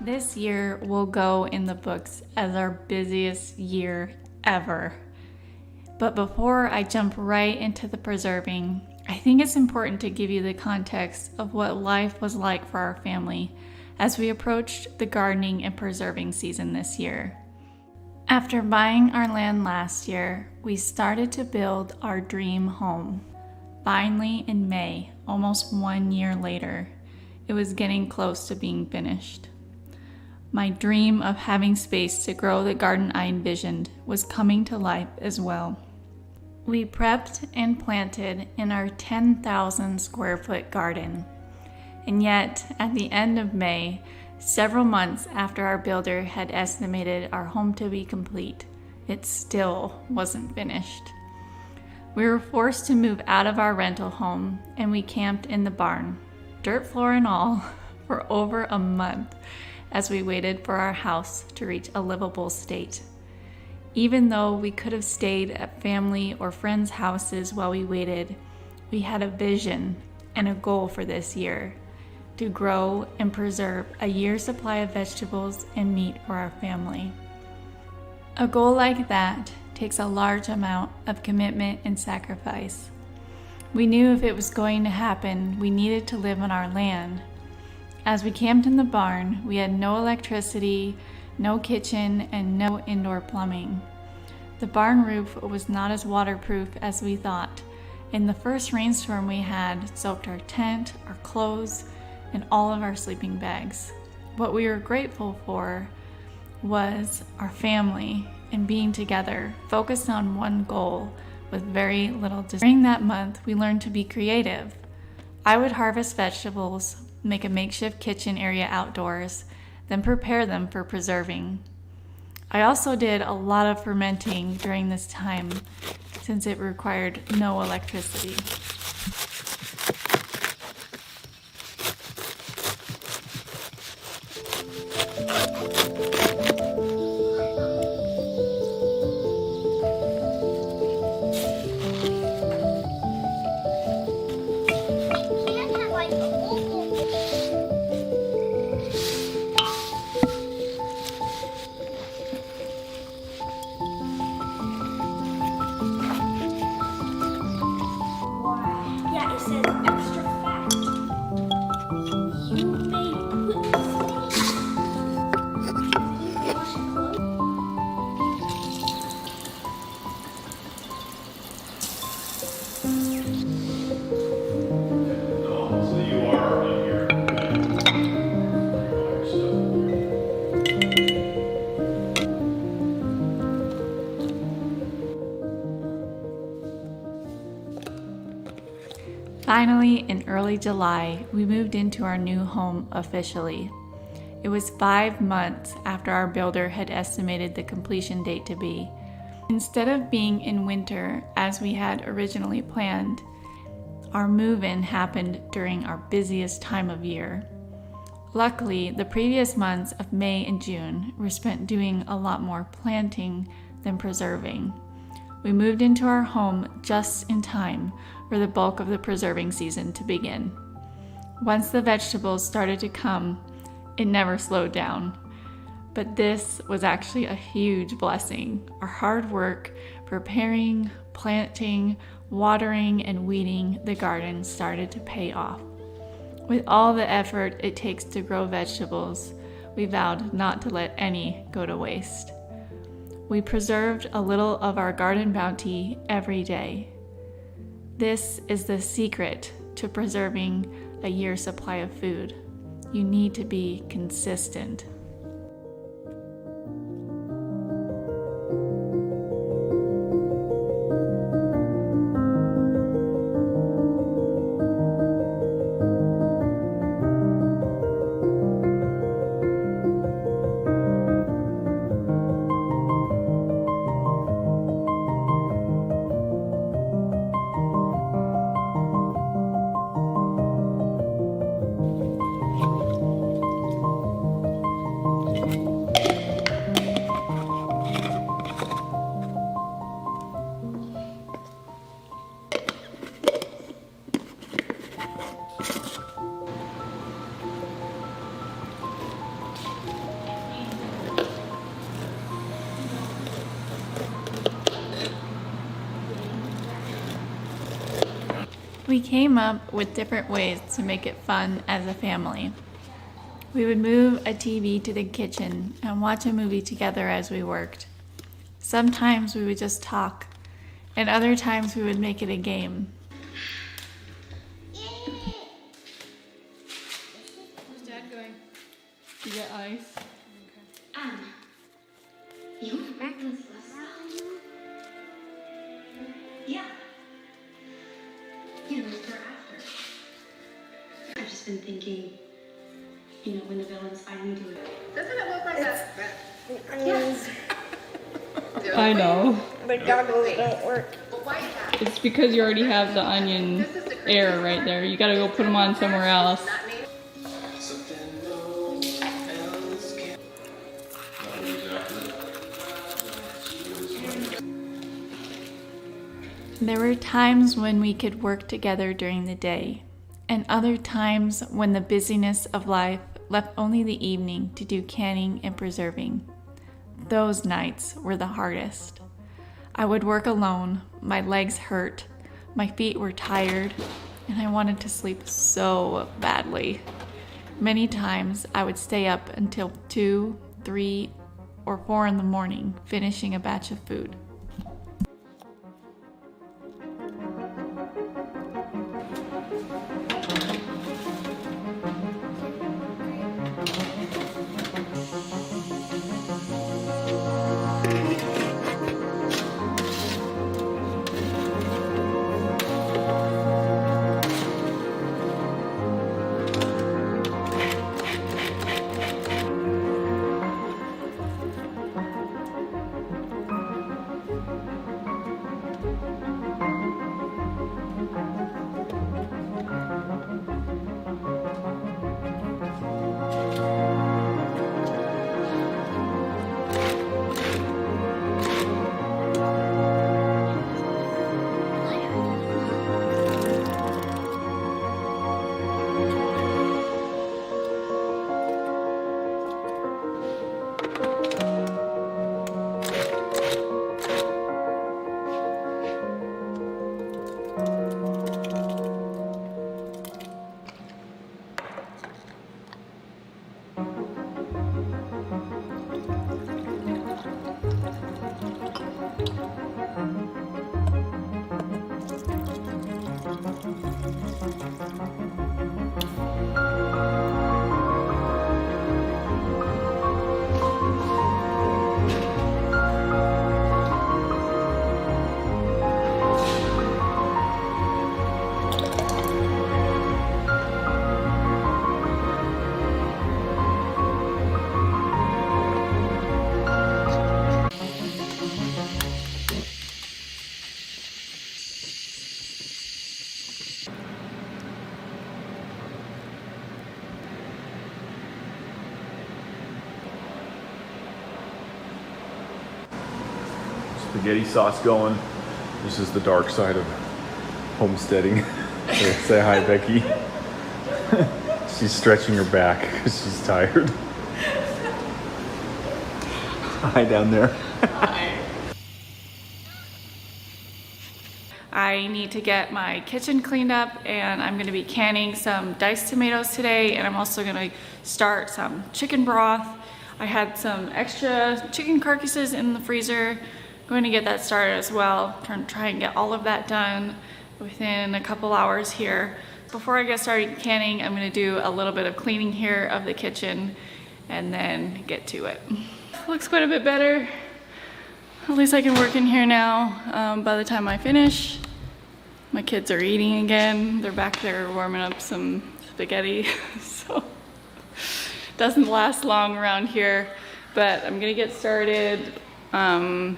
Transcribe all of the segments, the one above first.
This year will go in the books as our busiest year ever. But before I jump right into the preserving, I think it's important to give you the context of what life was like for our family as we approached the gardening and preserving season this year. After buying our land last year, we started to build our dream home. Finally, in May, almost 1 year later, it was getting close to being finished. My dream of having space to grow the garden I envisioned was coming to life as well. We prepped and planted in our 10,000 square foot garden. And yet, at the end of May, several months after our builder had estimated our home to be complete, it still wasn't finished. We were forced to move out of our rental home and we camped in the barn, dirt floor and all, for over a month as we waited for our house to reach a livable state. Even though we could have stayed at family or friends' houses while we waited, we had a vision and a goal for this year: to grow and preserve a year's supply of vegetables and meat for our family. A goal like that takes a large amount of commitment and sacrifice. We knew if it was going to happen, we needed to live on our land. As we camped in the barn, we had no electricity, no kitchen, and no indoor plumbing. The barn roof was not as waterproof as we thought, and the first rainstorm we had soaked our tent, our clothes, and all of our sleeping bags. What we were grateful for was our family and being together, focused on one goal with very little distance. During that month, we learned to be creative. I would harvest vegetables, make a makeshift kitchen area outdoors, then prepare them for preserving. I also did a lot of fermenting during this time since it required no electricity. Finally, in early July, we moved into our new home officially. It was 5 months after our builder had estimated the completion date to be. Instead of being in winter as we had originally planned, our move-in happened during our busiest time of year. Luckily, the previous months of May and June were spent doing a lot more planting than preserving. We moved into our home just in time for the bulk of the preserving season to begin. Once the vegetables started to come, it never slowed down. But this was actually a huge blessing. Our hard work preparing, planting, watering, and weeding the garden started to pay off. With all the effort it takes to grow vegetables, we vowed not to let any go to waste. We preserved a little of our garden bounty every day. This is the secret to preserving a year's supply of food. You need to be consistent. We came up with different ways to make it fun as a family. We would move a TV to the kitchen and watch a movie together as we worked. Sometimes we would just talk, and other times we would make it a game. Where's Dad going? You get ice? Anne, you want breakfast? Yeah. You know, for after. I've just been thinking, you know, when the villains finally do it. Doesn't it look like that? Onions. I know. But goggles don't work. It's because you already have the onion air right there. You gotta go put them on somewhere else. There were times when we could work together during the day, and other times when the busyness of life left only the evening to do canning and preserving. Those nights were the hardest. I would work alone, my legs hurt, my feet were tired, and I wanted to sleep so badly. Many times I would stay up until 2, 3, or 4 in the morning finishing a batch of food. Spaghetti sauce going. This is the dark side of homesteading. Say hi, Becky. She's stretching her back because she's tired. Hi down there. Hi. I need to get my kitchen cleaned up, and I'm going to be canning some diced tomatoes today, and I'm also going to start some chicken broth. I had some extra chicken carcasses in the freezer. Going to get that started as well. Try and get all of that done within a couple hours here. Before I get started canning, I'm going to do a little bit of cleaning here of the kitchen and then get to it. Looks quite a bit better. At least I can work in here now. By the time I finish, my kids are eating again. They're back there warming up some spaghetti. So doesn't last long around here, but I'm gonna get started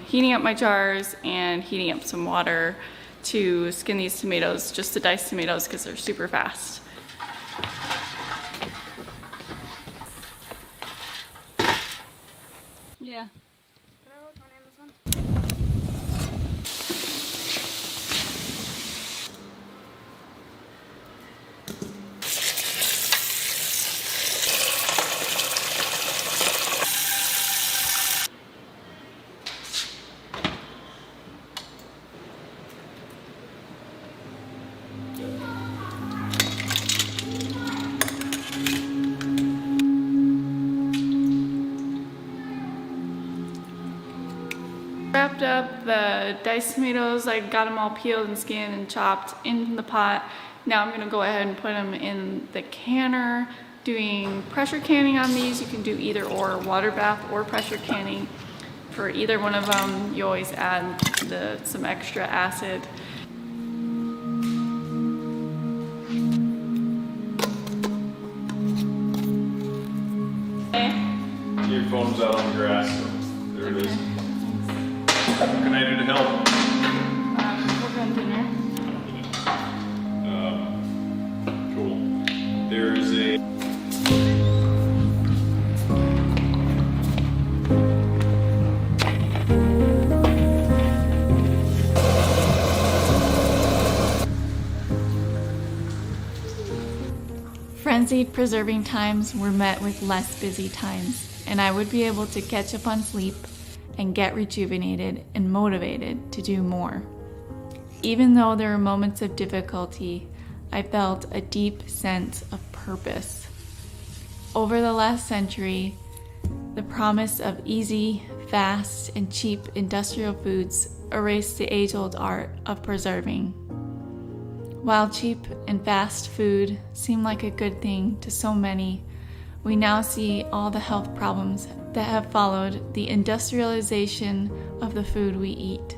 heating up my jars and heating up some water to skin these tomatoes, just the diced tomatoes, because they're super fast. Yeah. Can I look on Amazon? Wrapped up the diced tomatoes. I got them all peeled and skinned and chopped in the pot. Now I'm gonna go ahead and put them in the canner. Doing pressure canning on these. You can do either or, water bath or pressure canning. For either one of them, you always add some extra acid. Your phone's out on the grass, so there it is. What can I do to help? We're on dinner. Cool. There is a... Frenzied preserving times were met with less busy times, and I would be able to catch up on sleep and get rejuvenated and motivated to do more. Even though there were moments of difficulty, I felt a deep sense of purpose. Over the last century, the promise of easy, fast, and cheap industrial foods erased the age-old art of preserving. While cheap and fast food seem like a good thing to so many, we now see all the health problems that have followed the industrialization of the food we eat.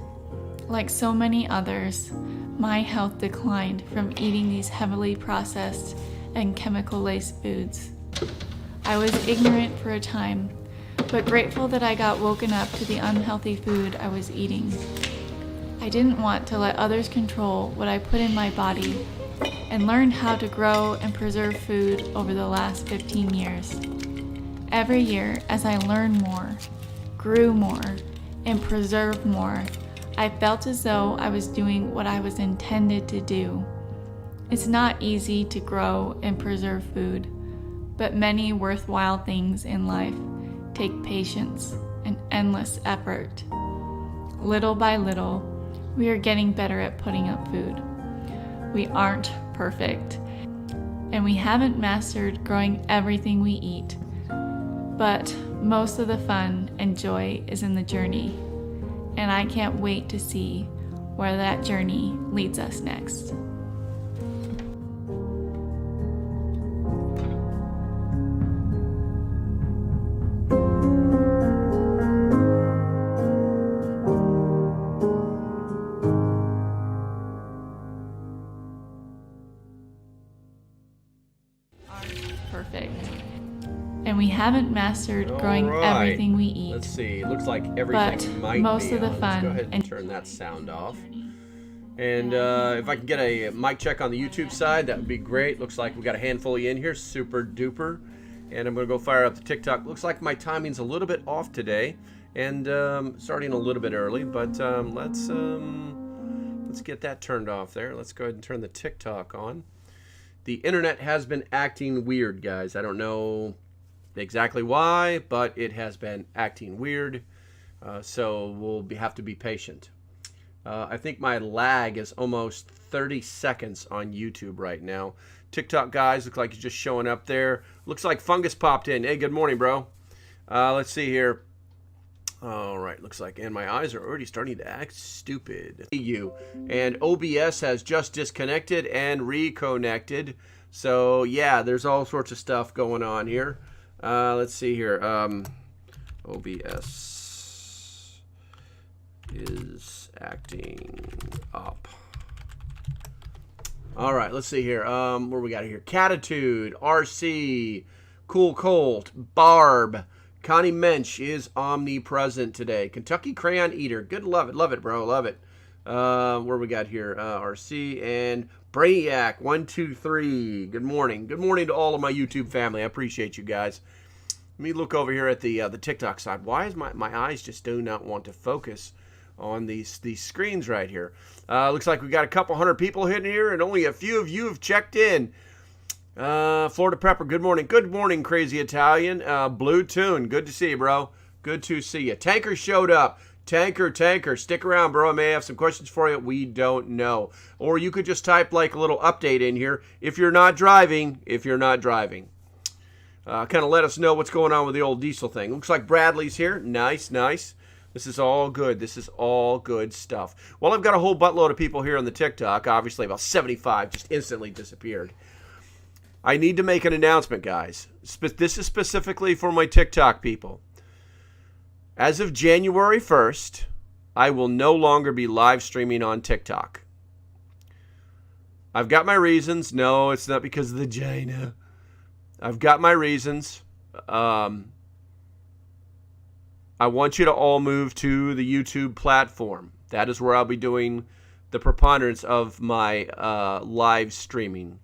Like so many others, my health declined from eating these heavily processed and chemical-laced foods. I was ignorant for a time, but grateful that I got woken up to the unhealthy food I was eating. I didn't want to let others control what I put in my body, and learned how to grow and preserve food over the last 15 years. Every year, as I learned more, grew more, and preserved more, I felt as though I was doing what I was intended to do. It's not easy to grow and preserve food, but many worthwhile things in life take patience and endless effort. Little by little, we are getting better at putting up food. We aren't perfect, and we haven't mastered growing everything we eat, but most of the fun and joy is in the journey, and I can't wait to see where that journey leads us next. Perfect. And we haven't mastered growing everything we eat. Let's see. Looks like everything but might most be of the on. fun Let's go ahead and and turn that sound off. And if I can get a mic check on the YouTube side, that would be great. Looks like we got a handful of you in here. Super duper. And I'm going to go fire up the TikTok. Looks like my timing's a little bit off today, and starting a little bit early. But let's get that turned off there. Let's go ahead and turn the TikTok on. The internet has been acting weird, guys. I don't know exactly why, but it has been acting weird. So we'll have to be patient. I think my lag is almost 30 seconds on YouTube right now. TikTok guys look like you're just showing up there. Looks like Fungus popped in. Hey, good morning, bro. Let's see here. All right, looks like, and my eyes are already starting to act stupid. And OBS has just disconnected and reconnected. So yeah, there's all sorts of stuff going on here. Let's see here. OBS is acting up. All right, let's see here. What we got here? Catitude, RC, Cool Colt, Barb, Connie Mensch is omnipresent today. Kentucky Crayon Eater. Good, love it, bro, love it. Where we got here? RC and Brainiac 123. Good morning. Good morning to all of my YouTube family. I appreciate you guys. Let me look over here at the TikTok side. Why is my eyes just do not want to focus on these screens right here? Looks like we got a couple hundred people hitting here, and only a few of you have checked in. Florida Prepper, good morning. Good morning, Crazy Italian. Blue Tune, good to see you, bro. Good to see you. Tanker showed up. Tanker, stick around, bro. I may have some questions for you. We don't know. Or you could just type like a little update in here if you're not driving. Kind of let us know what's going on with the old diesel thing. Looks like Bradley's here. Nice. This is all good. This is all good stuff. Well, I've got a whole buttload of people here on the TikTok. Obviously, about 75 just instantly disappeared. I need to make an announcement, guys. This is specifically for my TikTok people. As of January 1st, I will no longer be live streaming on TikTok. I've got my reasons. No, it's not because of the vagina. I've got my reasons. I want you to all move to the YouTube platform. That is where I'll be doing the preponderance of my live streaming.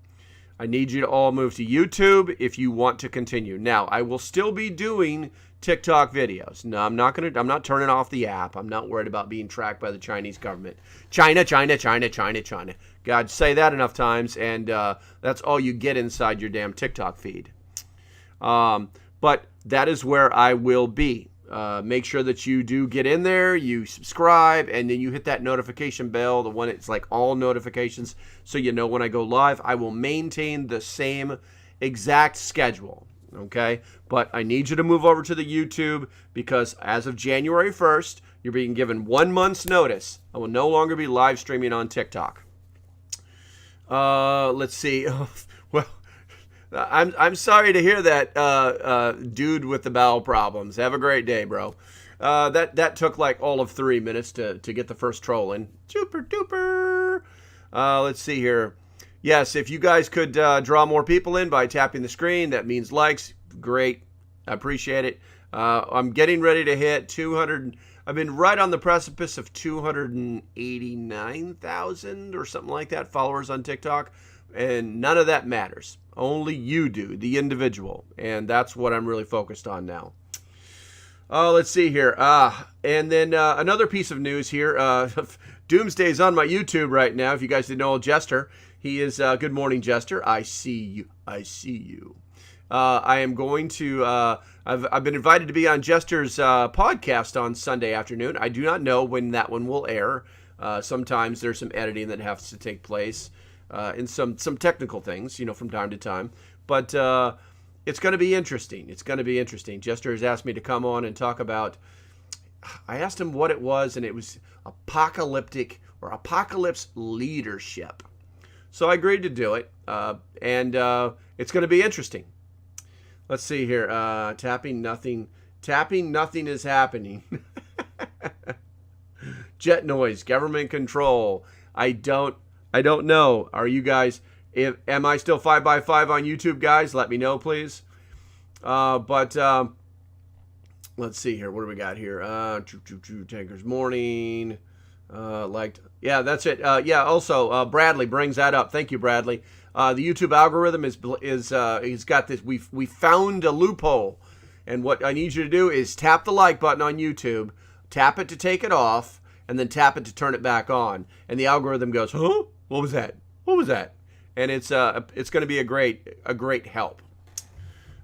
I need you to all move to YouTube if you want to continue. Now, I will still be doing TikTok videos. No, I'm not turning off the app. I'm not worried about being tracked by the Chinese government. China, China, China, China, China. God, say that enough times, and that's all you get inside your damn TikTok feed. But that is where I will be. Make sure that you do get in there, you subscribe, and then you hit that notification bell, the one it's like all notifications, so you know when I go live. I will maintain the same exact schedule, okay? But I need you to move over to the YouTube because as of January 1st, you're being given 1 month's notice. I will no longer be live streaming on TikTok. Let's see. Well, I'm sorry to hear that, dude with the bowel problems. Have a great day, bro. That took like all of 3 minutes to get the first troll in. Super duper. Let's see here. Yes, if you guys could draw more people in by tapping the screen, that means likes. Great. I appreciate it. I'm getting ready to hit 200. I've been right on the precipice of 289,000 or something like that followers on TikTok. And none of that matters. Only you do, the individual. And that's what I'm really focused on now. Let's see here. And then another piece of news here. Doomsday's on my YouTube right now. If you guys didn't know, Jester. He is, good morning, Jester. I see you. I see you. I am going to, I've been invited to be on Jester's podcast on Sunday afternoon. I do not know when that one will air. Sometimes there's some editing that has to take place. And some technical things, from time to time. But it's going to be interesting. It's going to be interesting. Jester has asked me to come on and talk about, I asked him what it was, and it was apocalyptic or apocalypse leadership. So I agreed to do it, and it's going to be interesting. Let's see here. Tapping nothing is happening. Jet noise, government control. I don't know. Are you guys, am I still 5x5 on YouTube, guys? Let me know, please. But let's see here. What do we got here? Tankers morning. Yeah, that's it. Yeah, also, Bradley brings that up. Thank you, Bradley. The YouTube algorithm is he's got this. We found a loophole. And what I need you to do is tap the like button on YouTube, tap it to take it off, and then tap it to turn it back on. And the algorithm goes, huh? What was that? What was that? And it's going to be a great help.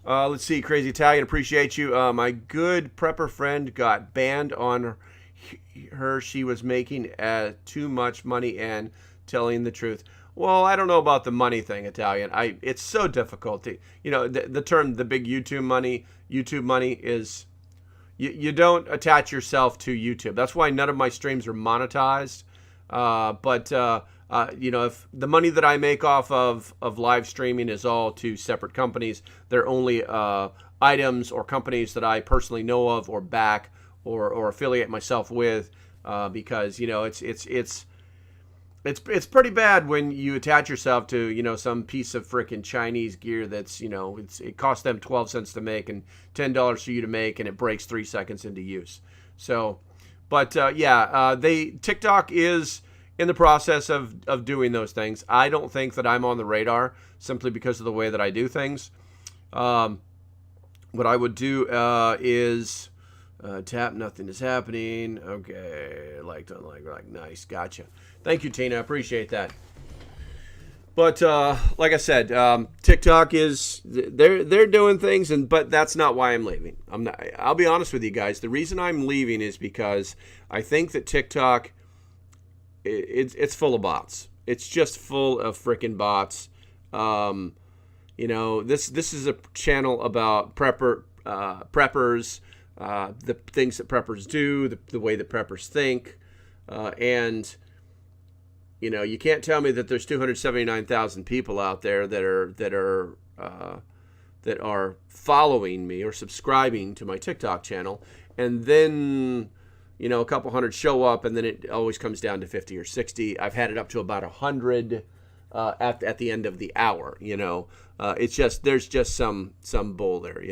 Let's see, Crazy Italian, appreciate you. My good prepper friend got banned on her. She was making too much money and telling the truth. Well, I don't know about the money thing, Italian. It's so difficult to, the term, the big YouTube money is, you don't attach yourself to YouTube. That's why none of my streams are monetized. But if the money that I make off of live streaming is all to separate companies, they're only items or companies that I personally know of or back or affiliate myself with, because it's pretty bad when you attach yourself to some piece of frickin' Chinese gear that's it costs them 12 cents to make and $10 for you to make, and it breaks 3 seconds into use. So, but TikTok is in the process of doing those things. I don't think that I'm on the radar simply because of the way that I do things. What I would do is tap nothing is happening. Okay, like nice, gotcha. Thank you, Tina. I appreciate that. But like I said, TikTok is they're doing things, but that's not why I'm leaving. I'll be honest with you guys. The reason I'm leaving is because I think that TikTok it's full of bots. It's just full of freaking bots. This is a channel about preppers, the things that preppers do, the way that preppers think, and you can't tell me that there's 279,000 people out there that are following me or subscribing to my TikTok channel, and then a couple hundred show up, and then it always comes down to 50 or 60. I've had it up to about 100 at the end of the hour. It's just there's just some bull there.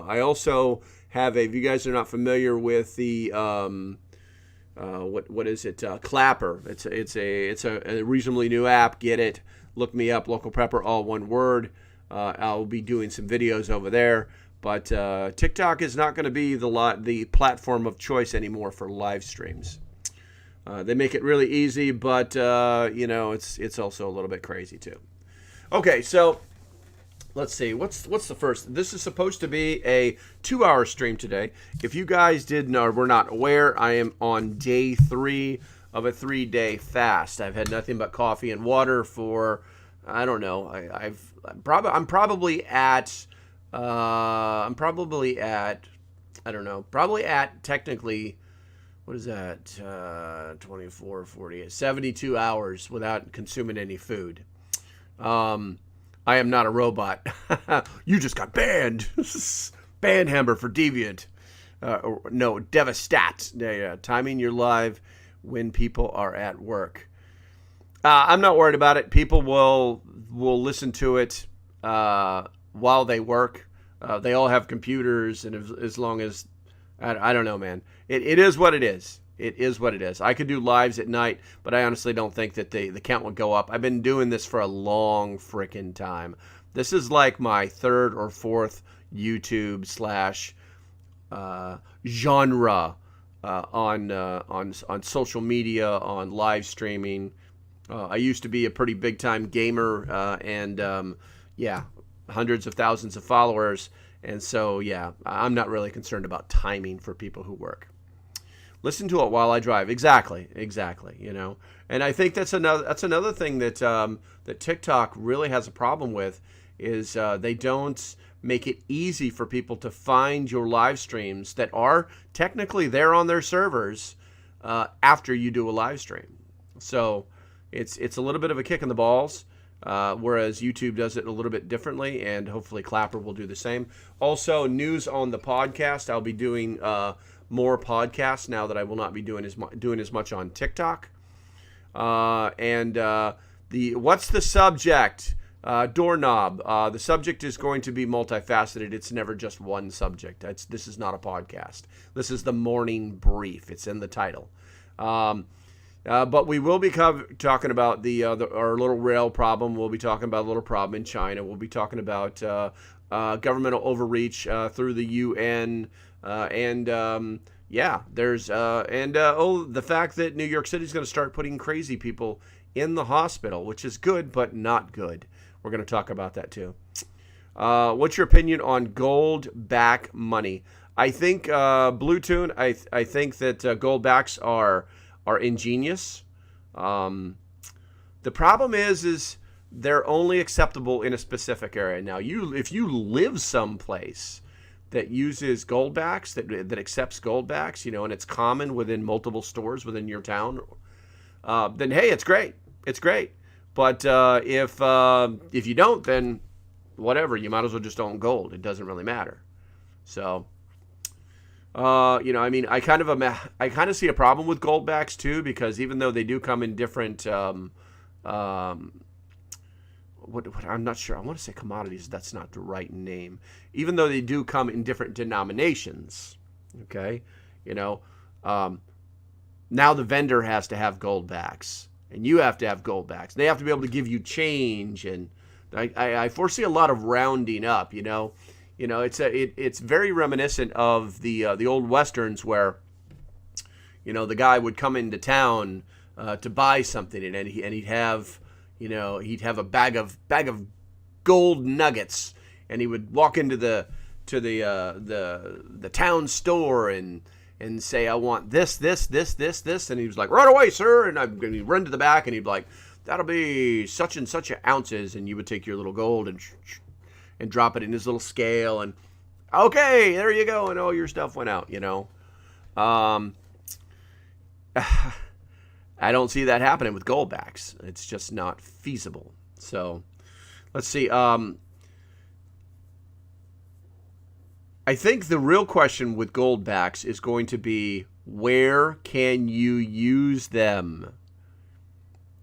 I also have if you guys are not familiar with the what is it? Clapper. It's a reasonably new app. Get it? Look me up. Local Prepper, all one word. I'll be doing some videos over there. But TikTok is not going to be the platform of choice anymore for live streams. They make it really easy, but it's also a little bit crazy too. Okay, so let's see. What's the first? This is supposed to be a 2-hour stream today. If you guys were not aware, I am on day 3 of a 3-day fast. I've had nothing but coffee and water for I don't know. I'm probably at I don't know. Probably at technically. What is that? 24, 48, 72 hours without consuming any food. I am not a robot. You just got banned. Ban Hammer for deviant. No, devastat. Yeah, timing your live when people are at work. I'm not worried about it. People will listen to it while they work. They all have computers, and as long as I don't know, man. It is what it is. It is what it is. I could do lives at night, but I honestly don't think that the count would go up. I've been doing this for a long freaking time. This is like my 3rd or 4th YouTube / genre on social media, on live streaming. I used to be a pretty big time gamer, and hundreds of thousands of followers. And so, I'm not really concerned about timing for people who work. Listen to it while I drive. Exactly. And I think that's another thing that that TikTok really has a problem with is they don't make it easy for people to find your live streams that are technically there on their servers after you do a live stream. So it's a little bit of a kick in the balls. Whereas YouTube does it a little bit differently, and hopefully Clapper will do the same. Also, news on the podcast. I'll be doing more podcasts now that I will not be doing as much on TikTok. What's the subject? Doorknob. The subject is going to be multifaceted. It's never just one subject. This is not a podcast. This is the morning brief. It's in the title. But we will be talking about our little rail problem. We'll be talking about a little problem in China. We'll be talking about governmental overreach through the UN, the fact that New York City is going to start putting crazy people in the hospital, which is good but not good. We're going to talk about that too. What's your opinion on gold back money? I think Blue Tune. I think that gold backs are ingenious. The problem is they're only acceptable in a specific area. Now, if you live someplace that uses goldbacks, that accepts goldbacks, and it's common within multiple stores within your town, then hey, it's great. It's great. But if you don't, then whatever. You might as well just own gold. It doesn't really matter. So. I kind of see a problem with goldbacks too, because even though they do come in different, I'm not sure. I want to say commodities. That's not the right name. Even though they do come in different denominations, okay, now the vendor has to have goldbacks, and you have to have goldbacks. They have to be able to give you change, and I foresee a lot of rounding up. It's very reminiscent of the old westerns where, the guy would come into town to buy something, and he'd have a bag of gold nuggets, and he would walk into the town store and say, I want this, and he was like, right away, sir, and he'd run to the back, and he'd be like, that'll be such and such ounces, and you would take your little gold and drop it in his little scale, and Okay, there you go, and all your stuff went out, you know. I don't see that happening with goldbacks. It's just not feasible. So let's see. I think the real question with goldbacks is going to be, where can you use them?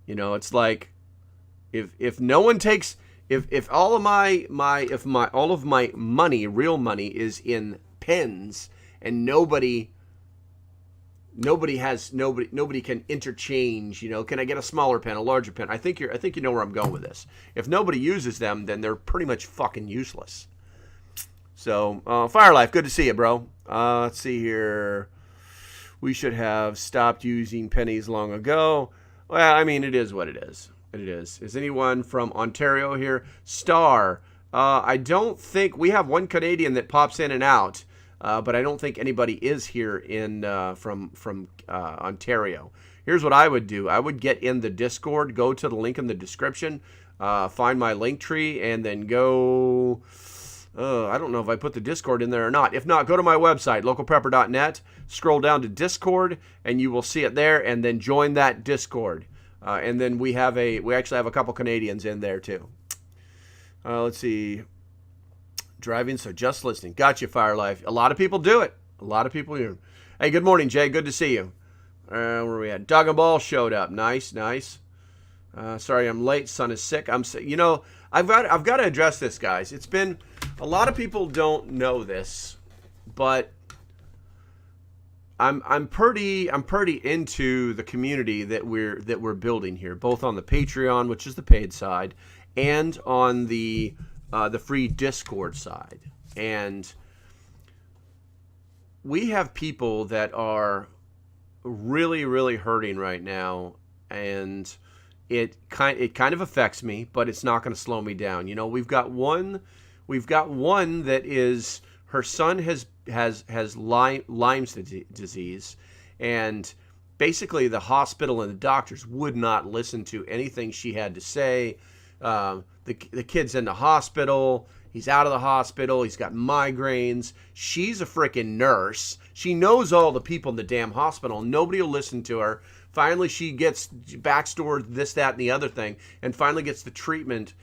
You know, it's like if no one takes, if all of my money, real money, is in pens, and nobody can interchange, you know, can I get a smaller pen, a larger pen? I think you know where I'm going with this. If nobody uses them, then they're pretty much fucking useless. So, Firelife, good to see you, bro. Let's see here. We should have stopped using pennies long ago. Well, I mean, it is what it is. It is. Is anyone from Ontario here? Star. I don't think we have one Canadian that pops in and out. But I don't think anybody is here in from Ontario. Here's what I would do. I would get in the Discord, go to the link in the description, find my link tree, and then go... I don't know if I put the Discord in there or not. If not, go to my website, localprepper.net, scroll down to Discord, and you will see it there, and then join that Discord. And then we actually have a couple Canadians in there too. Let's see... Driving, so just listening. Gotcha, Firelife. A lot of people do it. A lot of people here. Hey, good morning, Jay. Good to see you. Where are we at? Dog and Ball showed up. Nice, nice. Sorry, I'm late. Son is sick. I'm sick. You know, I've got to address this, guys. It's been, a lot of people don't know this, but I'm pretty into the community that we're building here, both on the Patreon, which is the paid side, and on the free Discord side. And we have people that are really, really hurting right now, and it kind of affects me, but it's not going to slow me down. You know, we've got one that is, her son has Lyme's disease, and basically the hospital and the doctors would not listen to anything she had to say. The kid's in the hospital. He's out of the hospital. He's got migraines. She's a freaking nurse. She knows all the people in the damn hospital. Nobody will listen to her. Finally, she gets backstory, this, that, and the other thing, and finally gets the treatment,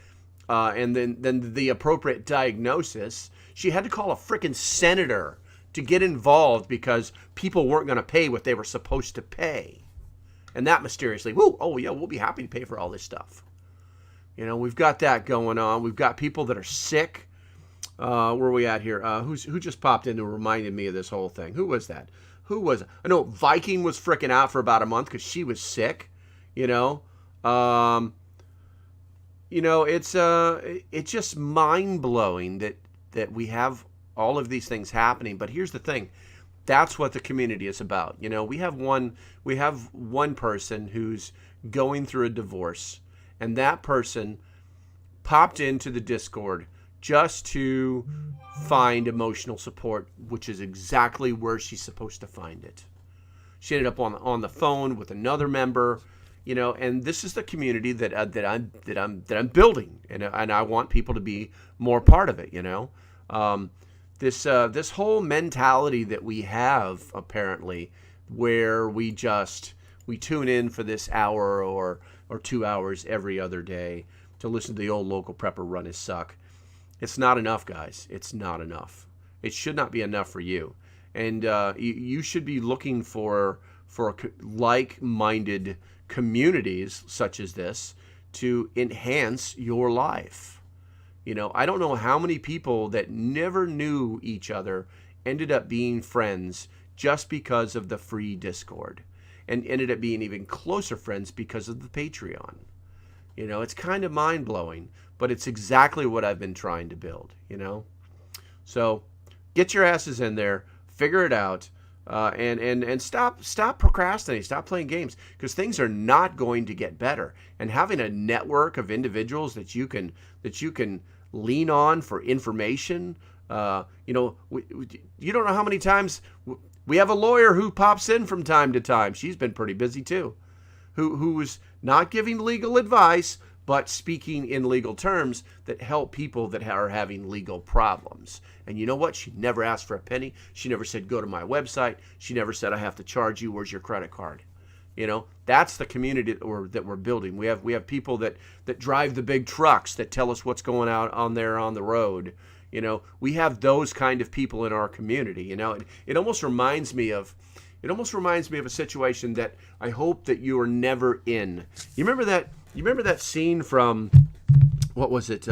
and then the appropriate diagnosis. She had to call a freaking senator to get involved because people weren't going to pay what they were supposed to pay. And that mysteriously, oh yeah, we'll be happy to pay for all this stuff. You know, we've got that going on. We've got people that are sick. Where are we at here? Who just popped in and reminded me of this whole thing? Who was that? Who was it? I know Viking was freaking out for about a month because she was sick. You know, it's just mind blowing that we have all of these things happening. But here's the thing. That's what the community is about. You know, we have one person who's going through a divorce. And that person popped into the Discord just to find emotional support, which is exactly where she's supposed to find it. She ended up on the phone with another member, you know. And this is the community that I'm building, and I want people to be more part of it. You know, this whole mentality that we have apparently, where we tune in for this hour or 2 hours every other day to listen to the old local prepper run his suck. It's not enough, guys. It's not enough. It should not be enough for you. And you should be looking for like-minded communities such as this to enhance your life. You know, I don't know how many people that never knew each other ended up being friends just because of the free Discord. And ended up being even closer friends because of the Patreon. You know, it's kind of mind-blowing, but it's exactly what I've been trying to build, you know? So get your asses in there, figure it out, and stop procrastinating, stop playing games, because things are not going to get better. And having a network of individuals that you can lean on for information, you know, you don't know how many times... We have a lawyer who pops in from time to time. She's been pretty busy too. Who's not giving legal advice, but speaking in legal terms that help people that are having legal problems. And you know what? She never asked for a penny. She never said, go to my website. She never said, I have to charge you. Where's your credit card? You know, that's the community that we're building. We have people that drive the big trucks that tell us what's going on there on the road. You know, we have those kind of people in our community. You know, it almost reminds me of a situation that I hope that you are never in. You remember that scene from, what was it?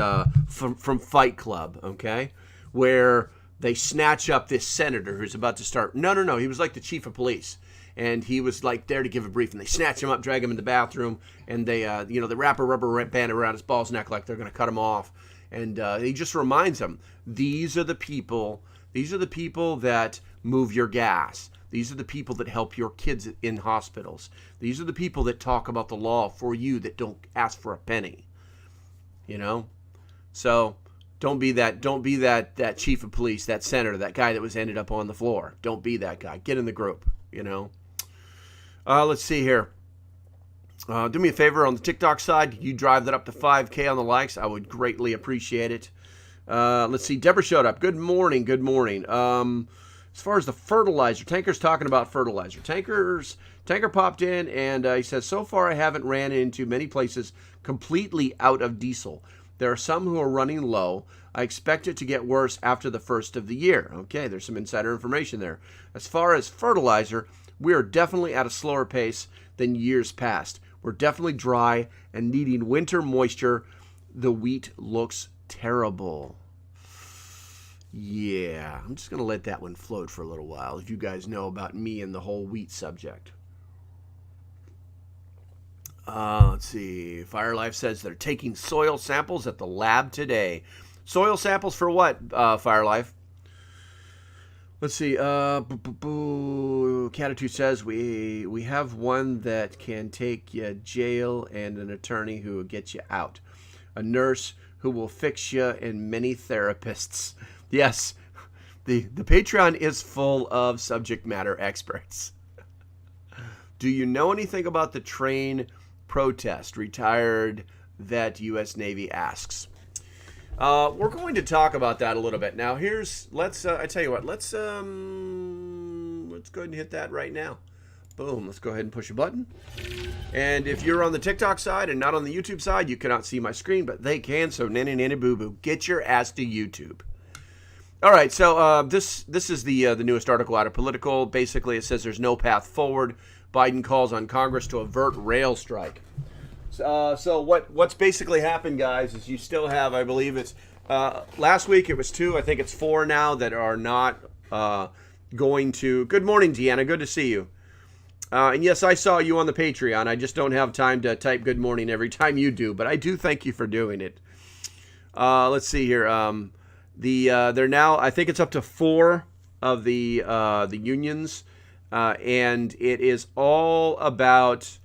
From Fight Club, okay? Where they snatch up this senator who's about to start. No. He was like the chief of police. And he was like there to give a brief, and they snatch him up, drag him in the bathroom, and they wrap a rubber band around his balls neck like they're going to cut him off. And he just reminds them, these are the people that move your gas. These are the people that help your kids in hospitals. These are the people that talk about the law for you that don't ask for a penny. You know? So don't be that chief of police, that senator, that guy that was ended up on the floor. Don't be that guy. Get in the group, you know? Let's see here. Do me a favor on the TikTok side. You drive that up to 5K on the likes. I would greatly appreciate it. Let's see. Deborah showed up. Good morning. Good morning. As far as the fertilizer, Tanker's talking about fertilizer. Tanker popped in and he says, so far I haven't ran into many places completely out of diesel. There are some who are running low. I expect it to get worse after the first of the year. Okay, there's some insider information there. As far as fertilizer, we are definitely at a slower pace than years past. We're definitely dry and needing winter moisture. The wheat looks terrible. Yeah, I'm just going to let that one float for a little while if you guys know about me and the whole wheat subject. Let's see. Firelife says they're taking soil samples at the lab today. Soil samples for what, Firelife? Let's see. Catitude says we have one that can take you to jail and an attorney who will get you out. A nurse who will fix you and many therapists. Yes, the Patreon is full of subject matter experts. Do you know anything about the train protest? Retired vet U.S. Navy asks. We're going to talk about that a little bit. Now, I tell you what, let's go ahead and hit that right now. Boom, let's go ahead and push a button. And if you're on the TikTok side and not on the YouTube side, you cannot see my screen, but they can, so nanny boo-boo, get your ass to YouTube. All right, so this is the newest article out of Political. Basically, it says there's no path forward. Biden calls on Congress to avert rail strike. So what's basically happened, guys, is you still have, I believe it's, last week it was 2, I think it's 4 now that are not going to. Good morning, Deanna, good to see you. And yes, I saw you on the Patreon. I just don't have time to type good morning every time you do, but I do thank you for doing it. Let's see here. They're now, I think it's up to 4 of the unions, and it is all about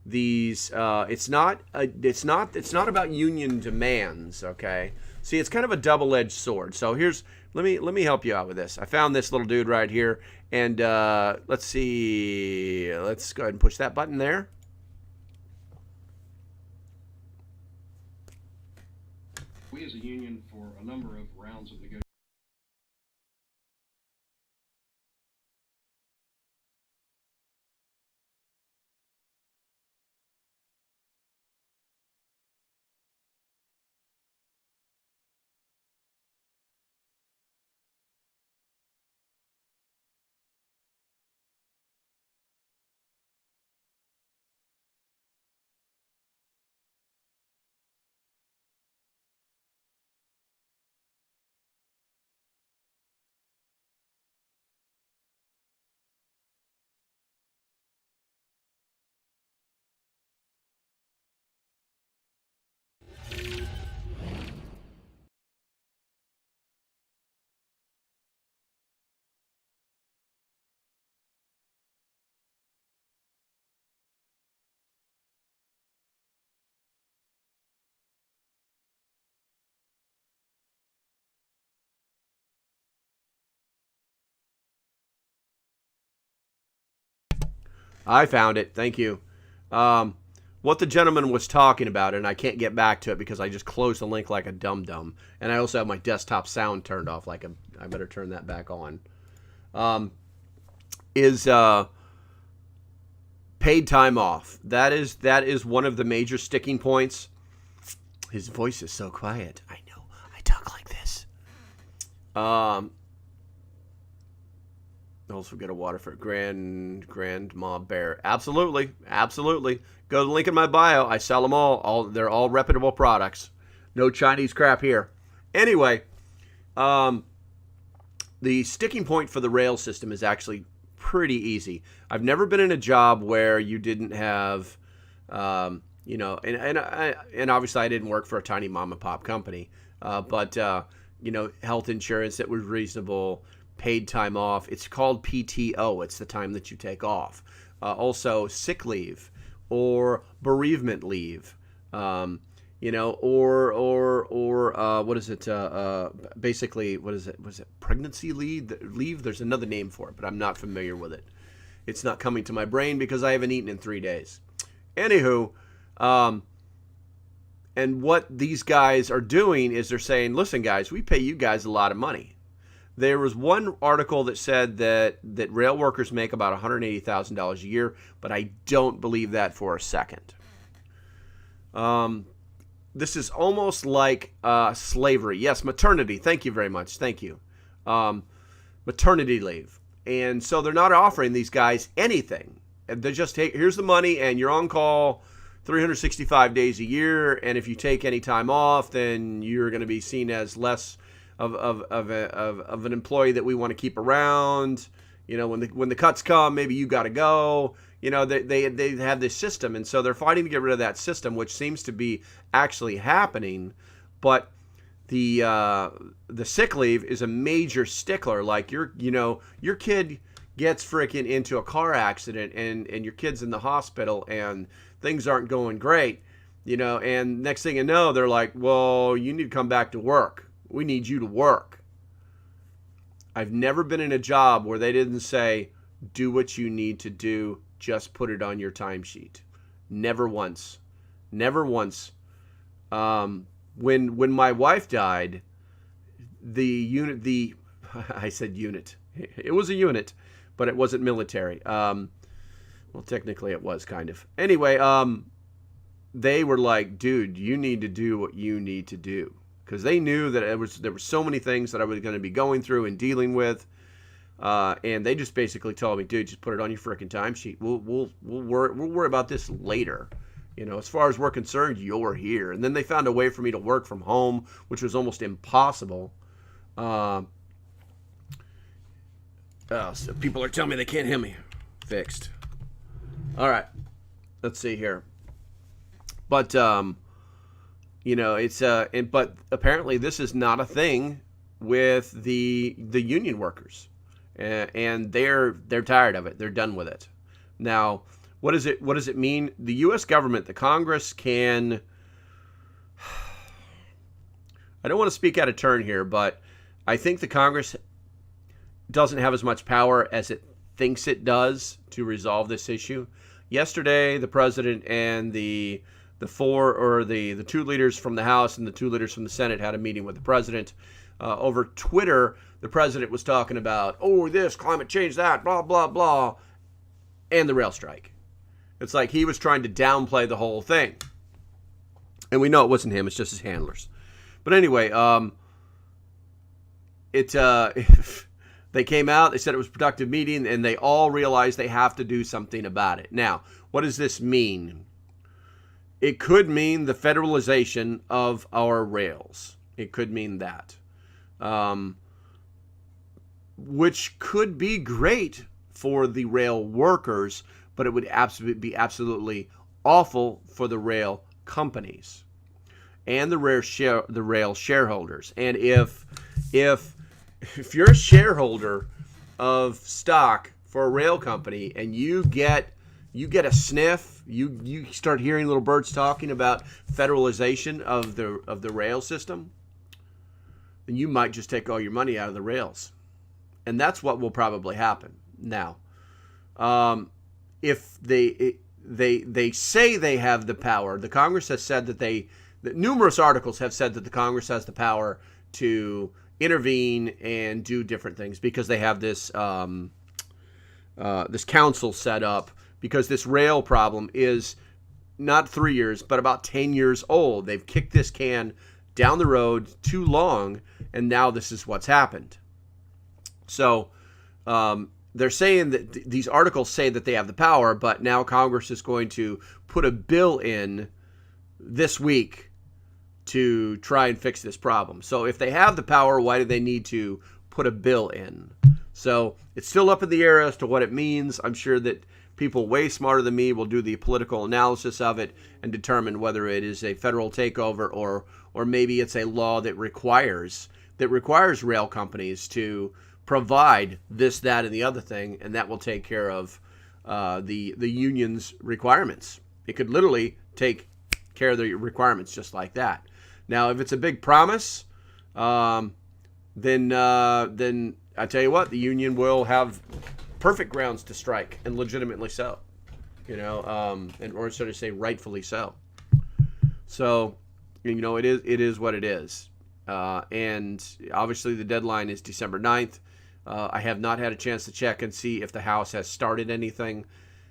these. It's not about union demands. Okay, see, it's kind of a double-edged sword. So let me help you out with this. I found this little dude right here, and let's see. Let's go ahead and push that button there. We as a union, for a number of rounds of negotiations, I found it. Thank you. what the gentleman was talking about, and I can't get back to it because I just closed the link like a dum-dum, and I also have my desktop sound turned off like I better turn that back on, is paid time off. That is one of the major sticking points. His voice is so quiet. I know. I talk like this. Also get a water for Grandma Bear. Absolutely. Go to the link in my bio. I sell them all. They're all reputable products. No Chinese crap here. Anyway, the sticking point for the rail system is actually pretty easy. I've never been in a job where you didn't have, and obviously I didn't work for a tiny mom and pop company, but health insurance that was reasonable, paid time off. It's called PTO. It's the time that you take off. Also sick leave or bereavement leave, or what is it? Basically, what is it? Was it pregnancy leave? There's another name for it, but I'm not familiar with it. It's not coming to my brain because I haven't eaten in 3 days. Anywho, and what these guys are doing is they're saying, listen, guys, we pay you guys a lot of money. There was one article that said that rail workers make about $180,000 a year, but I don't believe that for a second. This is almost like slavery. Yes, maternity. Thank you very much. Thank you. Maternity leave. And so they're not offering these guys anything. They just take, here's the money, and you're on call 365 days a year, and if you take any time off, then you're going to be seen as less of an employee that we want to keep around. When the cuts come, maybe you got to go. They have this system, and so they're fighting to get rid of that system, which seems to be actually happening. But the sick leave is a major stickler. Like your kid gets freaking into a car accident, and your kid's in the hospital, and things aren't going great. And next thing you know, they're like, well, you need to come back to work. We need you to work. I've never been in a job where they didn't say, do what you need to do, just put it on your timesheet. Never once. Never once. When my wife died, I said unit. It was a unit, but it wasn't military. Well, technically it was kind of. Anyway, they were like, dude, you need to do what you need to do. Because they knew that there were so many things that I was going to be going through and dealing with, and they just basically told me, "Dude, just put it on your freaking timesheet. We'll worry about this later. As far as we're concerned, you're here." And then they found a way for me to work from home, which was almost impossible. So people are telling me they can't hear me. Fixed. All right, let's see here. But but apparently this is not a thing with the union workers, and they're tired of it. They're done with it. Now, what does it mean? The U.S. government, the Congress can. I don't want to speak out of turn here, but I think the Congress doesn't have as much power as it thinks it does to resolve this issue. Yesterday, the president and the two leaders from the House and the 2 leaders from the Senate had a meeting with the president. Over Twitter, the president was talking about, this, climate change, that, blah, blah, blah, and the rail strike. It's like he was trying to downplay the whole thing. And we know it wasn't him, it's just his handlers. But anyway, they came out, they said it was a productive meeting, and they all realized they have to do something about it. Now, what does this mean? It could mean the federalization of our rails. It could mean that. Which could be great for the rail workers, but it would be absolutely awful for the rail companies and the rail shareholders. And if you're a shareholder of stock for a rail company and you get a sniff, you start hearing little birds talking about federalization of the rail system, then you might just take all your money out of the rails. And that's what will probably happen. Now, if they say they have the power. The Congress has said that numerous articles have said that the Congress has the power to intervene and do different things because they have this this council set up because this rail problem is not 3 years, but about 10 years old. They've kicked this can down the road too long, and now this is what's happened. So they're saying that these articles say that they have the power, but now Congress is going to put a bill in this week to try and fix this problem. So if they have the power, why do they need to put a bill in? So it's still up in the air as to what it means. I'm sure that people way smarter than me will do the political analysis of it and determine whether it is a federal takeover or maybe it's a law that requires rail companies to provide this, that, and the other thing, and that will take care of the union's requirements. It could literally take care of the requirements just like that. Now, if it's a big promise, then I tell you what, the union will have perfect grounds to strike, and legitimately so, or sort of say rightfully so. So, it is what it is, and obviously the deadline is December 9th. I have not had a chance to check and see if the House has started anything.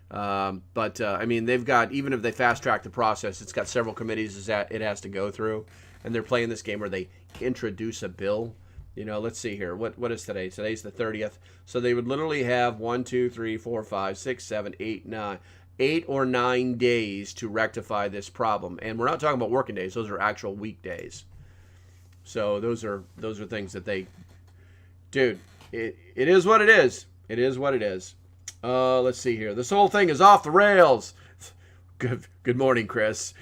But they've got, even if they fast track the process, it's got several committees that it has to go through. And they're playing this game where they introduce a bill. Let's see here. What is today? Today's the 30th. So they would literally have 1, 2, 3, 4, 5, 6, 7, 8, 9, 8 or 9 days to rectify this problem. And we're not talking about working days. Those are actual weekdays. So those are things that dude, it is what it is. It is what it is. Let's see here. This whole thing is off the rails. Good morning, Chris.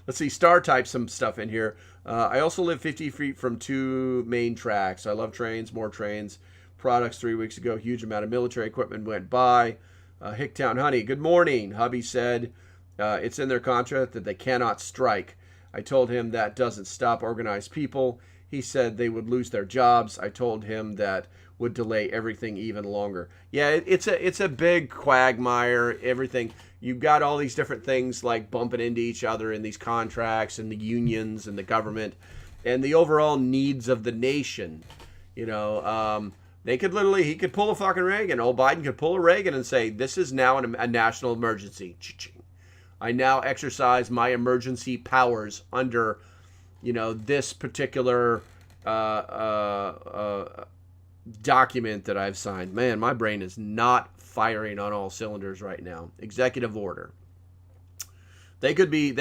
Let's see. Star typed some stuff in here. I also live 50 feet from 2 main tracks. I love trains, more trains. Products 3 weeks ago. Huge amount of military equipment went by. Hicktown Honey. Good morning. Hubby said it's in their contract that they cannot strike. I told him that doesn't stop organized people. He said they would lose their jobs. I told him that would delay everything even longer. Yeah, it's a big quagmire. Everything. You've got all these different things like bumping into each other in these contracts and the unions and the government and the overall needs of the nation. He could pull a fucking Reagan. Old Biden could pull a Reagan and say, this is now a national emergency. I now exercise my emergency powers under, this particular document that I've signed. Man, my brain is not firing on all cylinders right now. Executive order. They could be,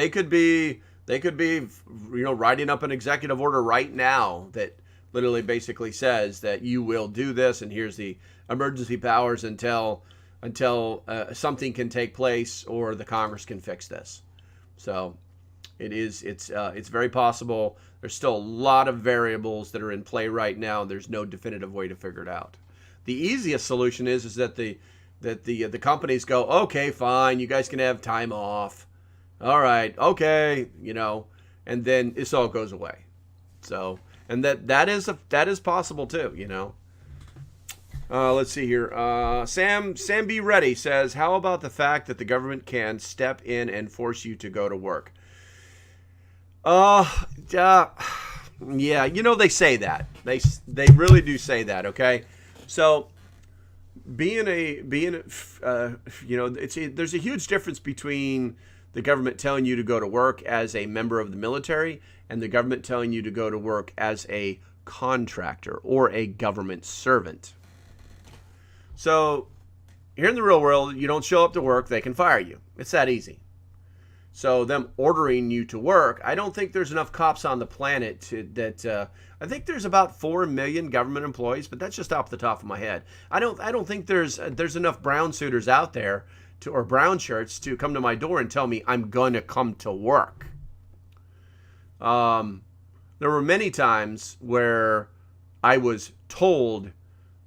writing up an executive order right now that literally basically says that you will do this, and here's the emergency powers until something can take place or the Congress can fix this. So it's very possible. There's still a lot of variables that are in play right now. There's no definitive way to figure it out. The easiest solution is that the companies go, okay, fine, you guys can have time off. All right, okay, and then this all goes away. So, and that is possible too, Let's see here. Sam B. Reddy says, how about the fact that the government can step in and force you to go to work? Yeah, they say that. They really do say that, okay? So there's a huge difference between the government telling you to go to work as a member of the military and the government telling you to go to work as a contractor or a government servant. So here in the real world, you don't show up to work, they can fire you. It's that easy. So them ordering you to work, I don't think there's enough cops on the planet I think there's about 4 million government employees, but that's just off the top of my head. I don't think there's enough brown suiters out there or brown shirts to come to my door and tell me I'm going to come to work. There were many times where I was told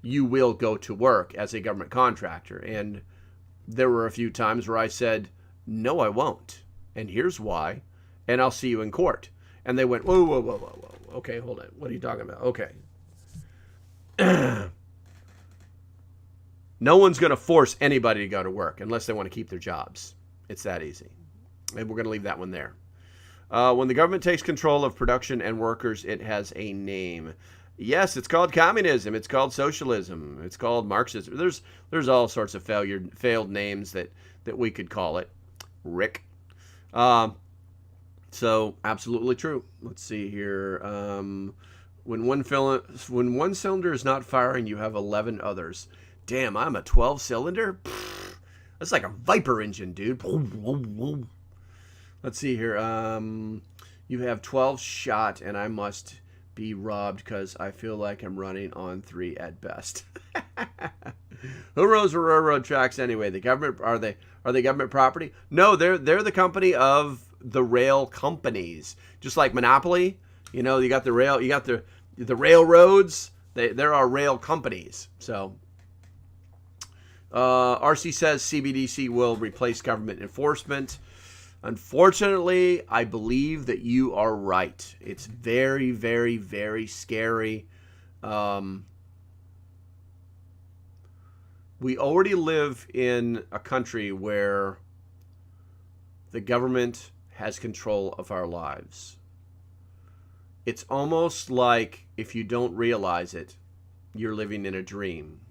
you will go to work as a government contractor. And there were a few times where I said, no, I won't. And here's why. And I'll see you in court. And they went, whoa, whoa, whoa, whoa, whoa. Okay, hold on. What are you talking about? Okay. No one's going to force anybody to go to work unless they want to keep their jobs. It's that easy. And we're going to leave that one there. When the government takes control of production and workers, it has a name. Yes, it's called communism. It's called socialism. It's called Marxism. There's all sorts of failed names that we could call it. Rick. So absolutely true. Let's see here. When one cylinder is not firing, you have 11 others. Damn, I'm a 12 cylinder. That's like a Viper engine, dude. Let's see here. You have 12 shot, and I must be robbed because I feel like I'm running on 3 at best. Who owns the railroad tracks anyway? The government are they government property? No, they're the company of the rail companies. Just like Monopoly, you know, you got the railroads. There are rail companies. So RC says CBDC will replace government enforcement. Unfortunately, I believe that you are right. It's very, very, very scary. We already live in a country where the government has control of our lives. It's almost like if you don't realize it, you're living in a dream.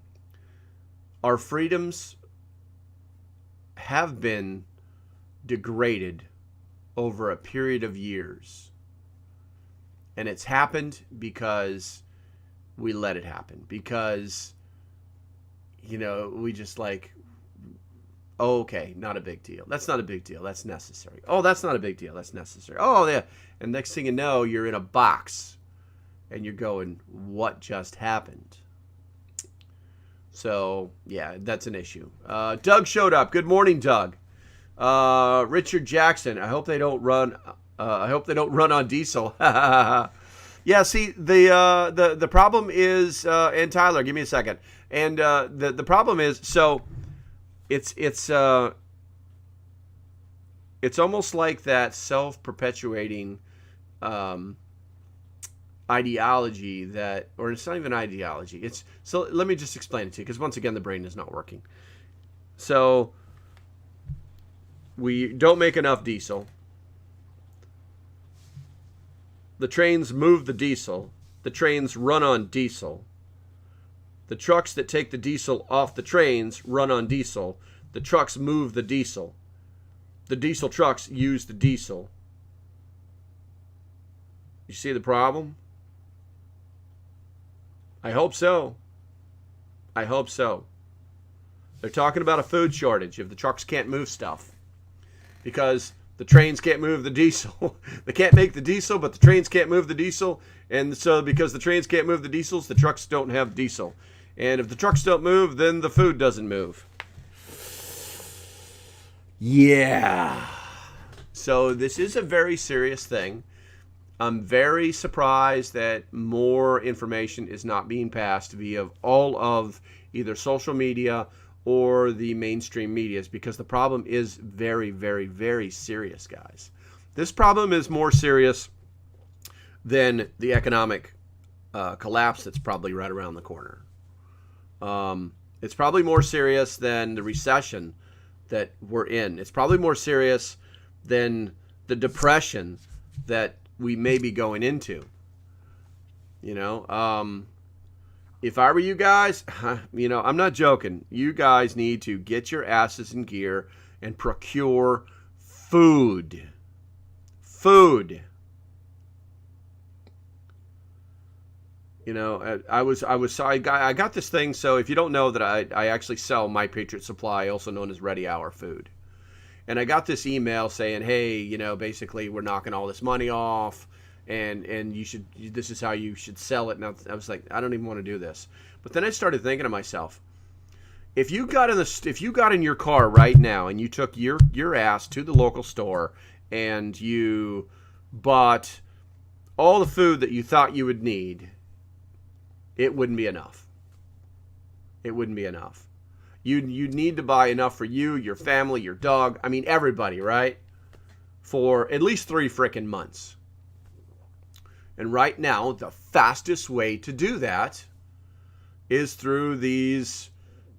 Our freedoms have been degraded over a period of years. And it's happened because we let it happen. Because, you know, we just like, oh, okay, not a big deal. That's not a big deal. That's necessary. Oh, that's not a big deal. That's necessary. Oh, yeah. And next thing you know, you're in a box. And you're going, what just happened? So, yeah, that's an issue. Doug showed up. Good morning, Doug. Richard Jackson. I hope they don't run. I hope they don't run on diesel. Yeah. See, the problem is, and Tyler, give me a second. And the problem is, so it's almost like that self-perpetuating ideology that, or it's not even ideology. It's so. Let me just explain it to you, because once again, the brain is not working. So. We don't make enough diesel. The trains move the diesel. The trains run on diesel. The trucks that take the diesel off the trains run on diesel. The trucks move the diesel. The diesel trucks use the diesel. You see the problem? I hope so. I hope so. They're talking about a food shortage if the trucks can't move stuff. Because the trains can't move the diesel. They can't make the diesel, but the trains can't move the diesel. And so because the trains can't move the diesels, the trucks don't have diesel. And if the trucks don't move, then the food doesn't move. Yeah. So this is a very serious thing. I'm very surprised that more information is not being passed via all of either social media or the mainstream medias, because the problem is very, very, very serious, guys. This problem is more serious than the economic collapse that's probably right around the corner. It's probably more serious than the recession that we're in. It's probably more serious than the depression that we may be going into. You know, if I were you guys, you know, I'm not joking. You guys need to get your asses in gear and procure food. Food. You know, I got this thing. So if you don't know that I actually sell My Patriot Supply, also known as Ready Hour Food. And I got this email saying, hey, you know, basically we're knocking all this money off. And you should. This is how you should sell it. And I was like, I don't even want to do this. But then I started thinking to myself, if you got in your car right now and you took your ass to the local store and you bought all the food that you thought you would need, it wouldn't be enough. It wouldn't be enough. You'd need to buy enough for you, your family, your dog. I mean, everybody, right? For at least 3 frickin' months. And right now, the fastest way to do that is through these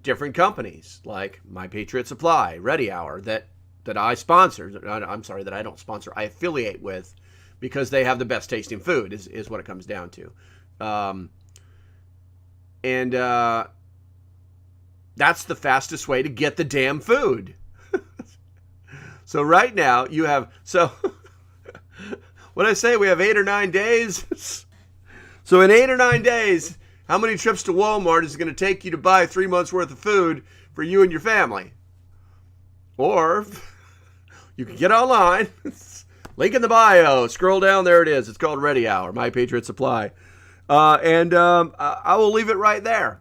different companies like My Patriot Supply, Ready Hour, that I sponsor. I'm sorry, that I don't sponsor. I affiliate with, because they have the best tasting food, is what it comes down to. And that's the fastest way to get the damn food. So right now you have, so what I say, we have 8 or 9 days. So in 8 or 9 days, how many trips to Walmart is it going to take you to buy 3 months worth of food for you and your family? Or you can get online. Link in the bio. Scroll down. There it is. It's called Ready Hour, My Patriot Supply. I will leave it right there.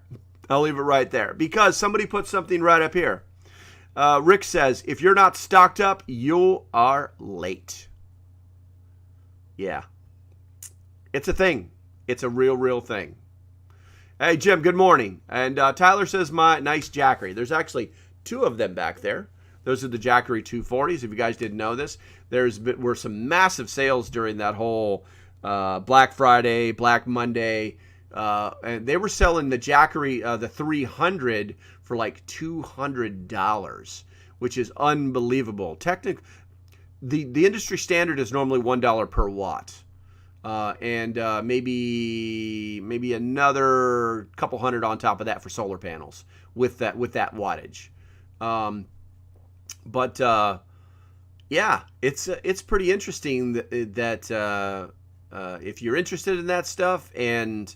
I'll leave it right there. Because somebody put something right up here. Rick says, if you're not stocked up, you are late. Yeah. It's a thing. It's a real thing. Hey, Jim, good morning. And Tyler says, my nice Jackery. There's actually 2 of them back there. Those are the Jackery 240s. If you guys didn't know this, were some massive sales during that whole Black Friday, Black Monday. And they were selling the Jackery, the 300 for like $200, which is unbelievable. The industry standard is normally $1 per watt. And maybe another couple hundred on top of that for solar panels with that wattage. Yeah, it's pretty interesting that if you're interested in that stuff, and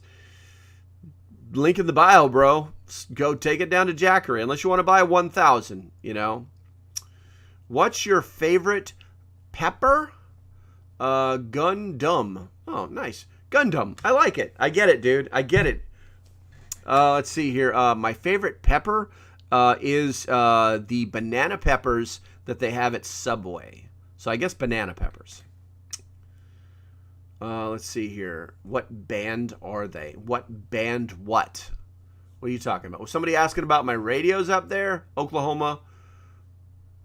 link in the bio, bro, go take it down to Jackery, unless you want to buy 1,000, you know. What's your favorite pepper? Gundam. Oh, nice. Gundam. I like it. I get it, dude. I get it. Let's see here. My favorite pepper is the banana peppers that they have at Subway. So I guess banana peppers. Let's see here. What band are they? What band what? What are you talking about? Was somebody asking about my radios up there? Oklahoma?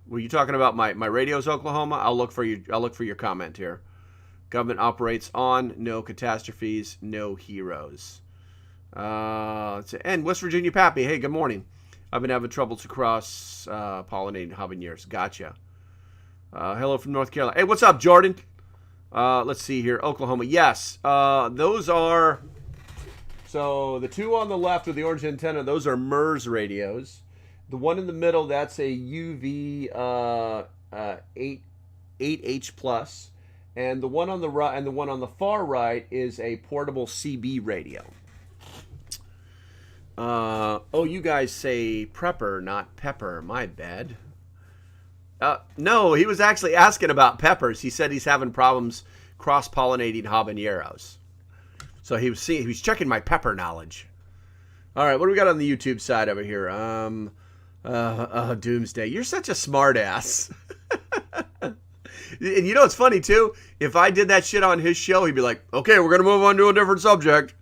Were you talking about my radios, Oklahoma? I'll look for your comment here. Government operates on, no catastrophes, no heroes. And West Virginia Pappy, hey, good morning. I've been having trouble to cross pollinating habaneros. Gotcha. Hello from North Carolina. Hey, what's up, Jordan? Let's see here. Oklahoma. Yes, those are... So the 2 on the left with the orange antenna, those are MERS radios. The one in the middle, that's a UV 8H plus. And the one on the right and the one on the far right is a portable CB radio. Oh, you guys say prepper, not pepper. My bad. No, he was actually asking about peppers. He said he's having problems cross-pollinating habaneros. So he was checking my pepper knowledge. All right, what do we got on the YouTube side over here? Doomsday. You're such a smartass. And you know what's funny too? If I did that shit on his show, he'd be like, "Okay, we're gonna move on to a different subject."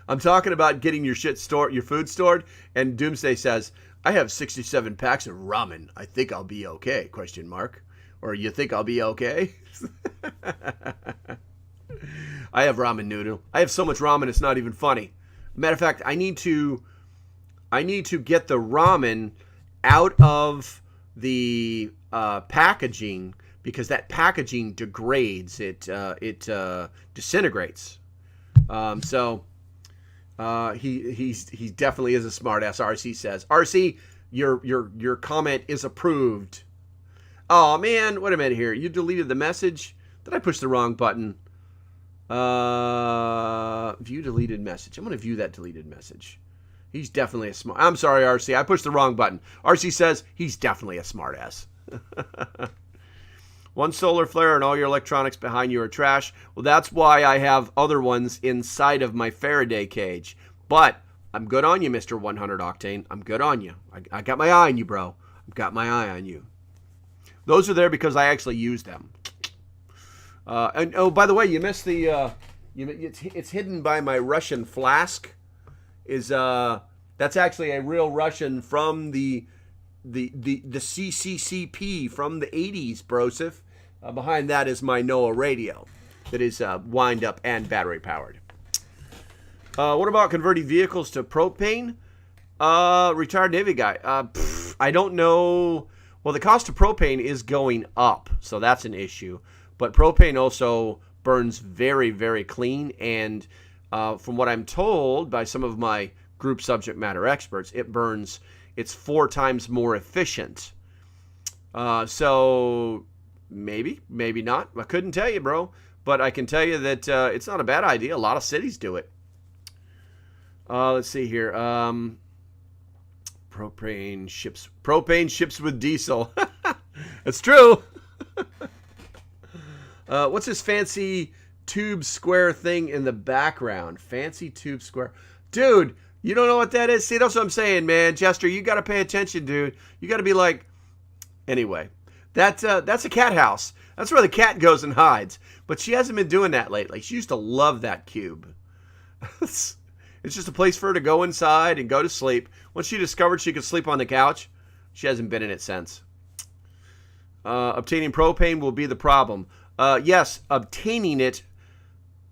I'm talking about getting your food stored, and Doomsday says, "I have 67 packs of ramen. I think I'll be okay?" ? Or you think I'll be okay? I have ramen noodle. I have so much ramen it's not even funny. Matter of fact, I need to get the ramen out of the packaging, because that packaging degrades. It disintegrates. He definitely is a smartass. RC says. RC, your comment is approved. Oh man, wait a minute here. You deleted the message? Did I push the wrong button? View deleted message. I'm gonna view that deleted message. He's definitely a smart. I'm sorry, RC. I pushed the wrong button. RC says he's definitely a smartass. One solar flare and all your electronics behind you are trash. Well, that's why I have other ones inside of my Faraday cage. But I'm good on you, Mr. 100 Octane. I'm good on you. I got my eye on you, bro. I've got my eye on you. Those are there because I actually use them. And oh, by the way, you missed the. It's hidden by my Russian flask. That's actually a real Russian from the CCCP from the 80s, brosif. Behind that is my NOAA radio that is wind up and battery powered. What about converting vehicles to propane? Retired Navy guy. I don't know. Well, the cost of propane is going up, so that's an issue. But propane also burns very, very clean. And from what I'm told by some of my group subject matter experts, it's 4 times more efficient. So maybe not. I couldn't tell you, bro. But I can tell you that it's not a bad idea. A lot of cities do it. Let's see here. Propane ships with diesel. It's true. What's this fancy tube square thing in the background? Fancy tube square. Dude, you don't know what that is? See, that's what I'm saying, man. Jester, you got to pay attention, dude. You got to be like... Anyway, that's a cat house. That's where the cat goes and hides. But she hasn't been doing that lately. She used to love that cube. It's just a place for her to go inside and go to sleep. Once she discovered she could sleep on the couch, she hasn't been in it since. Obtaining propane will be the problem. Yes, obtaining it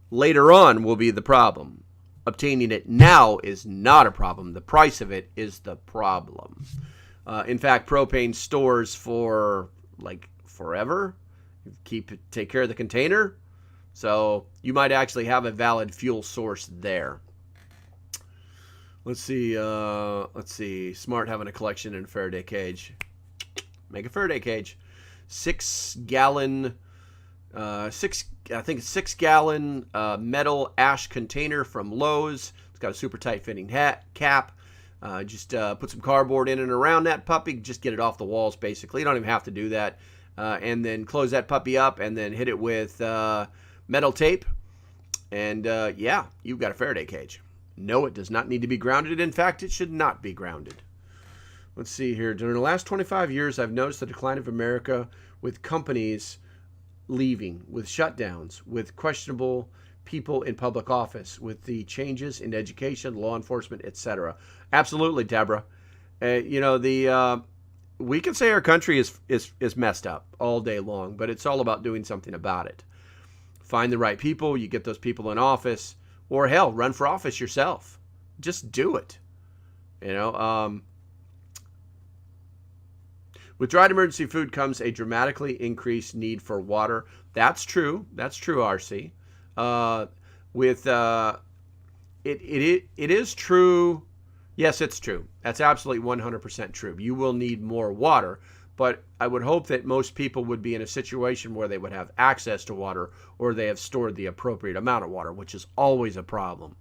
later on will be the problem. Obtaining it now is not a problem. The price of it is the problem. In fact, propane stores for like forever. Take care of the container. So you might actually have a valid fuel source there. Let's see. Smart having a collection in a Faraday cage. Make a Faraday cage. 6 gallon metal ash container from Lowe's. It's got a super tight fitting cap. Just put some cardboard in and around that puppy. Just get it off the walls, basically. You don't even have to do that. And then close that puppy up and then hit it with metal tape. And yeah, you've got a Faraday cage. No, it does not need to be grounded. In fact, it should not be grounded. Let's see here. During the last 25 years, I've noticed the decline of America with companies leaving, with shutdowns, with questionable people in public office, with the changes in education, law enforcement, etc. Absolutely, Deborah. We can say our country is messed up all day long, but it's all about doing something about it. Find the right people, you get those people in office, or hell, run for office yourself. Just do it. With dried emergency food comes a dramatically increased need for water. That's true. That's true, RC. It is true. Yes, it's true. That's absolutely 100% true. You will need more water, but I would hope that most people would be in a situation where they would have access to water or they have stored the appropriate amount of water, which is always a problem.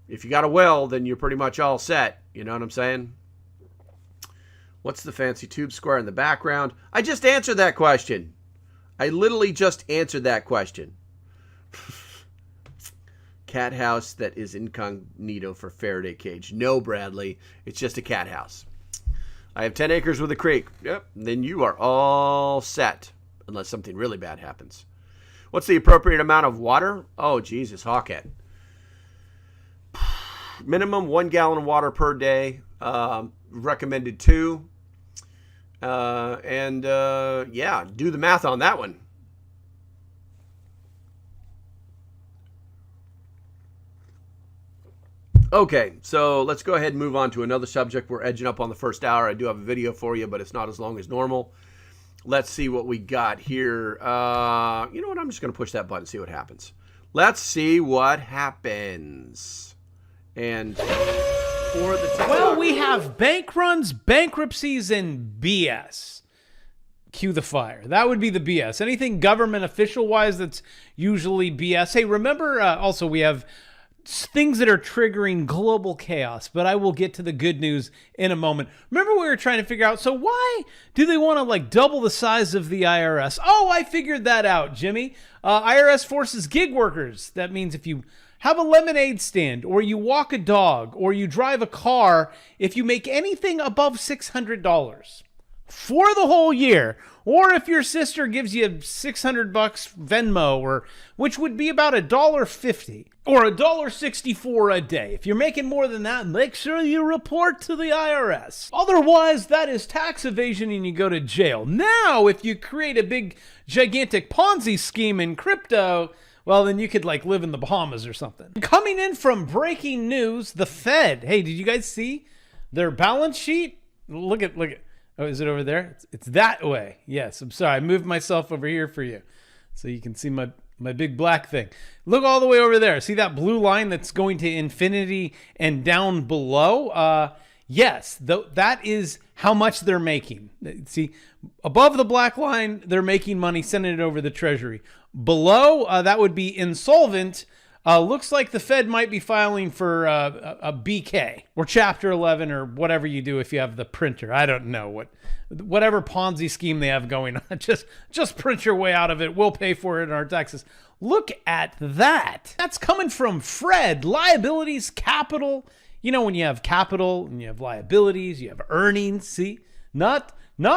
If you got a well, then you're pretty much all set. You know what I'm saying? What's the fancy tube square in the background? I just answered that question. I literally just answered that question. Cat house that is incognito for Faraday cage. No, Bradley. It's just a cat house. I have 10 acres with a creek. Yep. Then you are all set. Unless something really bad happens. What's the appropriate amount of water? Oh, Jesus, Hawkhead. Minimum 1 gallon of water per day. Recommended 2. Yeah, do the math on that one. Okay, so let's go ahead and move on to another subject. We're edging up on the first hour. I do have a video for you, but it's not as long as normal. Let's see what we got here. You know what? I'm just going to push that button and see what happens. Let's see what happens. And for the TikTok. Well, we have bank runs, bankruptcies, and BS. Cue the fire. That would be the BS. Anything government official-wise, that's usually BS. Hey, remember, also we have things that are triggering global chaos, but I will get to the good news in a moment. Remember we were trying to figure out, so why do they want to double the size of the IRS? Oh, I figured that out, Jimmy. IRS forces gig workers. That means if you have a lemonade stand, or you walk a dog, or you drive a car, if you make anything above $600 for the whole year, or if your sister gives you $600 Venmo, or which would be about $1.50 or $1.64 a day. If you're making more than that, make sure you report to the IRS. Otherwise, that is tax evasion and you go to jail. Now, if you create a big, gigantic Ponzi scheme in crypto, Well, then you could like live in the Bahamas or something. Coming in from breaking news, the Fed. Hey, did you guys see their balance sheet? Look at. Oh, is it over there? It's that way. Yes, I'm sorry. I moved myself over here for you so you can see my big black thing. Look all the way over there. See that blue line that's going to infinity and down below? Yes, that is how much they're making. See, above the black line, they're making money, sending it over the Treasury. Below, that would be insolvent. Looks like the Fed might be filing for a BK or Chapter 11 or whatever you do if you have the printer. I don't know whatever Ponzi scheme they have going on. Just print your way out of it. We'll pay for it in our taxes. Look at that. That's coming from Fred. Liabilities, capital. You know, when you have capital and you have liabilities, you have earnings. See, not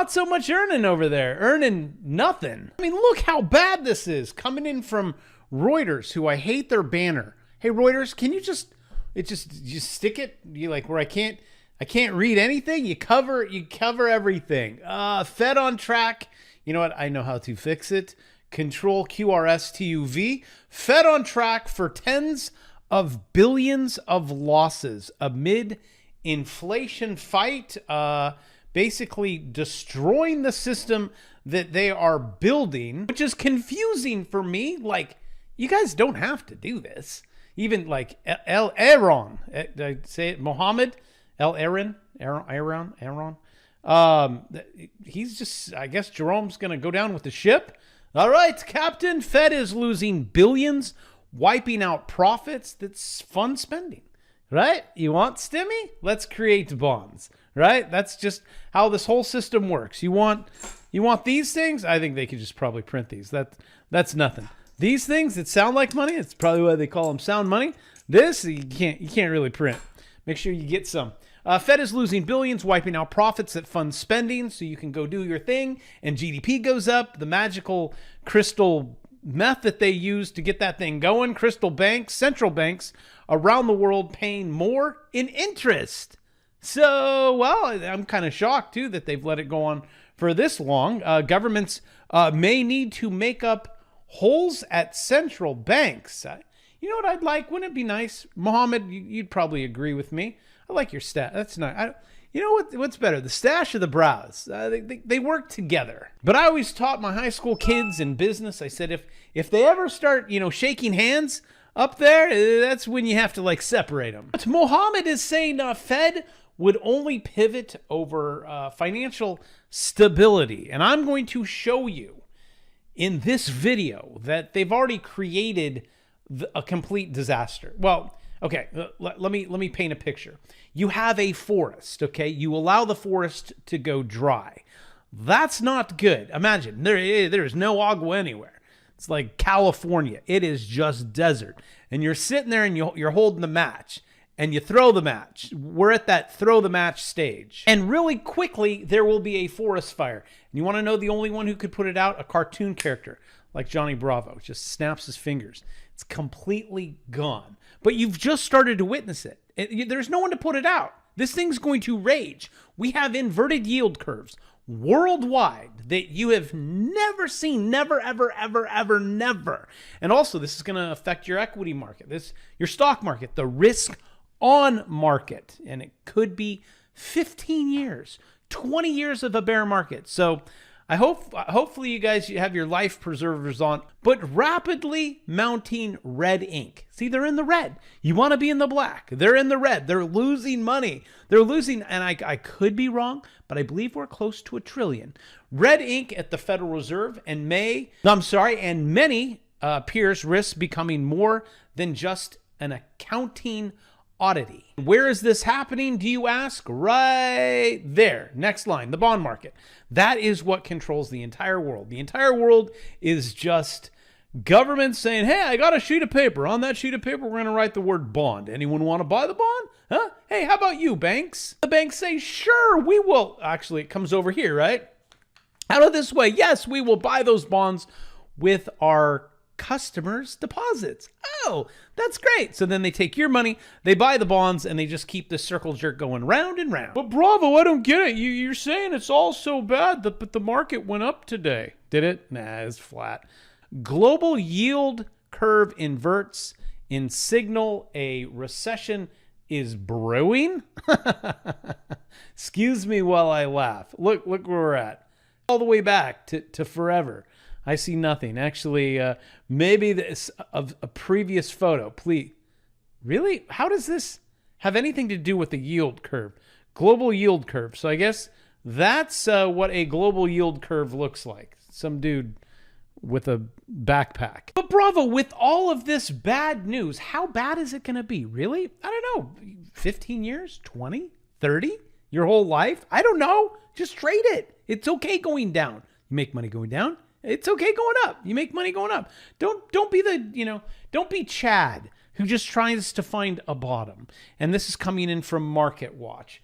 so much earning over there. Earning nothing. I mean, look how bad this is. Coming in from Reuters, who I hate their banner. Hey Reuters, can you just stick it? You like where I can't read anything. You cover everything. Fed on track. You know what? I know how to fix it. Control QRSTUV. Fed on track for tens of billions of losses amid inflation fight. Basically destroying the system that they are building, which is confusing for me. Like, you guys don't have to do this. Even like El Aaron, did I say it? Mohammed El Aaron. He's just, I guess Jerome's going to go down with the ship. All right, Captain. Fed is losing billions, wiping out profits. That's fun spending, right? You want stimmy? Let's create bonds, right? That's just how this whole system works. You want these things? I think they could just probably print these. That's nothing. These things that sound like money, it's probably why they call them sound money. This, you can't really print. Make sure you get some. Fed is losing billions, wiping out profits that fund spending so you can go do your thing, and GDP goes up. The magical crystal meth that they use to get that thing going, crystal banks, central banks around the world paying more in interest. So, well, I'm kind of shocked, too, that they've let it go on for this long. Governments may need to make up holes at central banks. You know what I'd like? Wouldn't it be nice? Mohammed, you'd probably agree with me. I like your stash. That's nice. You know what's better, the stash or the brows? They work together. But I always taught my high school kids in business, I said, if they ever start, shaking hands up there, that's when you have to like separate them. But Mohammed is saying Fed would only pivot over financial stability. And I'm going to show you in this video that they've already created a complete disaster. Well, okay, let me paint a picture. You have a forest, okay? You allow the forest to go dry. That's not good. Imagine, there's no agua anywhere. It's like California. It is just desert. And you're sitting there and you're holding the match. And you throw the match. We're at that throw the match stage. And really quickly, there will be a forest fire. And you want to know the only one who could put it out? A cartoon character like Johnny Bravo. Just snaps his fingers. It's completely gone. But you've just started to witness it. There's no one to put it out. This thing's going to rage. We have inverted yield curves worldwide that you have never seen. Never, ever, ever, ever, never. And also, this is going to affect your equity market, your stock market, the risk on market, and it could be 15 years, 20 years of a bear market. So hopefully you guys have your life preservers on, but rapidly mounting red ink. See, they're in the red. You want to be in the black. They're in the red. They're losing money. They're losing, and I could be wrong, but I believe we're close to $1 trillion. Red ink at the Federal Reserve, and many peers risk becoming more than just an accounting oddity. Where is this happening, do you ask? Right there. Next line, the bond market. That is what controls the entire world. The entire world is just government saying, hey, I got a sheet of paper. On that sheet of paper, we're going to write the word bond. Anyone want to buy the bond? Huh? Hey, how about you, banks? The banks say, sure, we will. Actually, it comes over here, right? Out of this way, yes, we will buy those bonds with our customers' deposits. Oh, that's great. So then they take your money, they buy the bonds, and they just keep this circle jerk going round and round. But Bravo, I don't get it. You're saying it's all so bad, but the market went up today. Did it? Nah, it's flat. Global yield curve inverts in signal a recession is brewing. Excuse me while I laugh. Look where we're at. All the way back to forever. I see nothing. Actually, maybe this of a previous photo. Please. Really? How does this have anything to do with the yield curve? Global yield curve. So I guess that's what a global yield curve looks like. Some dude with a backpack. But Bravo, with all of this bad news, how bad is it going to be? Really? I don't know. 15 years? 20? 30? Your whole life? I don't know. Just trade it. It's okay going down. You make money going down. It's okay going up. You make money going up. Don't be don't be Chad who just tries to find a bottom. And this is coming in from Market Watch.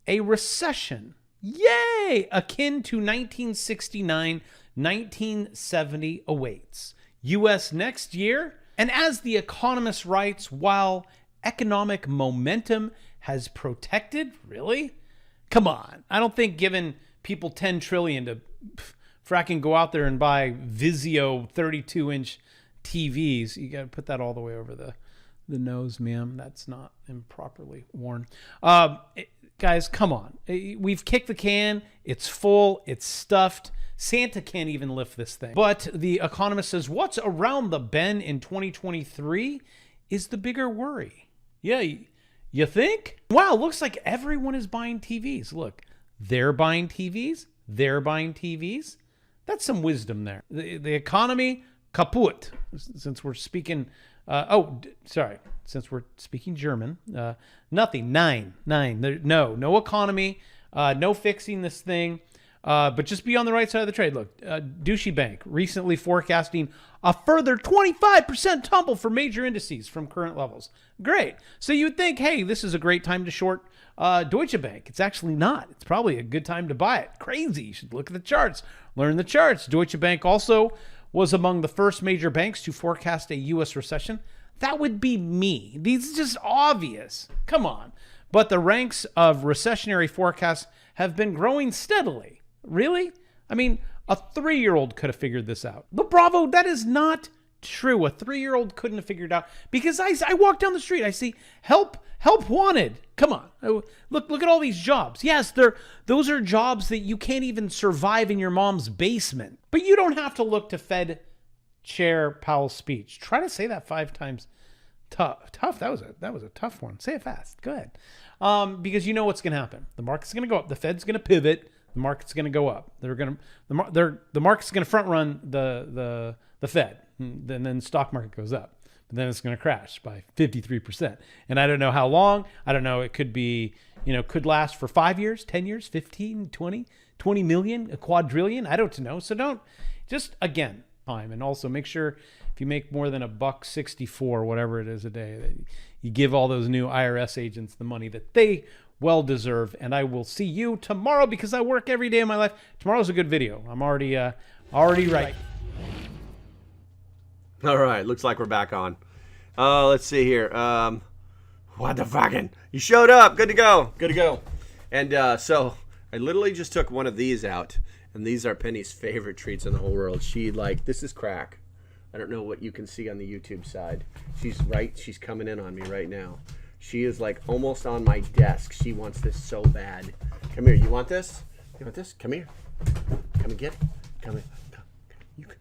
A recession, yay, akin to 1969, 1970 awaits. U.S. next year. And as The Economist writes, while economic momentum has protected, really? Come on. I don't think giving people $10 trillion to fracking go out there and buy Vizio 32-inch TVs. You got to put that all the way over the nose, ma'am. That's not improperly worn. Guys, come on. We've kicked the can. It's full. It's stuffed. Santa can't even lift this thing. But The Economist says what's around the bend in 2023 is the bigger worry. Yeah, you think? Wow, looks like everyone is buying TVs. Look, they're buying TVs. They're buying TVs. That's some wisdom there. The economy, kaput. Since we're speaking, since we're speaking German, nothing. Nine. No economy, no fixing this thing. But just be on the right side of the trade. Look, Douchey Bank recently forecasting a further 25% tumble for major indices from current levels. Great. So you would think, hey, this is a great time to short Deutsche Bank. It's actually not. It's probably a good time to buy it. Crazy. You should look at the charts. Learn the charts. Deutsche Bank also was among the first major banks to forecast a U.S. recession. That would be me. These are just obvious. Come on. But the ranks of recessionary forecasts have been growing steadily. Really? I mean, a 3-year-old could have figured this out. But Bravo, that is not true. A 3-year-old couldn't have figured it out because I walk down the street. I see help wanted. Come on. Look at all these jobs. Yes, those are jobs that you can't even survive in your mom's basement. But you don't have to look to Fed Chair Powell's speech. Try to say that 5 times. Tough. That was a tough one. Say it fast. Go ahead. Because you know what's going to happen. The market's going to go up. The Fed's going to pivot. The market's going to go up. The market's going to front run the Fed. And then the stock market goes up. But then it's going to crash by 53%. And I don't know how long. I don't know. It could be, could last for 5 years, 10 years, 15, 20 million, a quadrillion. I don't know. So don't just again time. And also make sure if you make more than $1.64, whatever it is a day, that you give all those new IRS agents the money that they well deserve. And I will see you tomorrow because I work every day of my life. Tomorrow's a good video. I'm already right. All right, looks like we're back on. Let's see here. What the fucking? You showed up. Good to go. And so I literally just took one of these out, and these are Penny's favorite treats in the whole world. This is crack. I don't know what you can see on the YouTube side. She's coming in on me right now. She is like almost on my desk. She wants this so bad. Come here. You want this? You want this? Come here. Come and get it. Come here. Come. You can.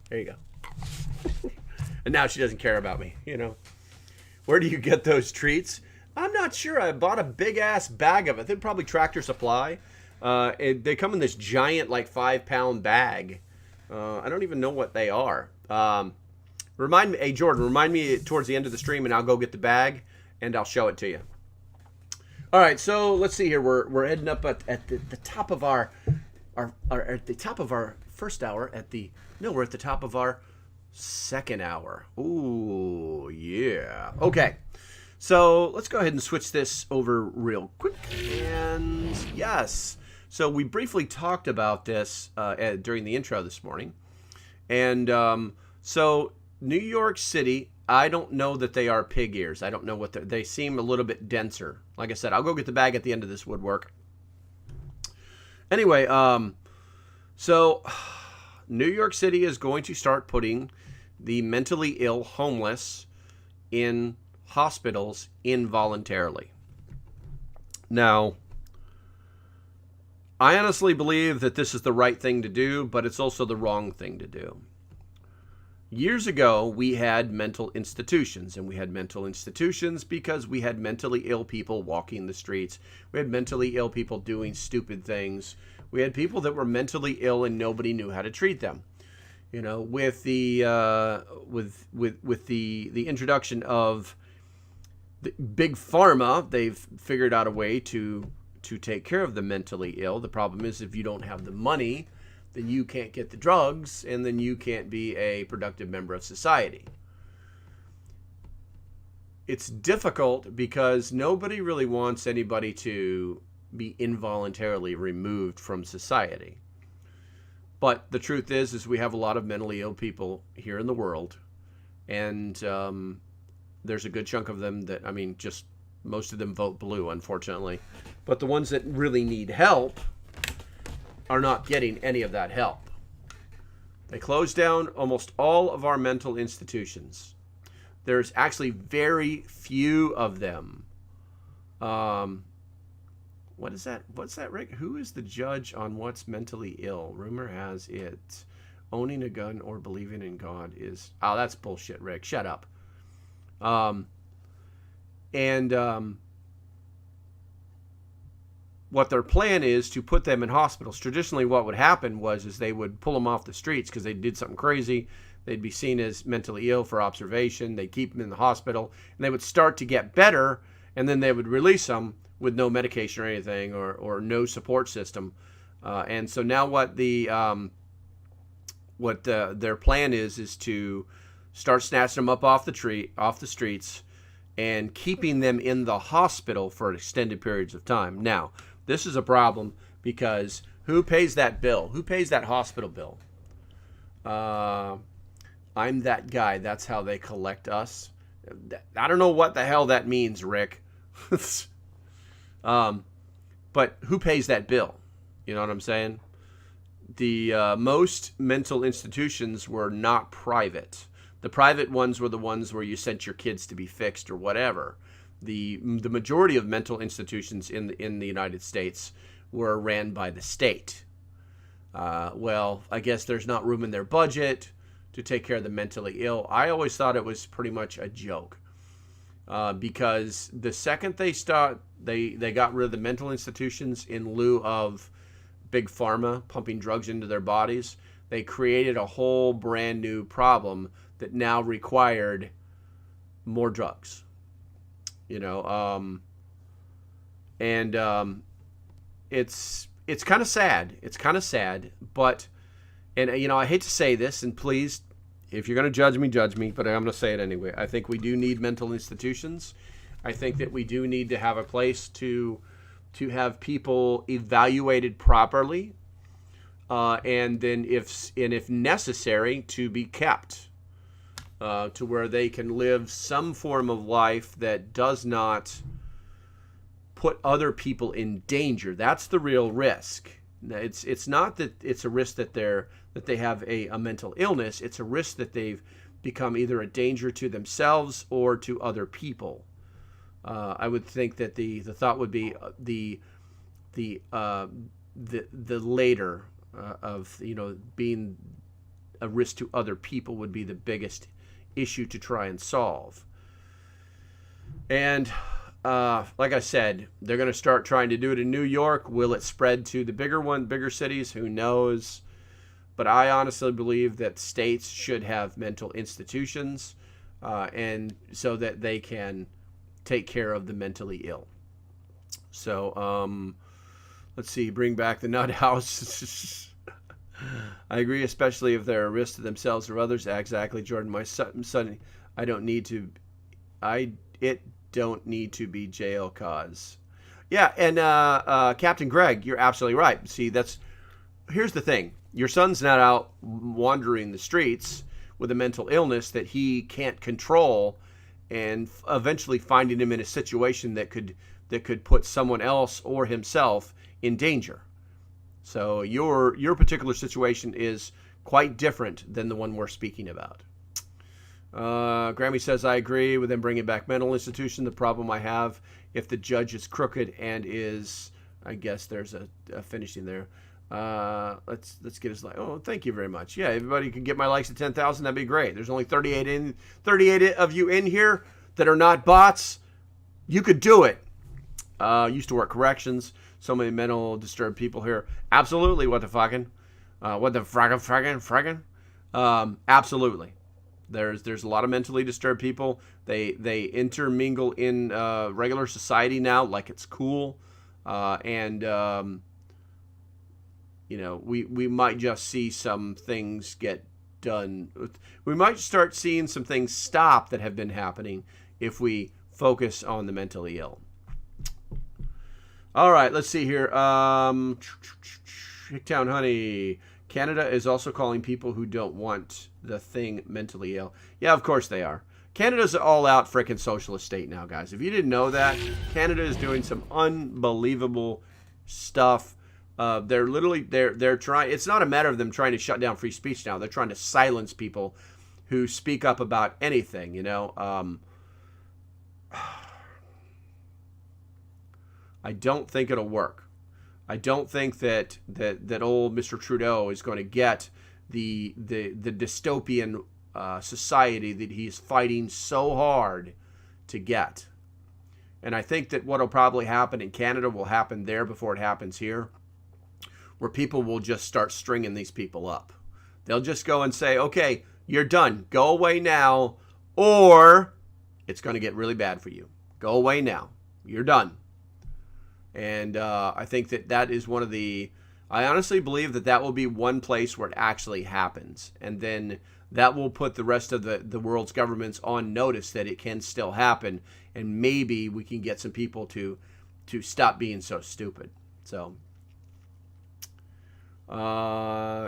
There you go. And now she doesn't care about me, Where do you get those treats? I'm not sure. I bought a big ass bag of it. They're probably Tractor Supply. They come in this giant, 5-pound bag. I don't even know what they are. Remind me, hey Jordan, remind me towards the end of the stream, and I'll go get the bag and I'll show it to you. All right, so let's see here. We're heading up at the top of our at the top of our first hour. We're at the top of our second hour. Ooh, yeah. Okay. So let's go ahead and switch this over real quick. And yes. So we briefly talked about this during the intro this morning. And so New York City, I don't know that they are pig ears. I don't know what they seem a little bit denser. Like I said, I'll go get the bag at the end of this woodwork. Anyway, so New York City is going to start putting the mentally ill homeless in hospitals involuntarily. Now, I honestly believe that this is the right thing to do, but it's also the wrong thing to do. Years ago, we had mental institutions, and we had mental institutions because we had mentally ill people walking the streets. We had mentally ill people doing stupid things. We had people that were mentally ill and nobody knew how to treat them. You know, with the with the introduction of the big pharma, they've figured out a way to take care of the mentally ill. The problem is if you don't have the money, then you can't get the drugs, and then you can't be a productive member of society. It's difficult because nobody really wants anybody to be involuntarily removed from society. But the truth is we have a lot of mentally ill people here in the world, and there's a good chunk of them that, I mean, just most of them vote blue, unfortunately. But the ones that really need help are not getting any of that help. They closed down almost all of our mental institutions. There's actually very few of them. What is that? What's that, Rick? Who is the judge on what's mentally ill? Rumor has it owning a gun or believing in God is... Oh, that's bullshit, Rick. Shut up. What their plan is to put them in hospitals. Traditionally, what would happen is they would pull them off the streets because they did something crazy. They'd be seen as mentally ill for observation. They'd keep them in the hospital, and they would start to get better, and then they would release them with no medication or anything, or no support system. And so now what their plan is to start snatching them up off the streets and keeping them in the hospital for extended periods of time. Now, this is a problem because who pays that bill? Who pays that hospital bill? I'm that guy. That's how they collect us. I don't know what the hell that means, Rick. But who pays that bill? You know what I'm saying? The most mental institutions were not private. The private ones were the ones where you sent your kids to be fixed or whatever. The majority of mental institutions in the United States were ran by the state. Well, I guess there's not room in their budget to take care of the mentally ill. I always thought it was pretty much a joke. Because the second they got rid of the mental institutions in lieu of big pharma pumping drugs into their bodies, they created a whole brand new problem that now required more drugs. You know, it's kind of sad. It's kind of sad, but, and you know, I hate to say this, and please, if you're going to judge me, but I'm going to say it anyway. I think we do need mental institutions. I think that we do need to have a place to have people evaluated properly, and then if necessary, to be kept to where they can live some form of life that does not put other people in danger. That's the real risk. It's not that it's a risk that they have a mental illness. It's a risk that they've become either a danger to themselves or to other people. I would think that the thought would be the later of, you know, being a risk to other people would be the biggest issue to try and solve. And like I said, they're going to start trying to do it in New York. Will it spread to the bigger cities? Who knows? But I honestly believe that states should have mental institutions, and so that they can take care of the mentally ill. So let's see. Bring back the nut house. I agree, especially if they're a risk to themselves or others. Exactly, Jordan. My son, it don't need to be jail cause. Yeah, and Captain Greg, you're absolutely right. See, here's the thing. Your son's not out wandering the streets with a mental illness that he can't control, and eventually finding him in a situation that could put someone else or himself in danger. So your particular situation is quite different than the one we're speaking about. Grammy says, I agree with them bringing back mental institution. The problem I have, if the judge is crooked and is, I guess there's a finishing there. Let's get his like. Oh, thank you very much. Yeah, everybody can get my likes at 10,000. That'd be great. There's only 38 of you in here that are not bots. You could do it. Used to work corrections. So many mental disturbed people here. Absolutely. What the fucking? What the fraggin'? Absolutely. There's a lot of mentally disturbed people. They intermingle in regular society now like it's cool, and you know, we might just see some things get done. We might start seeing some things stop that have been happening if we focus on the mentally ill. All right, let's see here. Hicktown Honey. Canada is also calling people who don't want the thing mentally ill. Yeah, of course they are. Canada's an all-out frickin' socialist state now, guys. If you didn't know that, Canada is doing some unbelievable stuff. They're trying. It's not a matter of them trying to shut down free speech now. They're trying to silence people who speak up about anything. You know. I don't think it'll work. I don't think that old Mr. Trudeau is going to get the dystopian society that he's fighting so hard to get. And I think that what will probably happen in Canada will happen there before it happens here, where people will just start stringing these people up. They'll just go and say, okay, you're done. Go away now, or it's going to get really bad for you. Go away now. You're done. And I think that is one of the... I honestly believe that will be one place where it actually happens. And then that will put the rest of the world's governments on notice that it can still happen. And maybe we can get some people to stop being so stupid. So,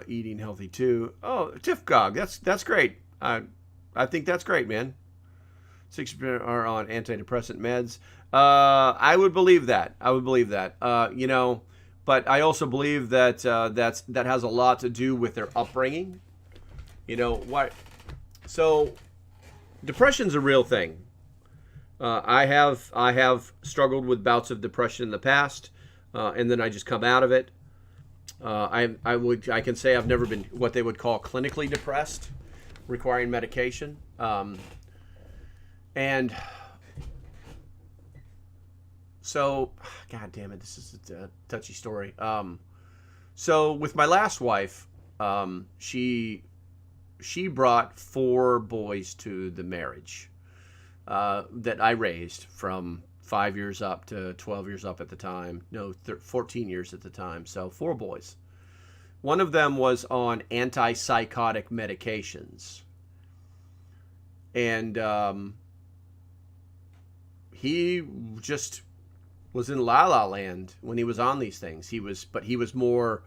eating healthy too. Oh, Tifgog, that's great. I think that's great, man. 60% are on antidepressant meds. I would believe that. You know, but I also believe that that has a lot to do with their upbringing. You know what? So, depression's a real thing. I have struggled with bouts of depression in the past, and then I just come out of it. I can say I've never been what they would call clinically depressed, requiring medication. And so, God damn it, this is a touchy story. So with my last wife, she brought 4 boys to the marriage that I raised from 5 years up to 12 years up at the time. No, 14 years at the time. So 4 boys. One of them was on antipsychotic medications. And he just was in la la land when he was on these things. He was more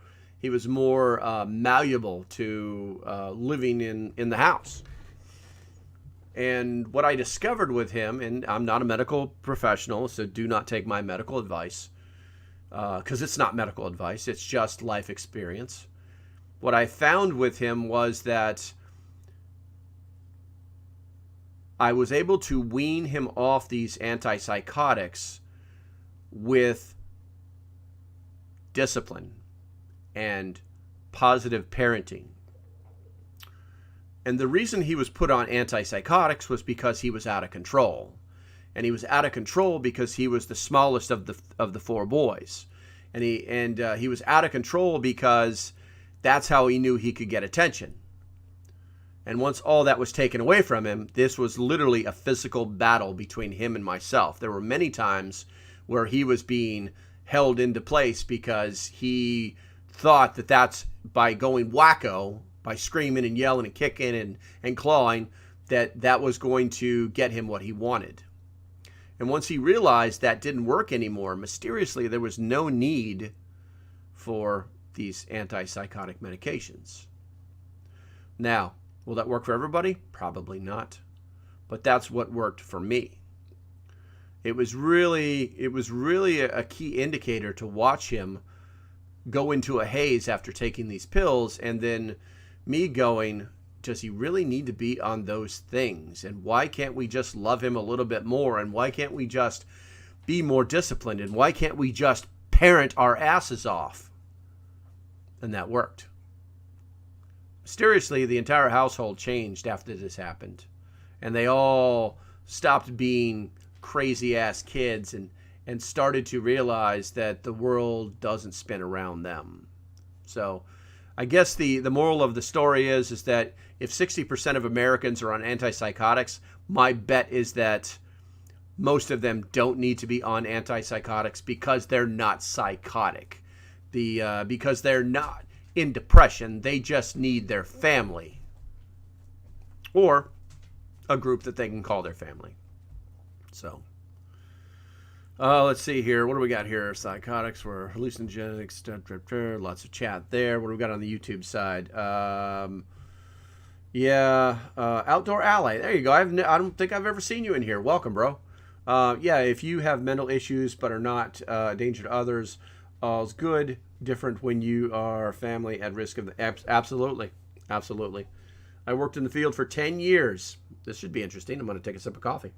malleable to living in the house. And what I discovered with him, and I'm not a medical professional, so do not take my medical advice, because it's not medical advice, it's just life experience. What I found with him was that I was able to wean him off these antipsychotics with discipline and positive parenting. And the reason he was put on antipsychotics was because he was out of control. And he was out of control because he was the smallest of the 4 boys. And he was out of control because that's how he knew he could get attention. And once all that was taken away from him, this was literally a physical battle between him and myself. There were many times where he was being held into place because he thought that that's by going wacko, by screaming and yelling and kicking and clawing, that was going to get him what he wanted. And once he realized that didn't work anymore, mysteriously there was no need for these antipsychotic medications. Now, will that work for everybody? Probably not. But that's what worked for me. It was really a key indicator to watch him go into a haze after taking these pills, and then me going, does he really need to be on those things? And why can't we just love him a little bit more? And why can't we just be more disciplined? And why can't we just parent our asses off? And that worked. Mysteriously, the entire household changed after this happened. And they all stopped being crazy-ass kids and started to realize that the world doesn't spin around them. So I guess the moral of the story is that if 60% of Americans are on antipsychotics, my bet is that most of them don't need to be on antipsychotics because they're not psychotic. Because they're not in depression, they just need their family. Or a group that they can call their family. So, let's see here. What do we got here? Psychotics were hallucinogenics. Lots of chat there. What do we got on the YouTube side? Outdoor Ally. There you go. I don't think I've ever seen you in here. Welcome, bro. If you have mental issues but are not a danger to others, all's good. Different when you are family at risk of absolutely. I worked in the field for 10 years. This should be interesting. I'm going to take a sip of coffee.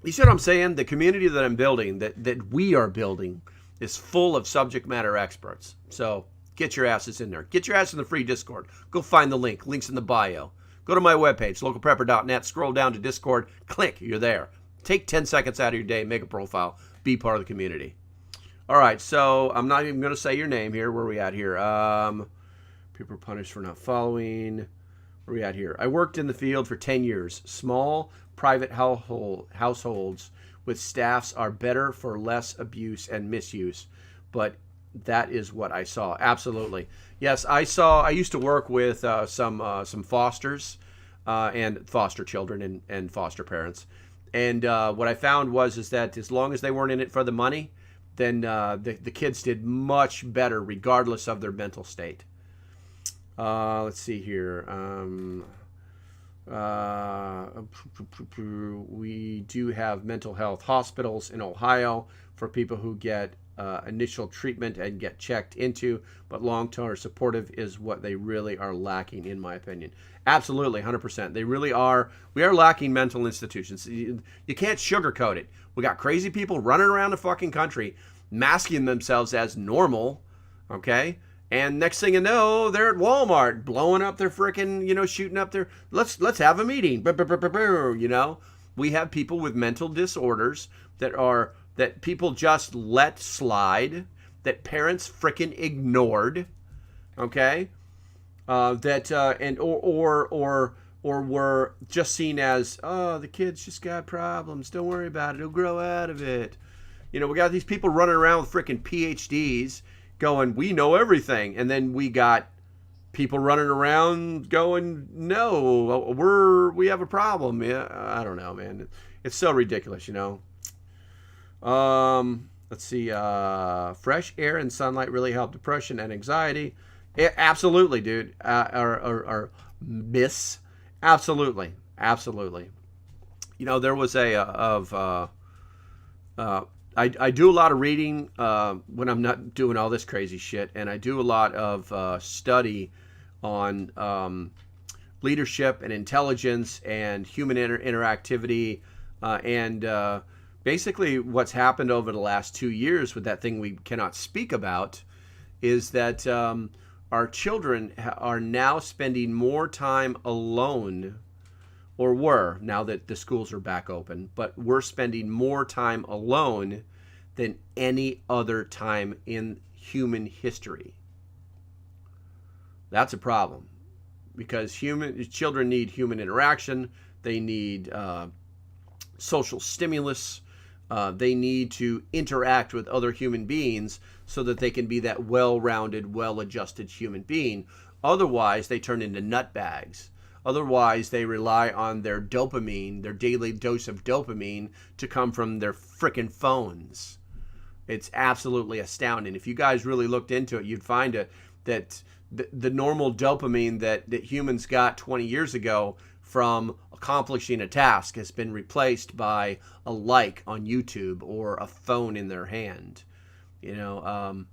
You see what I'm saying? The community that I'm building, that we are building, is full of subject matter experts. So get your asses in there. Get your ass in the free Discord. Go find the link. Link's in the bio. Go to my webpage, localprepper.net. Scroll down to Discord. Click. You're there. Take 10 seconds out of your day. Make a profile. Be part of the community. All right. So I'm not even going to say your name here. Where are we at here? People are punished for not following. Where are we at here? I worked in the field for 10 years. Small private households with staffs are better for less abuse and misuse. But that is what I saw. Absolutely. Yes, I used to work with some fosters and foster children and foster parents. And what I found was that as long as they weren't in it for the money, then the kids did much better regardless of their mental state. Let's see here. We do have mental health hospitals in Ohio for people who get initial treatment and get checked into, but long-term supportive is what they really are lacking, in my opinion. Absolutely, 100%. They really are. We are lacking mental institutions. You can't sugarcoat it. We got crazy people running around the fucking country masking themselves as normal, okay? And next thing you know, they're at Walmart blowing up their frickin', shooting up their, let's have a meeting. We have people with mental disorders that people just let slide, that parents frickin' ignored, okay? Or were just seen as, oh, the kid's just got problems. Don't worry about it. He'll grow out of it. We got these people running around with frickin' PhDs going, we know everything. And then we got people running around going, no, we have a problem. Yeah, I don't know, man. It's so ridiculous, Let's see. Fresh air and sunlight really help depression and anxiety. Absolutely, dude. Or miss. Absolutely. There was I do a lot of reading when I'm not doing all this crazy shit, and I do a lot of study on leadership and intelligence and human interactivity, and basically what's happened over the last 2 years with that thing we cannot speak about is that our children are now spending more time alone, or were, now that the schools are back open, but we're spending more time alone than any other time in human history. That's a problem, because children need human interaction. They need social stimulus. They need to interact with other human beings so that they can be that well-rounded, well-adjusted human being. Otherwise, they turn into nutbags. Otherwise, they rely on their dopamine, their daily dose of dopamine, to come from their frickin' phones. It's absolutely astounding. If you guys really looked into it, you'd find that the normal dopamine that humans got 20 years ago from accomplishing a task has been replaced by a like on YouTube or a phone in their hand. You know,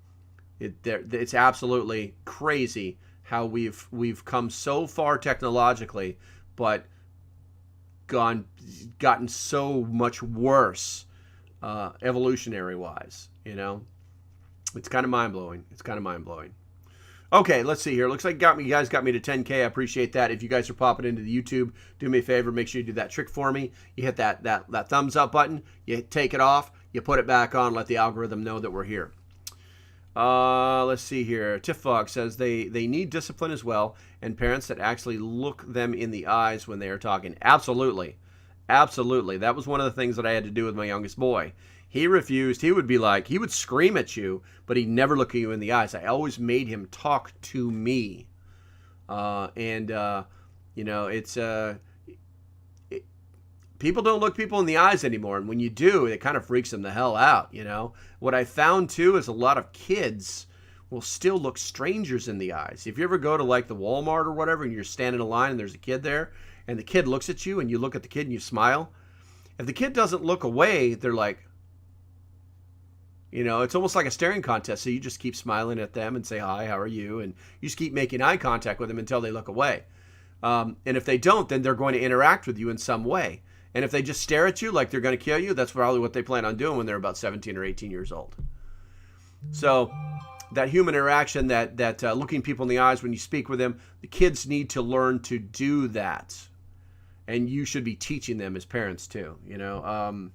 it's absolutely crazy how we've come so far technologically, but gotten so much worse evolutionary wise. You know, it's kind of mind blowing. Okay, let's see here. Looks like you guys got me to 10K. I appreciate that. If you guys are popping into the YouTube, do me a favor. Make sure you do that trick for me. You hit that thumbs up button. You take it off. You put it back on. Let the algorithm know that we're here. Let's see here. Tiffog says they need discipline as well, and parents that actually look them in the eyes when they are talking. Absolutely. Absolutely. That was one of the things that I had to do with my youngest boy. He refused. He would scream at you, but he'd never look at you in the eyes. I always made him talk to me. You know, people don't look people in the eyes anymore. And when you do, it kind of freaks them the hell out, you know. What I found, too, is a lot of kids will still look strangers in the eyes. If you ever go to, like, the Walmart or whatever, and you're standing in line and there's a kid there, and the kid looks at you, and you look at the kid and you smile, if the kid doesn't look away, they're like, you know, it's almost like a staring contest. So you just keep smiling at them and say, hi, how are you? And you just keep making eye contact with them until they look away. And if they don't, then they're going to interact with you in some way. And if they just stare at you like they're going to kill you, that's probably what they plan on doing when they're about 17 or 18 years old. So that human interaction, that looking people in the eyes when you speak with them, the kids need to learn to do that. And you should be teaching them as parents too, you know.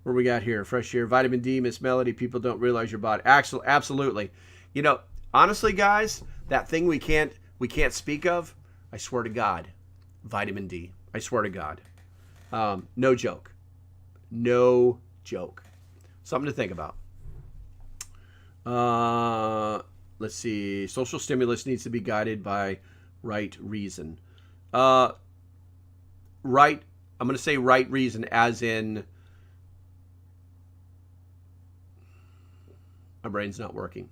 What we got here? Fresh Air, vitamin D, Miss Melody. People don't realize your body. Absolutely. You know, honestly, guys, that thing we can't speak of, I swear to God, vitamin D. I swear to God. No joke. No joke. Something to think about. Let's see. Social stimulus needs to be guided by right reason. Right. I'm going to say right reason as in my brain's not working.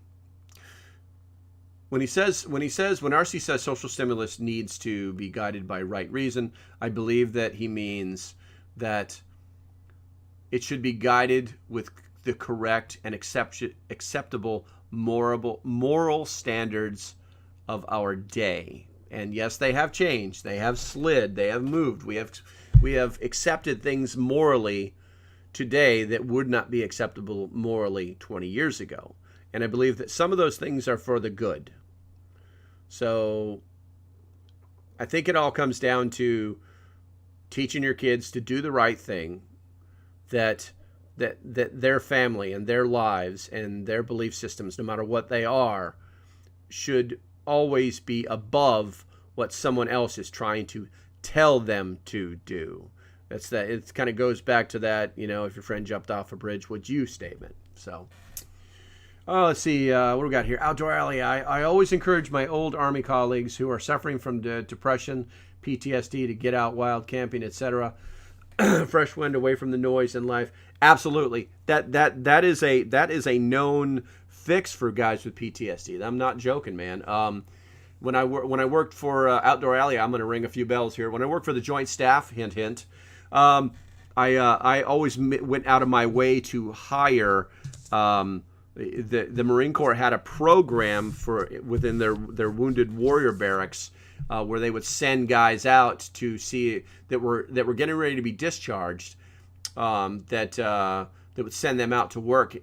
When RC says social stimulus needs to be guided by right reason, I believe that he means that it should be guided with the correct and acceptable moral standards of our day. And yes, they have changed. They have slid. They have moved. We have accepted things morally today that would not be acceptable morally 20 years ago. And I believe that some of those things are for the good. So I think it all comes down to teaching your kids to do the right thing, that their family and their lives and their belief systems, no matter what they are, should always be above what someone else is trying to tell them to do. That's that. It kind of goes back to that, you know, if your friend jumped off a bridge, would you statement. So, let's see, what do we got here? Outdoor Alley. I always encourage my old Army colleagues who are suffering from depression, PTSD, to get out wild camping, etc. Fresh wind, away from the noise in life. Absolutely. That is a known fix for guys with PTSD. I'm not joking, man. When I worked for Outdoor Alley, I'm going to ring a few bells here. When I worked for the Joint Staff, hint, hint, I always went out of my way to hire. The Marine Corps had a program for within their wounded warrior barracks where they would send guys out to see that were getting ready to be discharged. That would send them out to work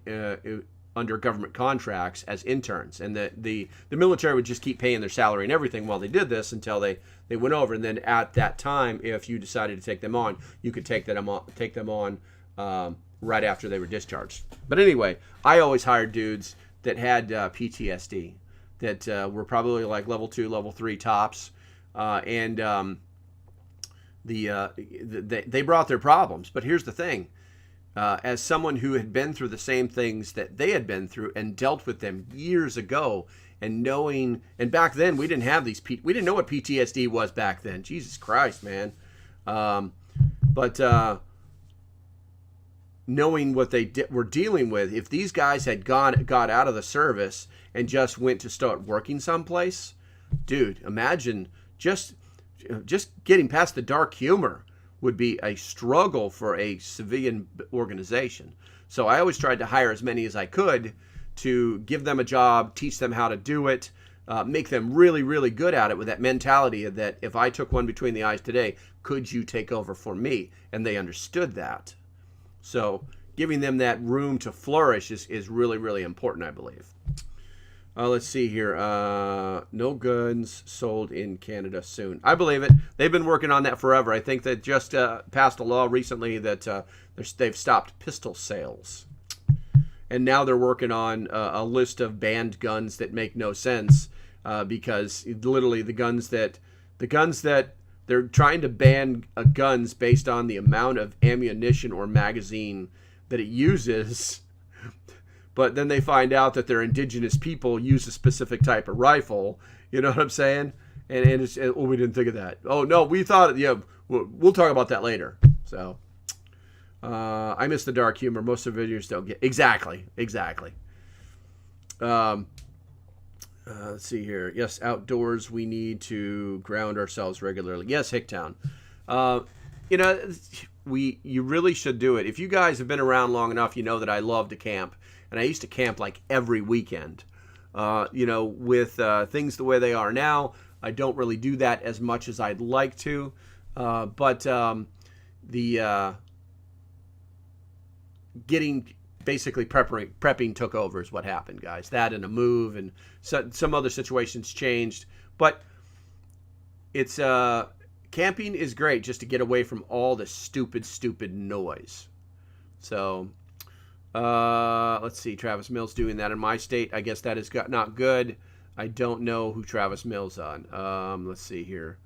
under government contracts as interns, and the military would just keep paying their salary and everything while they did this until they went over. And then at that time, if you decided to take them on, you could take them on right after they were discharged. But anyway, I always hired dudes that had PTSD, that were probably like level 2, level 3 tops, and they brought their problems. But here's the thing. As someone who had been through the same things that they had been through and dealt with them years ago, and back then we didn't have we didn't know what PTSD was back then. Jesus Christ, man. But knowing what they were dealing with, if these guys had got out of the service and just went to start working someplace, dude, imagine just getting past the dark humor. would be a struggle for a civilian organization. So I always tried to hire as many as I could to give them a job, teach them how to do it, make them really, really good at it with that mentality that if I took one between the eyes today, could you take over for me? And they understood that. So giving them that room to flourish is really, really important, I believe. Let's see here. No guns sold in Canada soon. I believe it. They've been working on that forever. I think they just passed a law recently that they've stopped pistol sales. And now they're working on a list of banned guns that make no sense because literally the guns that they're trying to ban guns based on the amount of ammunition or magazine that it uses. But then they find out that their indigenous people use a specific type of rifle. You know what I'm saying? And it's, oh, we didn't think of that. Oh, no, we thought, yeah, we'll talk about that later. So, I miss the dark humor. Most of the videos don't get. Exactly. Let's see here. Yes, outdoors, we need to ground ourselves regularly. Yes, Hicktown. You know, you really should do it. If you guys have been around long enough, you know that I love to camp. And I used to camp like every weekend. You know, with things the way they are now, I don't really do that as much as I'd like to. But getting basically prepping took over is what happened, guys. That and a move and some other situations changed. But it's camping is great just to get away from all the stupid noise. So let's see. Travis Mills doing that in my state. I guess that is not good. I don't know who Travis Mills on. Let's see here.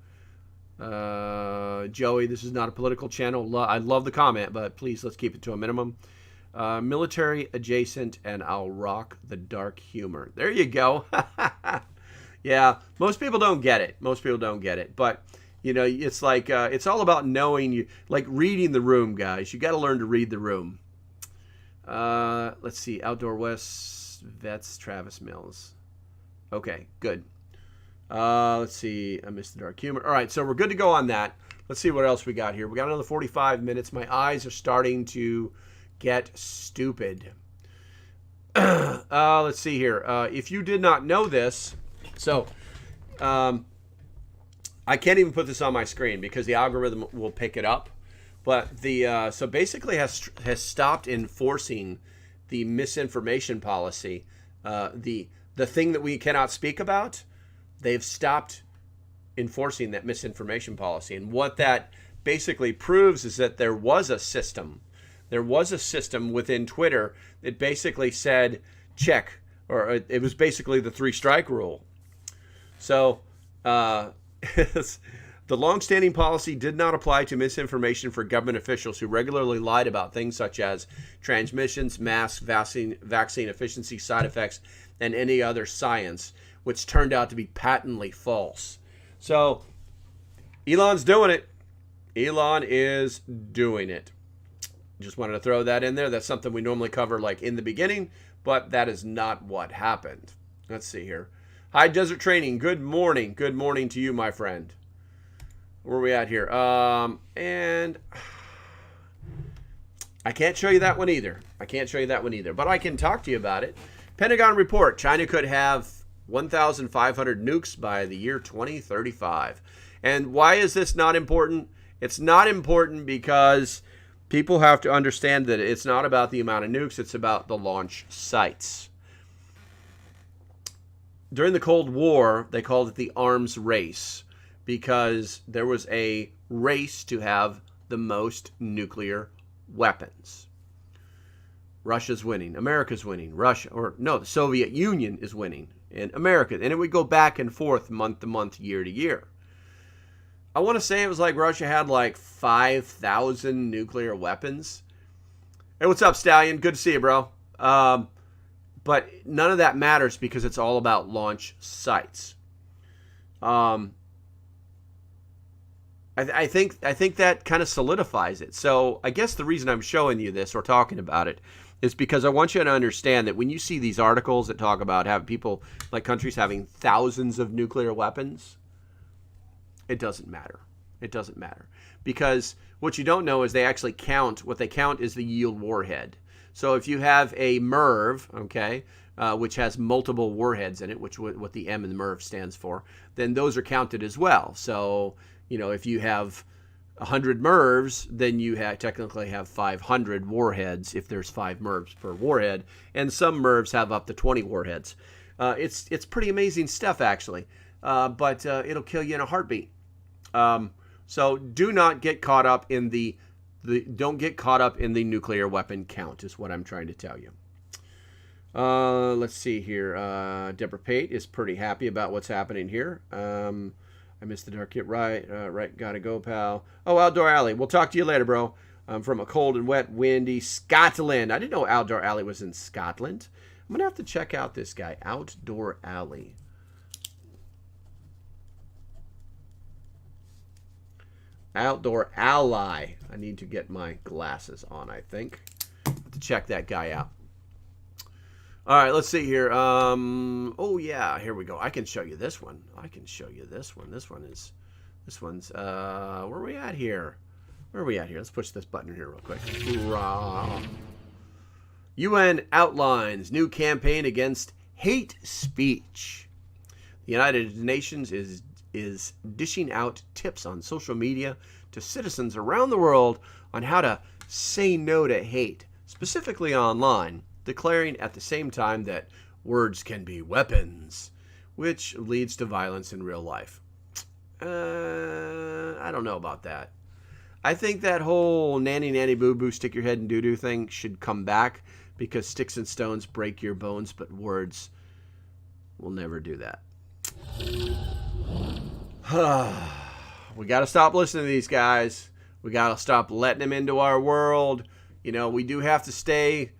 Joey, this is not a political channel. I love the comment, but please let's keep it to a minimum. Military adjacent, and I'll rock the dark humor. There you go. Yeah, most people don't get it. But you know, it's like it's all about knowing like reading the room, guys. You got to learn to read the room. Let's see. Outdoor West Vets, Travis Mills. Okay, good. Let's see. I missed the dark humor. All right, so we're good to go on that. Let's see what else we got here. We got another 45 minutes. My eyes are starting to get stupid. Let's see here. If you did not know this, so I can't even put this on my screen because the algorithm will pick it up. But the so basically has stopped enforcing the misinformation policy. The thing that we cannot speak about, they've stopped enforcing that misinformation policy. And what that basically proves is that there was a system. There was a system within Twitter that basically said check, or it was basically the 3-strike rule. So the longstanding policy did not apply to misinformation for government officials who regularly lied about things such as transmissions, masks, vaccine efficiency, side effects, and any other science, which turned out to be patently false. So Elon's doing it. Elon is doing it. Just wanted to throw that in there. That's something we normally cover like in the beginning, but that is not what happened. Let's see here. High Desert Training, good morning. Good morning to you, my friend. Where are we at here? And I can't show you that one either. But I can talk to you about it. Pentagon report, China could have 1,500 nukes by the year 2035. And why is this not important? It's not important because people have to understand that it's not about the amount of nukes, it's about the launch sites. During the Cold War, they called it the arms race because there was a race to have the most nuclear weapons. Russia's winning, America's winning, the Soviet Union is winning, and America. And it would go back and forth month to month, year to year. I want to say it was like Russia had like 5,000 nuclear weapons. Hey, what's up, Stallion? Good to see you, bro. But none of that matters because it's all about launch sites. I think that kind of solidifies it. So I guess the reason I'm showing you this or talking about it is because I want you to understand that when you see these articles that talk about having people, like countries having thousands of nuclear weapons, it doesn't matter. because what you don't know is they actually count. What they count is the yield warhead. So if you have a MIRV, okay, which has multiple warheads in it, which what the M in the MIRV stands for, then those are counted as well. So, you know, if you have 100 MIRVs, then you technically have 500 warheads if there's 5 MIRVs per warhead, and some MIRVs have up to 20 warheads. It's pretty amazing stuff, actually, but it'll kill you in a heartbeat. So do not get caught up in don't get caught up in the nuclear weapon count, is what I'm trying to tell you. Let's see here. Deborah Pate is pretty happy about what's happening here. I missed the dark kit. Right, gotta go, pal. Oh, Outdoor Alley. We'll talk to you later, bro. I'm from a cold and wet, windy Scotland. I didn't know Outdoor Alley was in Scotland. I'm gonna have to check out this guy, Outdoor Alley. Outdoor Ally. I need to get my glasses on, I think. Have to check that guy out. All right, let's see here. Oh yeah, here we go. I can show you this one. This one's where are we at here? Let's push this button here real quick. Hoorah. UN outlines new campaign against hate speech. The United Nations is dishing out tips on social media to citizens around the world on how to say no to hate, specifically online, declaring at the same time that words can be weapons, which leads to violence in real life. I don't know about that. I think that whole nanny boo-boo stick your head in doo-doo thing should come back, because sticks and stones break your bones, but words will never do that. We got to stop listening to these guys. We got to stop letting them into our world. You know, we do have to stay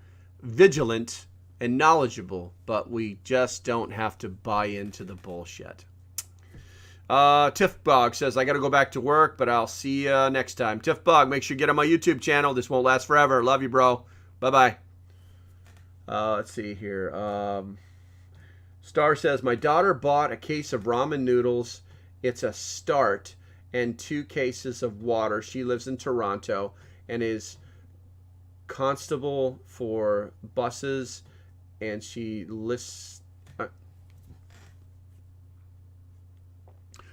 vigilant and knowledgeable, but we just don't have to buy into the bullshit. Tiffbog says, I got to go back to work, but I'll see you next time. Tiffbog, make sure you get on my YouTube channel. This won't last forever. Love you, bro. Bye-bye. Let's see here. Star says, my daughter bought a case of ramen noodles. It's a start, and 2 cases of water. She lives in Toronto and is constable for buses, and she lists.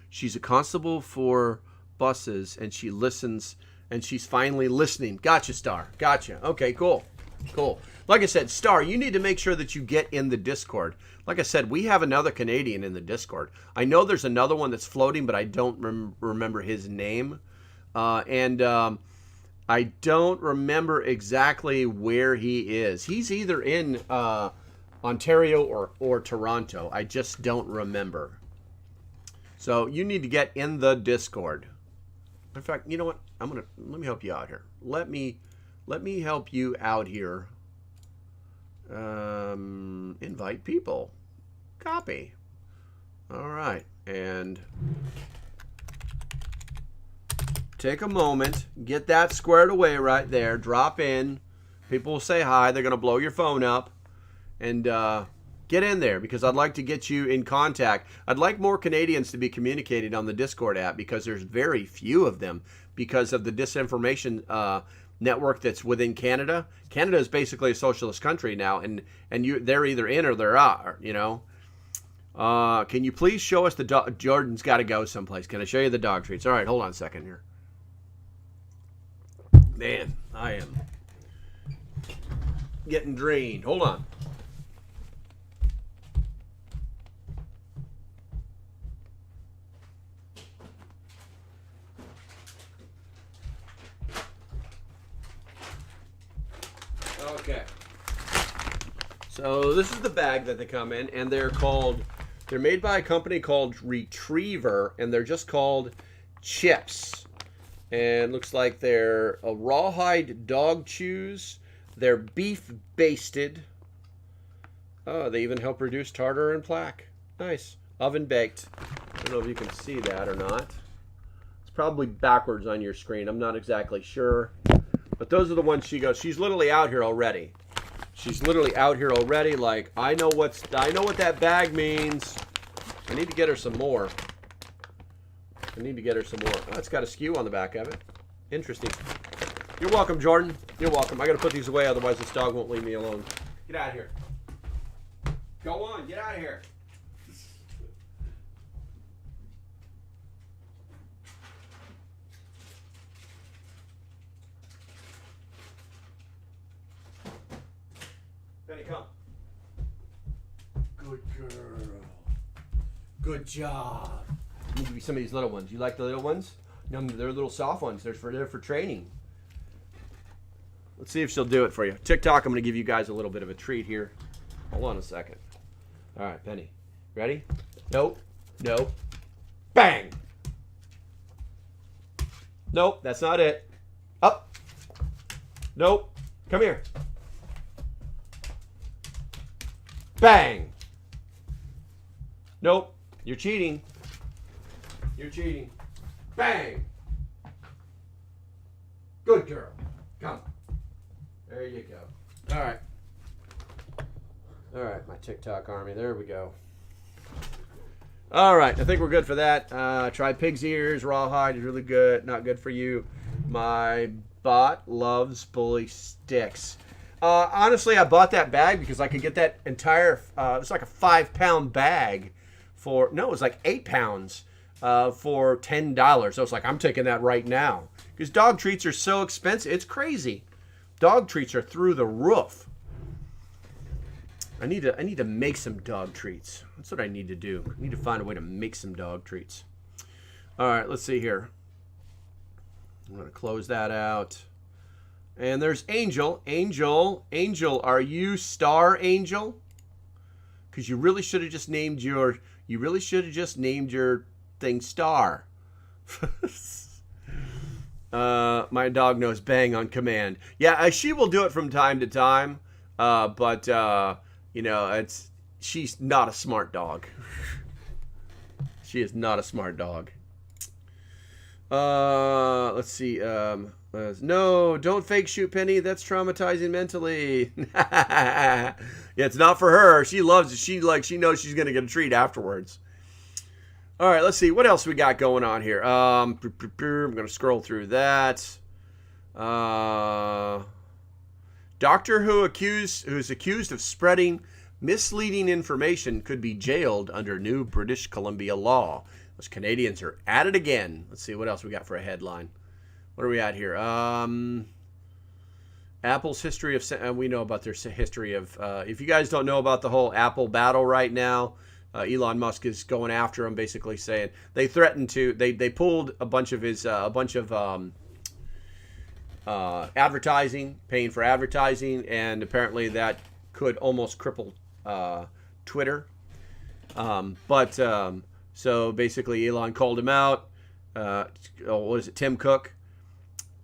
She's a constable for buses, and she listens, and she's finally listening. Gotcha, Star. Gotcha. Okay, cool. Cool. Like I said, Star, you need to make sure that you get in the Discord. Like I said, we have another Canadian in the Discord. I know there's another one that's floating, but I don't remember his name. I don't remember exactly where he is. He's either in Ontario or Toronto. I just don't remember. So you need to get in the Discord. In fact, you know what? Let me help you out here. Let me help you out here. Invite people. Copy. All right. And take a moment. Get that squared away right there. Drop in. People will say hi. They're going to blow your phone up. And get in there, because I'd like to get you in contact. I'd like more Canadians to be communicating on the Discord app, because there's very few of them because of the disinformation network that's within Canada. Canada is basically a socialist country now, and they're either in or they're out, you know. Can you please show us the dog? Jordan's got to go someplace. Can I show you the dog treats? All right, hold on a second here. Man, I am getting drained. Hold on. Okay. So this is the bag that they come in, and they're made by a company called Retriever, and they're just called chips. And looks like they're a rawhide dog chews. They're beef basted. Oh, they even help reduce tartar and plaque. Nice. Oven baked. I don't know if you can see that or not. It's probably backwards on your screen. I'm not exactly sure. But those are the ones she goes. She's literally out here already. She's literally out here already. Like, I know what that bag means. I need to get her some more. Oh, it's got a skew on the back of it. Interesting. You're welcome, Jordan. You're welcome. I gotta put these away, otherwise this dog won't leave me alone. Get out of here. Go on, get out of here. Benny, come. Good girl. Good job. I'm gonna give you some of these little ones. You like the little ones? No, they're little soft ones. They're for training. Let's see if she'll do it for you. TikTok, I'm going to give you guys a little bit of a treat here. Hold on a second. All right, Penny. Ready? Nope. Nope. Bang! Nope, that's not it. Up. Nope. Come here. Bang! Nope. You're cheating. You're cheating. Bang! Good girl. Come. There you go. All right. All right, my TikTok army. There we go. All right, I think we're good for that. Try pig's ears. Rawhide is really good. Not good for you. My bot loves bully sticks. Honestly, I bought that bag because I could get that entire, it was like a 5-pound bag for, no, it was like 8 pounds for $10. So I was like, I'm taking that right now. Because dog treats are so expensive. It's crazy. Dog treats are through the roof. I need to make some dog treats. That's what I need to do. I need to find a way to make some dog treats. All right, let's see here. I'm going to close that out. And there's Angel. Angel, are you Star Angel? Because you really should have just named your thing Star. My dog knows bang on command. Yeah, she will do it from time to time. But you know, she's not a smart dog. She is not a smart dog. Let's see. No, don't fake shoot Penny. That's traumatizing mentally. Yeah, it's not for her. She loves it. She knows she's gonna get a treat afterwards. All right, let's see what else we got going on here. I'm gonna scroll through that. Doctor who's accused of spreading misleading information could be jailed under new British Columbia law. Those Canadians are at it again. Let's see what else we got for a headline. What are we at here? Apple's history of... we know about their history of... if you guys don't know about the whole Apple battle right now, Elon Musk is going after him, basically saying... They threatened to... They pulled a bunch of his... advertising, paying for advertising, and apparently that could almost cripple Twitter. So basically Elon called him out. What is it, Tim Cook?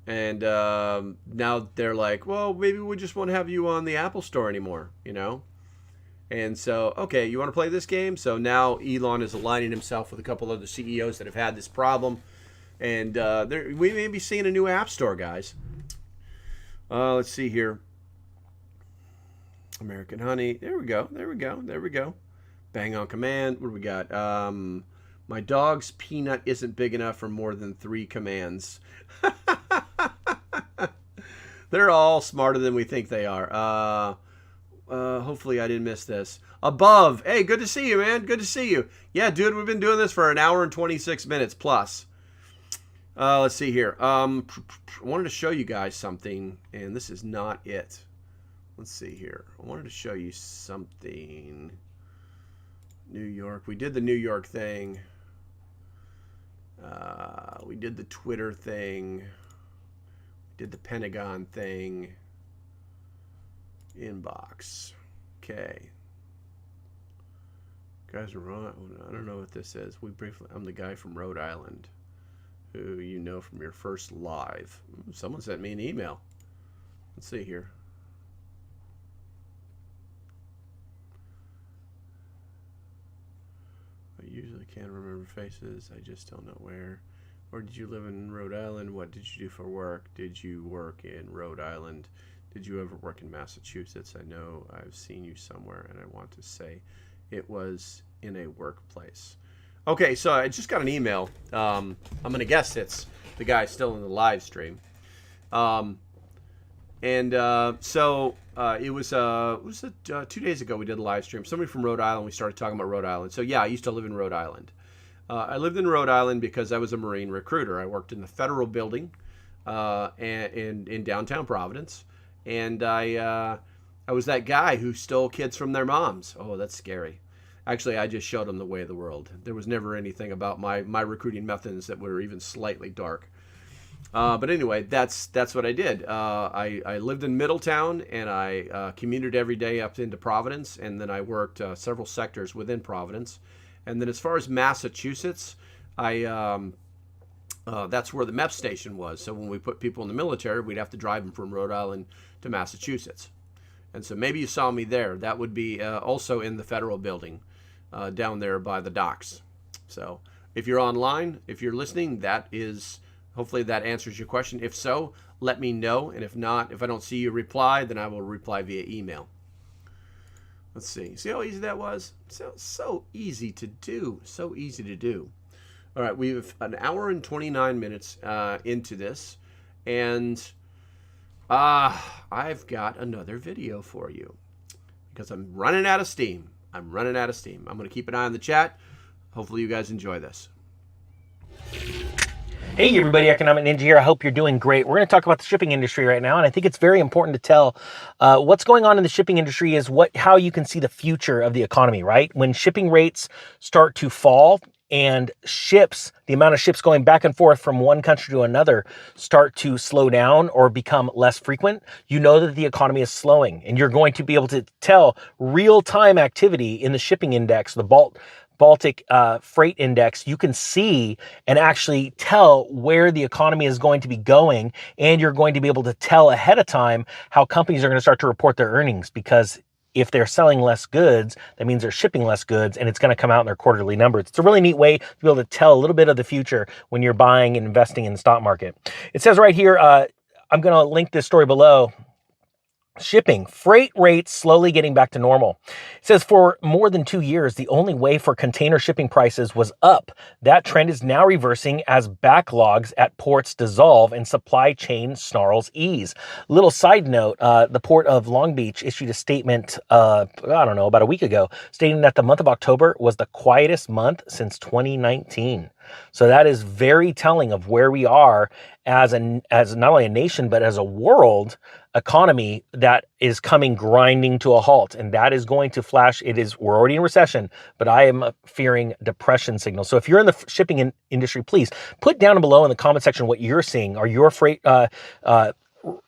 And now they're like, well, maybe we just won't have you on the Apple Store anymore, you know? And so, okay, you want to play this game? So now Elon is aligning himself with a couple other CEOs that have had this problem. And we may be seeing a new App Store, guys. Let's see here. American Honey. There we go. Bang on command. What do we got? My dog's peanut isn't big enough for more than 3 commands. They're all smarter than we think they are. Hopefully I didn't miss this. Above. Hey, good to see you, man. Good to see you. Yeah, dude, we've been doing this for an hour and 26 minutes plus. Let's see here. I wanted to show you guys something, and this is not it. Let's see here. I wanted to show you something. New York. We did the New York thing. We did the Twitter thing. We did the Pentagon thing. Inbox. Okay. Guys, I don't know what this is. I'm the guy from Rhode Island, who you know from your first live. Someone sent me an email. Let's see here. I usually can't remember faces. I just don't know where. Where did you live in Rhode Island? What did you do for work? Did you work in Rhode Island? Did you ever work in Massachusetts? I know I've seen you somewhere, and I want to say it was in a workplace. Okay, so I just got an email. I'm going to guess it's the guy still in the live stream. It was 2 days ago we did a live stream. Somebody from Rhode Island, we started talking about Rhode Island. So yeah, I used to live in Rhode Island. I lived in Rhode Island because I was a Marine recruiter. I worked in the federal building in downtown Providence. And I was that guy who stole kids from their moms. Oh, that's scary. Actually, I just showed them the way of the world. There was never anything about my recruiting methods that were even slightly dark. But anyway, that's what I did. I lived in Middletown, and I commuted every day up into Providence, and then I worked several sectors within Providence. And then as far as Massachusetts, that's where the MEP station was. So when we put people in the military, we'd have to drive them from Rhode Island to Massachusetts. And so maybe you saw me there. That would be also in the federal building down there by the docks. So if you're online, if you're listening, hopefully that answers your question. If so, let me know. And if not, if I don't see you reply, then I will reply via email. Let's see. See how easy that was? So easy to do. So easy to do. All right, we have an hour and 29 minutes into this. And I've got another video for you because I'm running out of steam. I'm going to keep an eye on the chat. Hopefully you guys enjoy this. Hey everybody, Economic Ninja here. I hope you're doing great. We're going to talk about the shipping industry right now, and I think it's very important to tell what's going on in the shipping industry is how you can see the future of the economy, right? When shipping rates start to fall and the amount of ships going back and forth from one country to another start to slow down or become less frequent, you know that the economy is slowing, and you're going to be able to tell real-time activity in the shipping index, the Baltic Freight Index. You can see and actually tell where the economy is going to be going, and you're going to be able to tell ahead of time how companies are going to start to report their earnings, because if they're selling less goods, that means they're shipping less goods, and it's going to come out in their quarterly numbers. It's a really neat way to be able to tell a little bit of the future when you're buying and investing in the stock market. It says right here, I'm going to link this story below. Shipping, freight rates slowly getting back to normal. It says for more than 2 years, the only way for container shipping prices was up. That trend is now reversing as backlogs at ports dissolve and supply chain snarls ease. Little side note, the port of Long Beach issued a statement, about a week ago, stating that the month of October was the quietest month since 2019. So that is very telling of where we are as not only a nation, but as a world economy that is coming grinding to a halt. And that is going to flash. We're already in recession, but I am fearing depression signals. So if you're in the shipping industry, please put down below in the comment section what you're seeing. Are your freight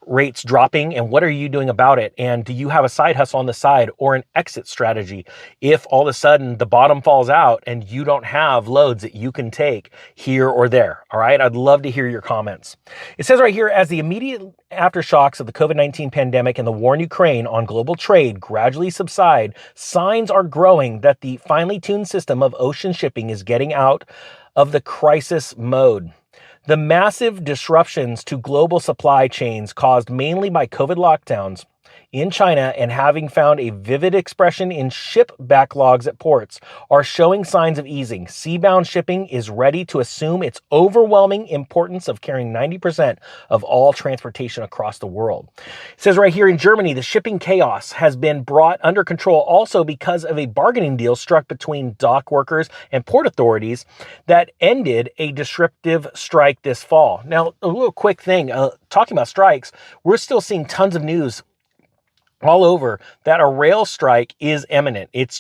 rates dropping, and what are you doing about it? And do you have a side hustle on the side or an exit strategy if all of a sudden the bottom falls out and you don't have loads that you can take here or there? All right, I'd love to hear your comments. It says right here, as the immediate aftershocks of the COVID-19 pandemic and the war in Ukraine on global trade gradually subside, signs are growing that the finely tuned system of ocean shipping is getting out of the crisis mode. The massive disruptions to global supply chains caused mainly by COVID lockdowns in China and having found a vivid expression in ship backlogs at ports are showing signs of easing. Seabound shipping is ready to assume its overwhelming importance of carrying 90% of all transportation across the world. It says right here in Germany, the shipping chaos has been brought under control also because of a bargaining deal struck between dock workers and port authorities that ended a disruptive strike this fall. Now, a little quick thing, talking about strikes, we're still seeing tons of news all over that a rail strike is imminent. It's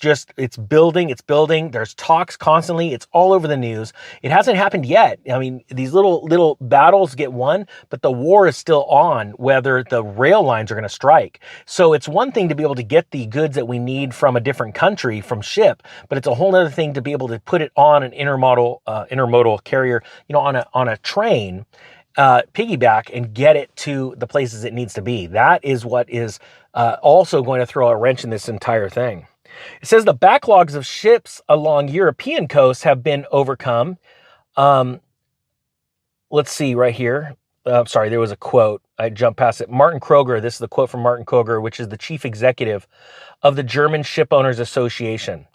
building. There's talks constantly. It's all over the news. It hasn't happened yet. I mean, these little battles get won, but the war is still on whether the rail lines are going to strike. So it's one thing to be able to get the goods that we need from a different country from ship, but it's a whole other thing to be able to put it on an intermodal carrier, on a train, piggyback, and get it to the places it needs to be. That is what is also going to throw a wrench in this entire thing. It says the backlogs of ships along European coasts have been overcome. Let's see right here. Sorry, there was a quote. I jumped past it. Martin Kroger, this is the quote from Martin Kroger, which is the chief executive of the German Ship Owners Association.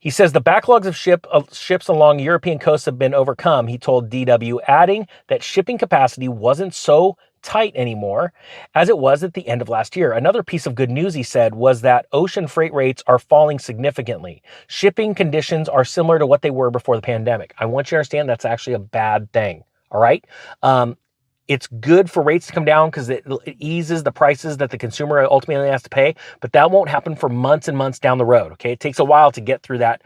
He says the backlogs of ships along European coasts have been overcome, he told DW, adding that shipping capacity wasn't so tight anymore as it was at the end of last year. Another piece of good news, he said, was that ocean freight rates are falling significantly. Shipping conditions are similar to what they were before the pandemic. I want you to understand that's actually a bad thing. All right. It's good for rates to come down because it eases the prices that the consumer ultimately has to pay, but that won't happen for months and months down the road. Okay. It takes a while to get through that.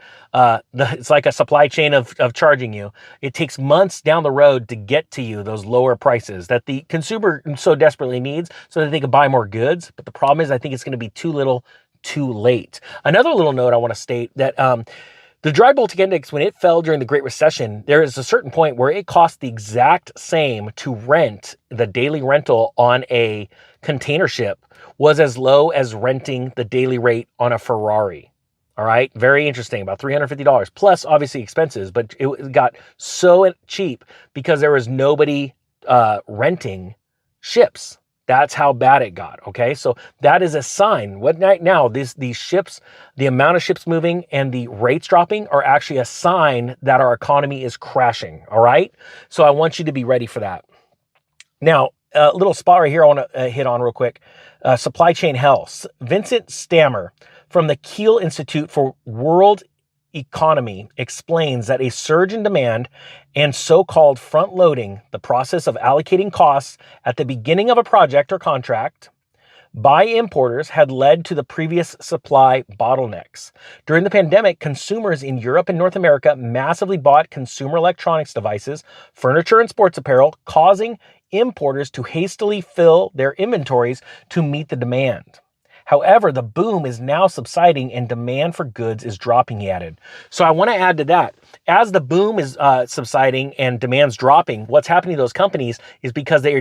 It's like a supply chain of charging you. It takes months down the road to get to you those lower prices that the consumer so desperately needs so that they can buy more goods. But the problem is I think it's going to be too little, too late. Another little note I want to state that, the dry bulk index, when it fell during the Great Recession, there is a certain point where it cost the exact same to rent. The daily rental on a container ship was as low as renting the daily rate on a Ferrari. All right. Very interesting. About $350 plus obviously expenses, but it got so cheap because there was nobody renting ships. That's how bad it got. Okay. So that is a sign. What right now, these ships, the amount of ships moving and the rates dropping are actually a sign that our economy is crashing. All right. So I want you to be ready for that. Now, a little spot right here I want to hit on real quick. Supply chain health. Vincent Stammer from the Kiel Institute for World Economy explains that a surge in demand and so-called front-loading, the process of allocating costs at the beginning of a project or contract by importers, had led to the previous supply bottlenecks. During the pandemic, consumers in Europe and North America massively bought consumer electronics devices, furniture, and sports apparel, causing importers to hastily fill their inventories to meet the demand. However, the boom is now subsiding and demand for goods is dropping, he added. So I want to add to that. As the boom is subsiding and demand's dropping, what's happening to those companies is because they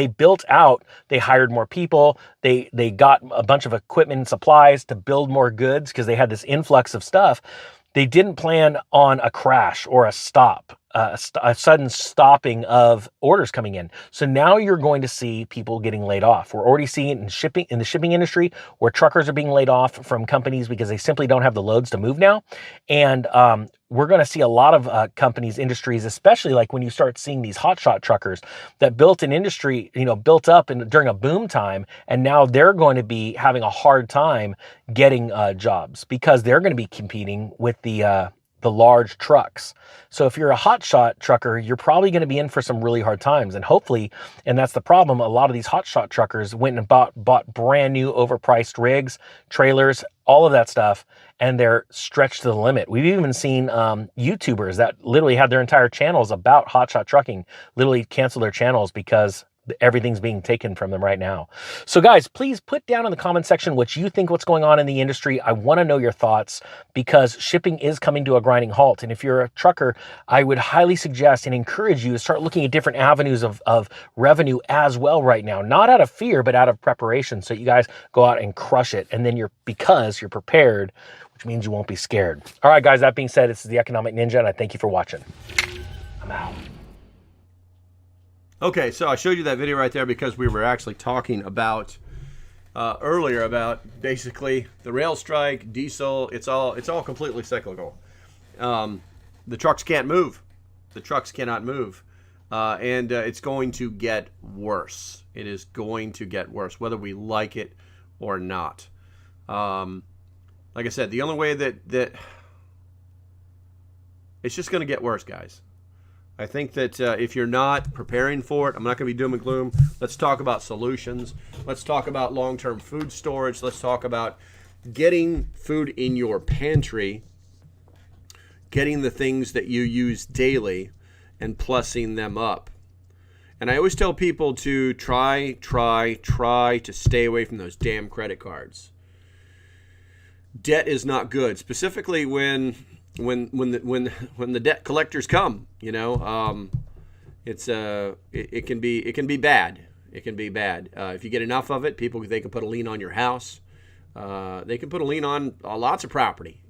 built out, they hired more people, they got a bunch of equipment and supplies to build more goods because they had this influx of stuff. They didn't plan on a crash or a stop. A sudden stopping of orders coming in. So now you're going to see people getting laid off. We're already seeing it in the shipping industry where truckers are being laid off from companies because they simply don't have the loads to move now. And we're going to see a lot of companies, industries, especially like when you start seeing these hotshot truckers that built an industry, built up during a boom time, and now they're going to be having a hard time getting jobs because they're going to be competing with the large trucks. So if you're a hotshot trucker, you're probably going to be in for some really hard times. And hopefully, and that's the problem, a lot of these hotshot truckers went and bought brand new overpriced rigs, trailers, all of that stuff, and they're stretched to the limit. We've even seen YouTubers that literally had their entire channels about hotshot trucking literally cancel their channels because everything's being taken from them right now. So guys, please put down in the comment section what you think what's going on in the industry. I want to know your thoughts because shipping is coming to a grinding halt. And if you're a trucker, I would highly suggest and encourage you to start looking at different avenues of revenue as well right now, not out of fear, but out of preparation. So you guys go out and crush it. And then because you're prepared, which means you won't be scared. All right, guys, that being said, this is the Economic Ninja and I thank you for watching. I'm out. Okay, so I showed you that video right there because we were actually talking about earlier about basically the rail strike, diesel. It's all completely cyclical. The trucks can't move. The trucks cannot move, and it's going to get worse. It is going to get worse, whether we like it or not. Like I said, the only way that it's just going to get worse, guys. I think that if you're not preparing for it, I'm not going to be doom and gloom. Let's talk about solutions. Let's talk about long-term food storage. Let's talk about getting food in your pantry, getting the things that you use daily and plussing them up. And I always tell people to try to stay away from those damn credit cards. Debt is not good, specifically when the debt collectors come, it can be bad. It can be bad. If you get enough of it, they can put a lien on your house. They can put a lien on lots of property.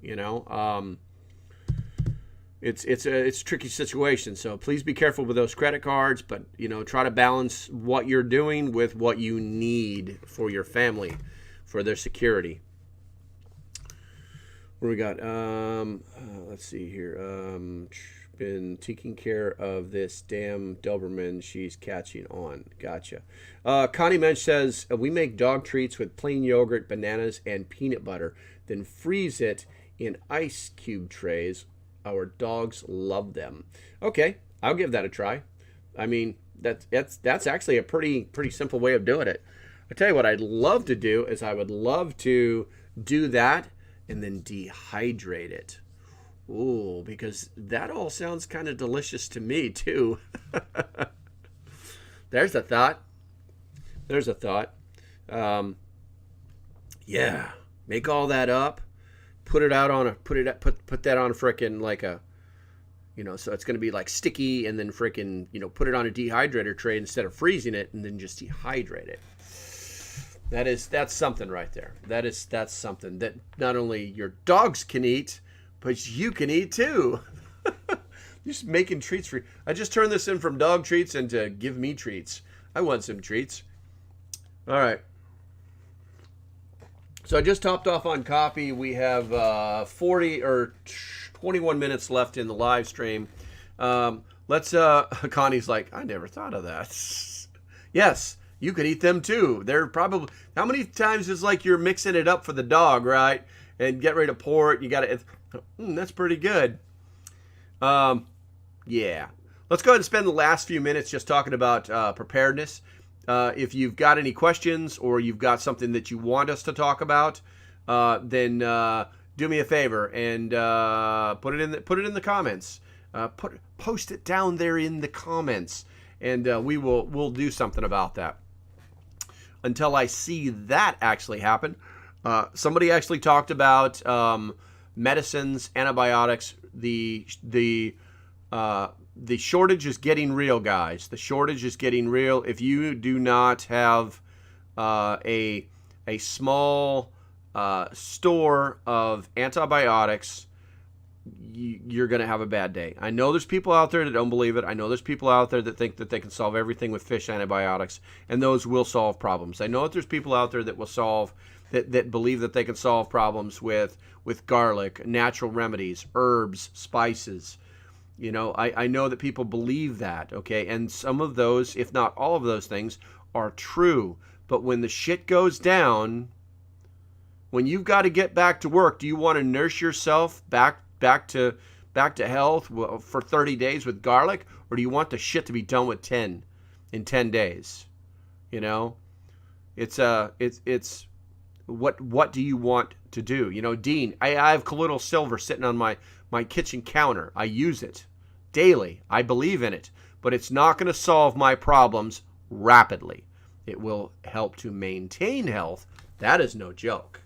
It's a tricky situation. So please be careful with those credit cards. But try to balance what you're doing with what you need for your family, for their security. What do we got? Let's see here. Been taking care of this damn Doberman. She's catching on. Gotcha. Connie Mensch says, we make dog treats with plain yogurt, bananas, and peanut butter, then freeze it in ice cube trays. Our dogs love them. Okay, I'll give that a try. I mean, that's actually a pretty simple way of doing it. I tell you what I'd love to do is I would love to do that and then dehydrate it. Ooh, because that all sounds kind of delicious to me too. There's a thought. There's a thought. Yeah, make all that up, put it out on a put that on frickin' like a, you know, so it's going to be like sticky, and then frickin', you know, put it on a dehydrator tray instead of freezing it, and then just dehydrate it. That's something right there. That's something that not only your dogs can eat, but you can eat too. Just making treats for you. I just turned this in from dog treats into give me treats. I want some treats. All right. So I just topped off on coffee. We have 40 or 21 minutes left in the live stream. Connie's like, I never thought of that. Yes, you could eat them too. They're probably, how many times is like you're mixing it up for the dog, right? And get ready to pour it. You got to, that's pretty good. Yeah. Let's go ahead and spend the last few minutes just talking about preparedness. If you've got any questions or you've got something that you want us to talk about, then do me a favor and put it in the comments. Post it down there in the comments, and we'll do something about that. Until I see that actually happen, somebody actually talked about medicines, antibiotics. The shortage is getting real, guys. The shortage is getting real. If you do not have a small store of antibiotics, you're going to have a bad day. I know there's people out there that don't believe it. I know there's people out there that think that they can solve everything with fish antibiotics, and those will solve problems. I know that there's people out there that will solve that believe that they can solve problems with garlic, natural remedies, herbs, spices. You know, I know that people believe that, okay? And some of those, if not all of those things, are true. But when the shit goes down, when you've got to get back to work, do you want to nurse yourself back to health for 30 days with garlic? Or do you want the shit to be done with in 10 days? You know? It's what do you want to do? You know, Dean, I have colloidal silver sitting on my kitchen counter. I use it daily. I believe in it, but it's not going to solve my problems rapidly. It will help to maintain health. That is no joke.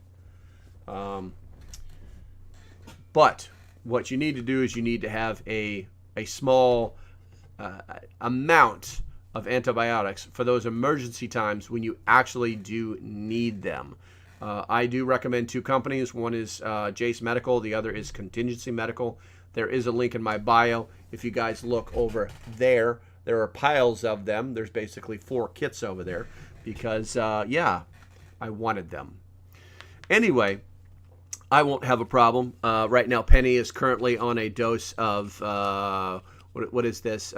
But what you need to do is you need to have a small amount of antibiotics for those emergency times when you actually do need them. I do recommend two companies. One is Jace Medical. The other is Contingency Medical. There is a link in my bio. If you guys look over there, there are piles of them. There's basically 4 kits over there because, I wanted them. Anyway, I won't have a problem. Right now, Penny is currently on a dose of, what is this?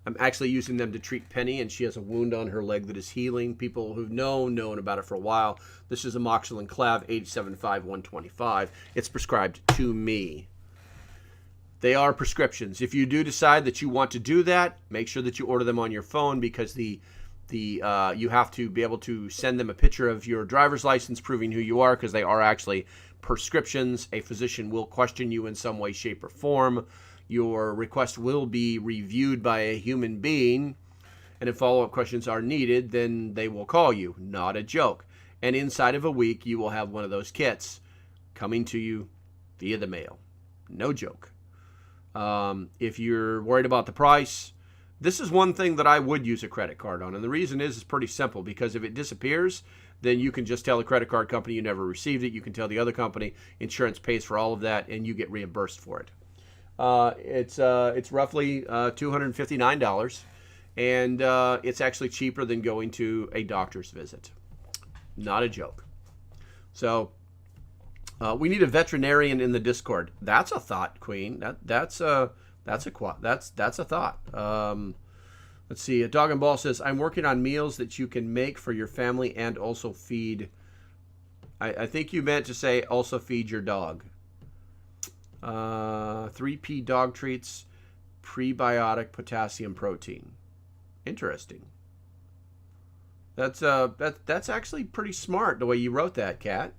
I'm actually using them to treat Penny, and she has a wound on her leg that is healing. People who've known about it for a while. This is amoxicillin clav 87.5/125. It's prescribed to me. They are prescriptions. If you do decide that you want to do that, make sure that you order them on your phone, because you have to be able to send them a picture of your driver's license proving who you are, because they are actually prescriptions. A physician will question you in some way, shape, or form. Your request will be reviewed by a human being, and if follow-up questions are needed, then they will call you. Not a joke. And inside of a week, you will have one of those kits coming to you via the mail. No joke. If you're worried about the price, this is one thing that I would use a credit card on. And the reason is it's pretty simple, because if it disappears, then you can just tell the credit card company you never received it. You can tell the other company, insurance pays for all of that, and you get reimbursed for it. It's roughly $259, and it's actually cheaper than going to a doctor's visit. Not a joke. So We need a veterinarian in the Discord. That's a thought, Queen. That's a thought. Let's see. A Dog and Ball says, I'm working on meals that you can make for your family and also feed. I think you meant to say also feed your dog. 3P dog treats, prebiotic potassium protein. Interesting. That's actually pretty smart the way you wrote that, Kat.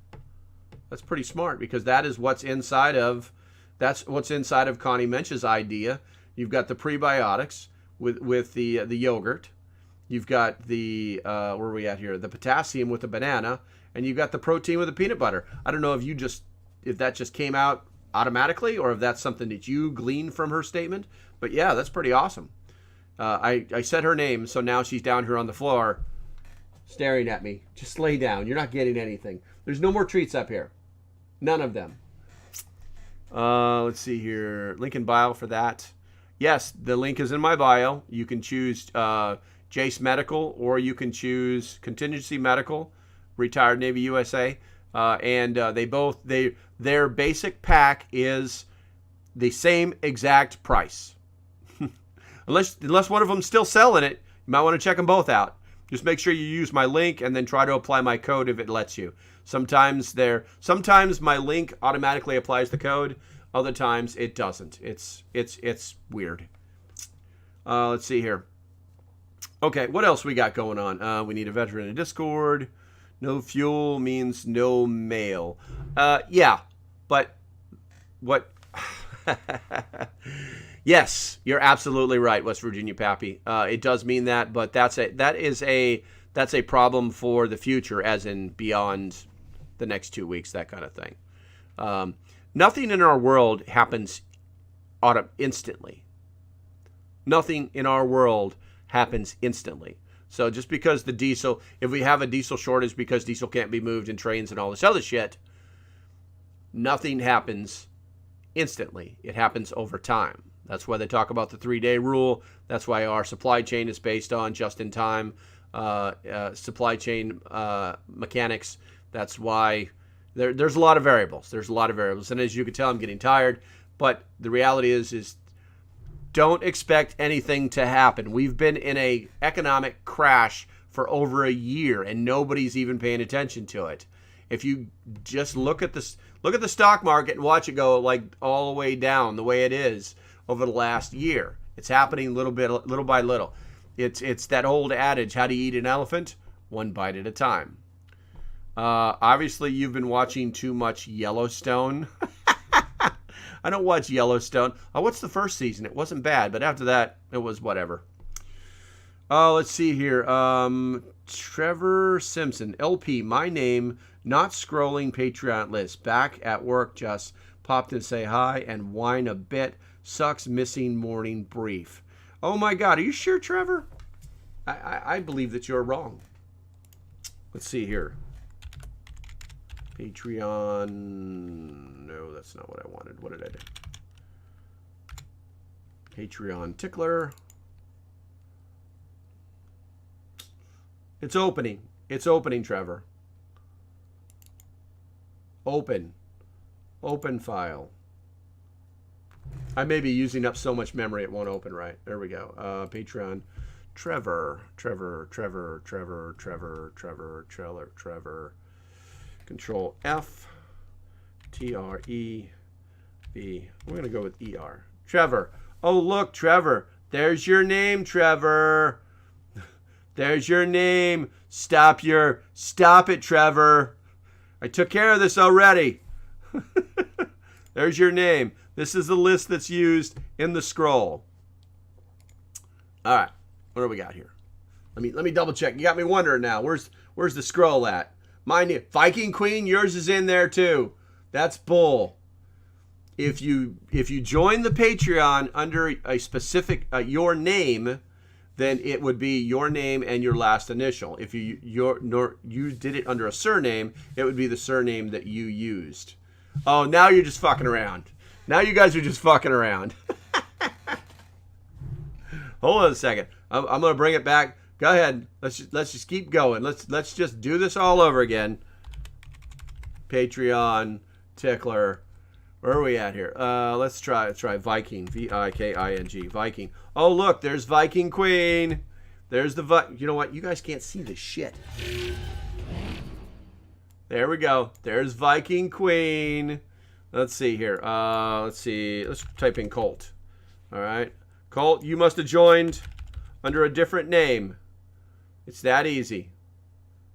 That's pretty smart because that is what's inside of Connie Mensch's idea. You've got the prebiotics with the yogurt. You've got the where are we at here? The potassium with the banana, and you've got the protein with the peanut butter. I don't know if that just came out automatically or if that's something that you gleaned from her statement. But yeah, that's pretty awesome. I said her name, so now she's down here on the floor staring at me. Just lay down. You're not getting anything. There's no more treats up here. None of them. Let's see here. Link in bio for that. Yes, the link is in my bio. You can choose Jace Medical or you can choose Contingency Medical, Retired Navy USA. And their basic pack is the same exact price. Unless one of them's still selling it, you might want to check them both out. Just make sure you use my link and then try to apply my code if it lets you. Sometimes my link automatically applies the code. Other times it doesn't. It's weird. Let's see here. Okay, what else we got going on? We need a veteran in Discord. No fuel means no mail. Yeah, but what? Yes, you're absolutely right, West Virginia Pappy. It does mean that, but that's a problem for the future, as in beyond the next 2 weeks, that kind of thing. Nothing in our world happens instantly. Nothing in our world happens instantly. So just because if we have a diesel shortage because diesel can't be moved in trains and all this other shit, nothing happens instantly. It happens over time. That's why they talk about the 3-day rule. That's why our supply chain is based on just-in-time supply chain mechanics. That's why there's a lot of variables. And as you can tell, I'm getting tired. But the reality is don't expect anything to happen. We've been in a economic crash for over a year, and nobody's even paying attention to it. If you just look at the stock market and watch it go like all the way down the way it is over the last year, it's happening little by little. It's that old adage: how do you eat an elephant? One bite at a time. Obviously, you've been watching too much Yellowstone. I don't watch Yellowstone. I watched the first season. It wasn't bad, but after that, it was whatever. Let's see here. Trevor Simpson, LP, my name, not scrolling Patreon list. Back at work, just popped in, say hi, and whine a bit. Sucks missing morning brief. Oh my God, are you sure, Trevor? I believe that you're wrong. Let's see here. Patreon. No, that's not what I wanted. What did I do? Patreon tickler. It's opening. It's opening, Trevor. Open. Open file. I may be using up so much memory it won't open right. There we go. Patreon. Trevor. Control F. TREV. We're going to go with ER. Trevor. Oh, look, Trevor. There's your name, Trevor. There's your name. Stop it, Trevor. I took care of this already. There's your name. This is the list that's used in the scroll. All right. What do we got here? Let me double check. You got me wondering now. Where's the scroll at? Mine, Viking Queen, yours is in there too. That's bull. If you join the Patreon under a specific your name, then it would be your name and your last initial. If you did it under a surname, it would be the surname that you used. Oh, now you're just fucking around. Now you guys are just fucking around. Hold on a second. I'm gonna bring it back. Go ahead. Let's just keep going. Let's just do this all over again. Patreon. tickler. Where are we at here? Let's try Viking. Viking. Viking. Oh, look, there's Viking Queen. There's the you know what? You guys can't see this shit. There we go. There's Viking Queen. Let's see here. Let's see. Let's type in Colt. All right. Colt, you must have joined under a different name. It's that easy.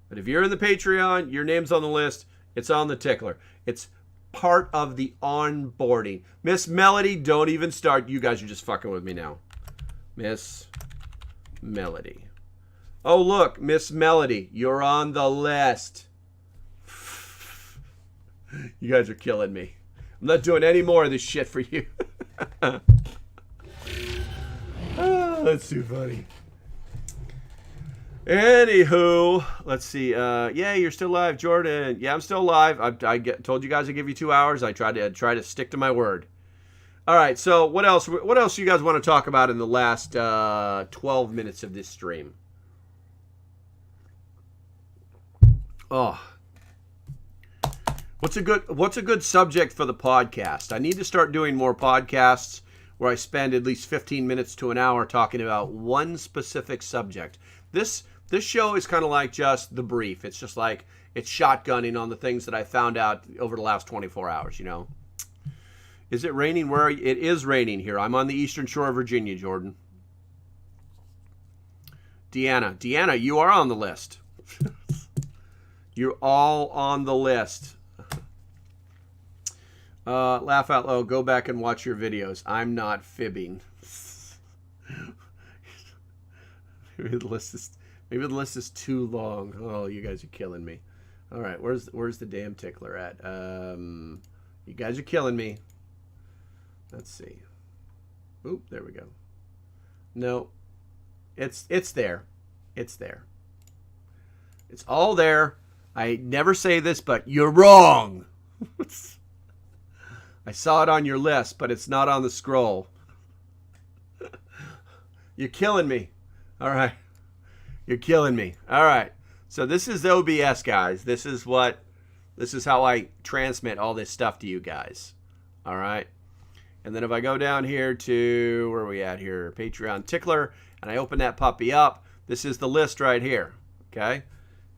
But if you're in the Patreon, your name's on the list. It's on the tickler. It's part of the onboarding. Miss Melody, don't even start. You guys are just fucking with me now. Miss Melody. Oh, look, Miss Melody, you're on the list. You guys are killing me. I'm not doing any more of this shit for you. Oh, that's too funny. Anywho, let's see. Yeah, you're still alive, Jordan. Yeah, I'm still alive. Told you guys I'd give you 2 hours. I tried to stick to my word. All right, so what else? What else you guys want to talk about in the last 12 minutes of this stream? Oh, what's a good subject for the podcast? I need to start doing more podcasts where I spend at least 15 minutes to an hour talking about one specific subject. This show is kind of like just the brief. It's just like it's shotgunning on the things that I found out over the last 24 hours, you know. Is it raining? Where are you? It is raining here. I'm on the eastern shore of Virginia, Jordan. Deanna, you are on the list. You're all on the list. Laugh out loud. Go back and watch your videos. I'm not fibbing. Maybe the list is too long. Oh, you guys are killing me. All right, where's the damn tickler at? You guys are killing me. Let's see. Oop, there we go. No, it's there. It's there. It's all there. I never say this, but you're wrong. I saw it on your list, but it's not on the scroll. You're killing me. All right. You're killing me. All right. So this is OBS, guys. This is how I transmit all this stuff to you guys. All right. And then if I go down here to, where are we at here? Patreon tickler, and I open that puppy up, this is the list right here. Okay.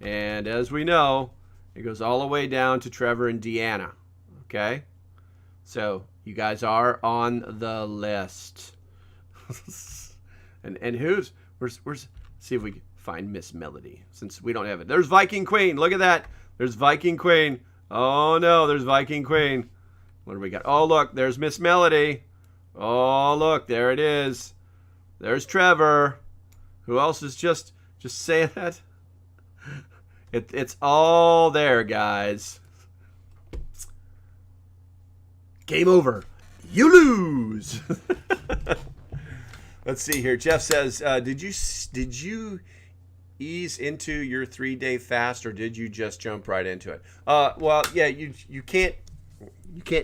And as we know, it goes all the way down to Trevor and Deanna. Okay. So you guys are on the list. and where's see if we can find Miss Melody, since we don't have it. There's Viking Queen. Look at that. There's Viking Queen. Oh no, there's Viking Queen. What do we got? Oh look, there's Miss Melody. Oh look, there it is. There's Trevor. Who else is just saying that? It's all there, guys. Game over. You lose. Let's see here. Jeff says, did you ease into your 3-day fast, or did you just jump right into it? Well, yeah, you can't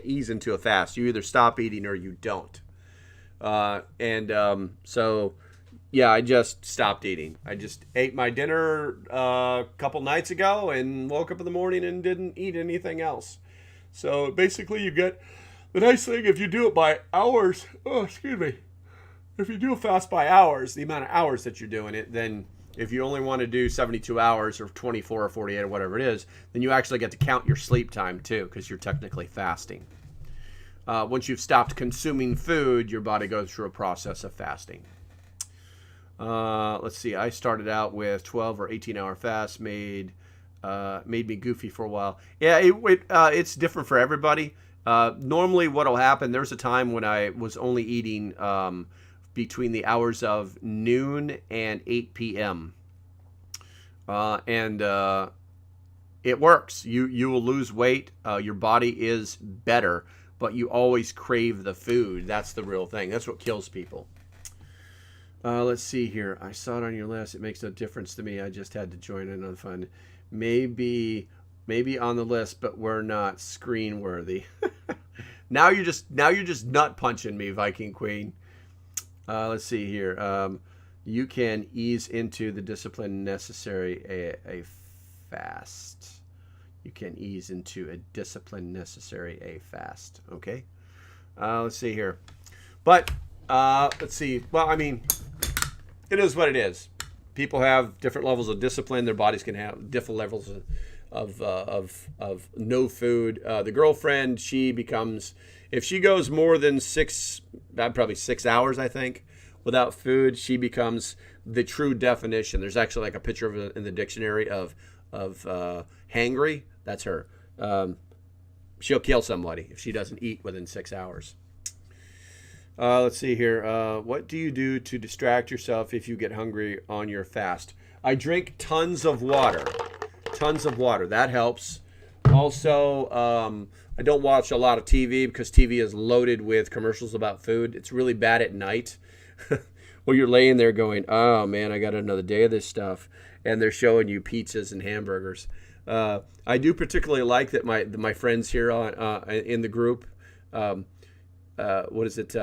ease into a fast. You either stop eating or you don't. So yeah, I just stopped eating. I just ate my dinner a couple nights ago and woke up in the morning and didn't eat anything else. So basically you get the nice thing, if you do it by hours, if you do a fast by hours, the amount of hours that you're doing it, then if you only want to do 72 hours or 24 or 48 or whatever it is, then you actually get to count your sleep time too, because you're technically fasting. Once you've stopped consuming food, your body goes through a process of fasting. Let's see. I started out with 12 or 18-hour fast, made me goofy for a while. Yeah, it's different for everybody. Normally what'll happen, there's a time when I was only eating between the hours of noon and 8 p.m. It works. You will lose weight. Your body is better, but you always crave the food. That's the real thing. That's what kills people. Let's see here. I saw it on your list. It makes no difference to me. I just had to join in on fun. Maybe on the list, but we're not screen worthy. Now you're just nut punching me, Viking Queen. Let's see here. You can ease into the discipline necessary a fast. you can ease into a discipline necessary a fast. Okay. Let's see here. But let's see. Well, I mean, it is what it is. People have different levels of discipline. Their bodies can have different levels of no food. The girlfriend, she becomes, if she goes more than probably 6 hours, I think, without food, she becomes the true definition. There's actually like a picture of it in the dictionary of hangry. That's her. She'll kill somebody if she doesn't eat within 6 hours. Let's see here. What do you do to distract yourself if you get hungry on your fast? I drink tons of water. Tons of water. That helps. Also, I don't watch a lot of TV because TV is loaded with commercials about food. It's really bad at night. Well, you're laying there going, oh, man, I got another day of this stuff. And they're showing you pizzas and hamburgers. I do particularly like that my friends here in the group, what is it?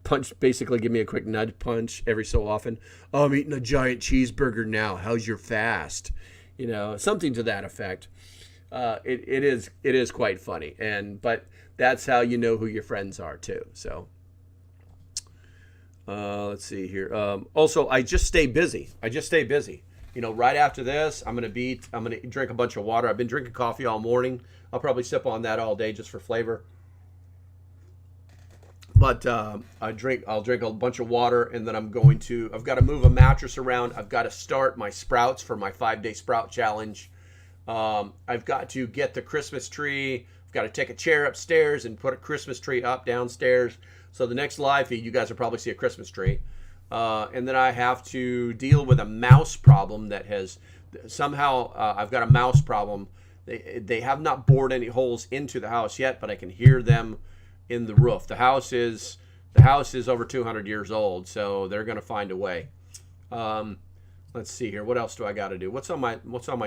Punch, basically give me a quick nudge punch every so often. Oh, I'm eating a giant cheeseburger now. How's your fast? You know, something to that effect. It is quite funny. But that's how you know who your friends are too. So let's see here. Also, I just stay busy. You know, right after this, I'm gonna drink a bunch of water. I've been drinking coffee all morning. I'll probably sip on that all day just for flavor. But I'll drink a bunch of water, and then I've got to move a mattress around. I've got to start my sprouts for my 5-day sprout challenge. I've got to get the Christmas tree. I've got to take a chair upstairs and put a Christmas tree up downstairs. So the next live feed, you guys will probably see a Christmas tree. And then I have to deal with a mouse problem that has somehow I've got a mouse problem. They have not bored any holes into the house yet, but I can hear them in the roof. The house is over 200 years old, so they're going to find a way. Let's see here. What else do I got to do? What's on my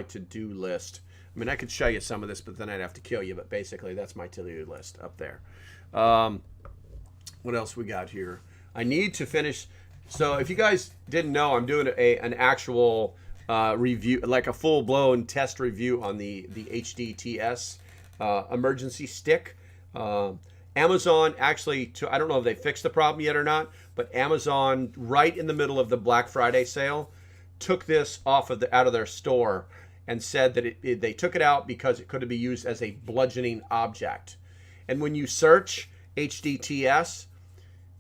to-do list? I mean, I could show you some of this, but then I'd have to kill you. But basically, that's my to-do list up there. What else we got here? I need to finish. So if you guys didn't know, I'm doing an actual review, like a full-blown test review on the SHTF emergency stick. Amazon actually, I don't know if they fixed the problem yet or not, but Amazon, right in the middle of the Black Friday sale, took this out of their store and said that they took it out because it could be used as a bludgeoning object. And when you search HDTS,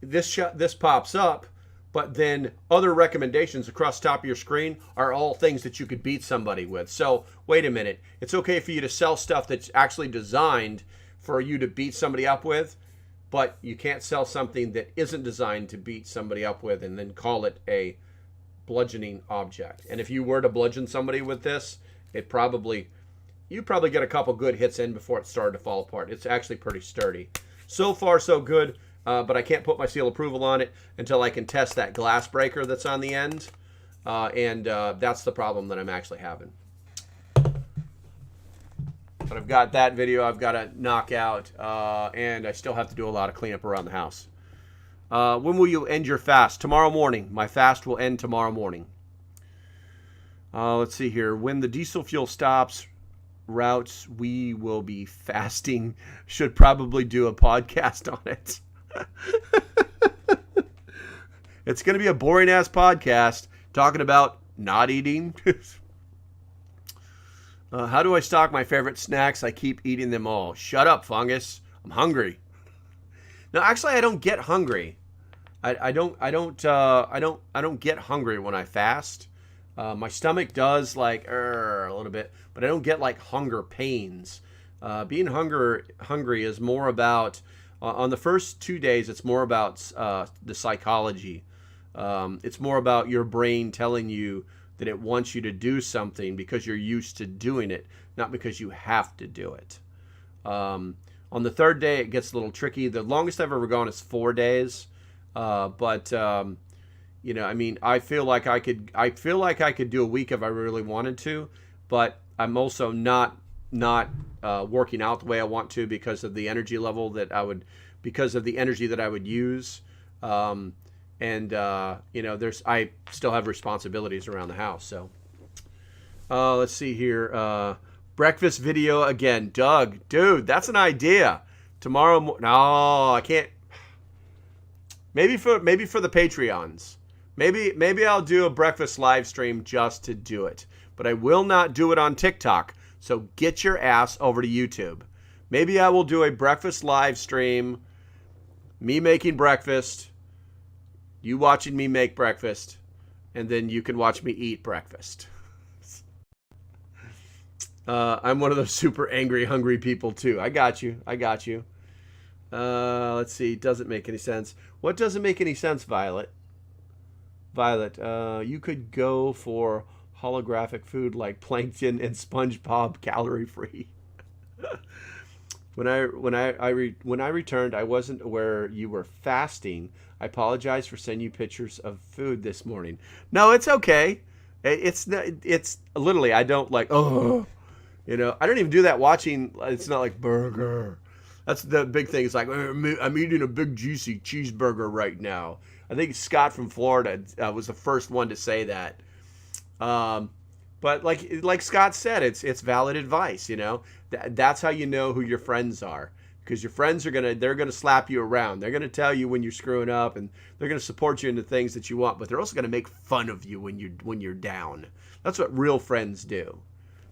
this pops up, but then other recommendations across the top of your screen are all things that you could beat somebody with. So wait a minute. It's okay for you to sell stuff that's actually designed for you to beat somebody up with, but you can't sell something that isn't designed to beat somebody up with and then call it a bludgeoning object. And if you were to bludgeon somebody with this, you'd probably get a couple good hits in before it started to fall apart. It's actually pretty sturdy. So far, so good, but I can't put my seal of approval on it until I can test that glass breaker that's on the end, and that's the problem that I'm actually having. But I've got that video I've got to knock out, and I still have to do a lot of cleanup around the house. When will you end your fast? Tomorrow morning. My fast will end tomorrow morning. Let's see here. When the diesel fuel stops routes, we will be fasting. Should probably do a podcast on it. It's going to be a boring-ass podcast talking about not eating. How do I stock my favorite snacks? I keep eating them all. Shut up, fungus. I'm hungry. No, actually, I don't get hungry. I don't get hungry when I fast. My stomach does like a little bit, but I don't get like hunger pains. Being hungry is more about on the first 2 days. It's more about the psychology. It's more about your brain telling you that it wants you to do something because you're used to doing it, not because you have to do it. On the third day, it gets a little tricky. The longest I've ever gone is 4 days. But you know, I mean, I feel like I could do a week if I really wanted to, but I'm also not working out the way I want to because of the energy level that I would use. And you know, I still have responsibilities around the house. So let's see here. Breakfast video again. Doug, dude, that's an idea. Tomorrow no, I can't. Maybe for the Patreons. Maybe I'll do a breakfast live stream just to do it. But I will not do it on TikTok. So get your ass over to YouTube. Maybe I will do a breakfast live stream. Me making breakfast. You watching me make breakfast. And then you can watch me eat breakfast. I'm one of those super angry, hungry people too. I got you. Let's see. Doesn't make any sense. What doesn't make any sense, Violet? Violet, you could go for holographic food like plankton and SpongeBob, calorie free. When I returned, I wasn't aware you were fasting. I apologize for sending you pictures of food this morning. No, it's okay. It's literally, I don't like, oh, I don't even do that watching. It's not like burger. That's the big thing. It's like, I'm eating a big juicy cheeseburger right now. I think Scott from Florida was the first one to say that. But like Scott said, it's valid advice. That's how you know who your friends are, because your friends they're gonna slap you around. They're gonna tell you when you're screwing up, and they're gonna support you in the things that you want. But they're also gonna make fun of you when you're down. That's what real friends do.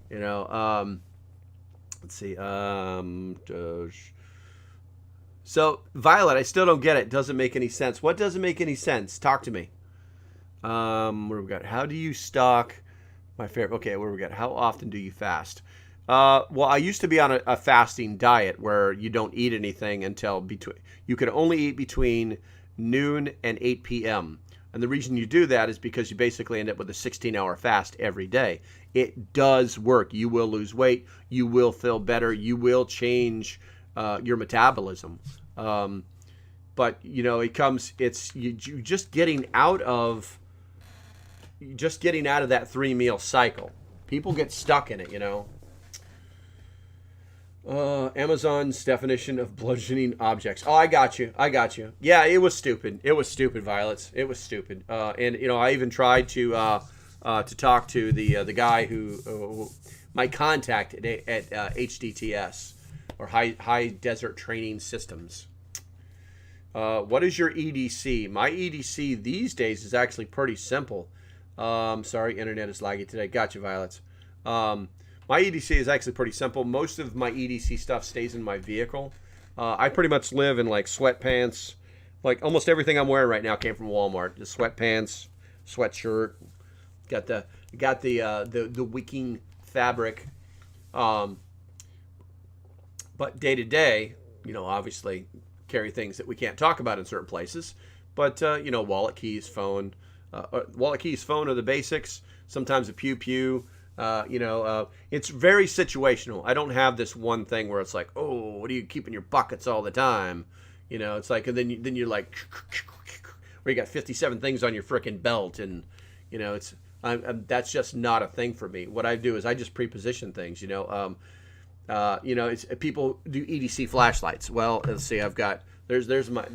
Let's see. So, Violet, I still don't get it. Doesn't make any sense. What doesn't make any sense? Talk to me. What do we got? How do you stock my favorite? Okay, what do we got? How often do you fast? Well, I used to be on a fasting diet where you don't eat anything until you can only eat between noon and 8 p.m. And the reason you do that is because you basically end up with a 16-hour fast every day. It does work. You will lose weight. You will feel better. You will change your metabolism. But it's you just getting out of that 3-meal cycle. People get stuck in it, Amazon's definition of bludgeoning objects. Oh, I got you. Yeah, it was stupid. Violets. It was stupid. And I even tried to talk to the guy who my contact at HDTS, or High Desert Training Systems. What is your EDC? My EDC these days is actually pretty simple. Sorry, internet is laggy today. Got you, Violets. My EDC is actually pretty simple. Most of my EDC stuff stays in my vehicle. I pretty much live in like sweatpants. Like almost everything I'm wearing right now came from Walmart. Just sweatpants, sweatshirt. Got the wicking fabric. But day to day, obviously carry things that we can't talk about in certain places. But wallet, keys, phone. Wallet, keys, phone are the basics. Sometimes a pew. It's very situational. I don't have this one thing where it's like, oh, what are you keeping your buckets all the time? It's like, and then you're like, where you got 57 things on your frickin' belt, and that's just not a thing for me. What I do is I just pre-position things. It's people do EDC flashlights. Well, let's see. I've got there's my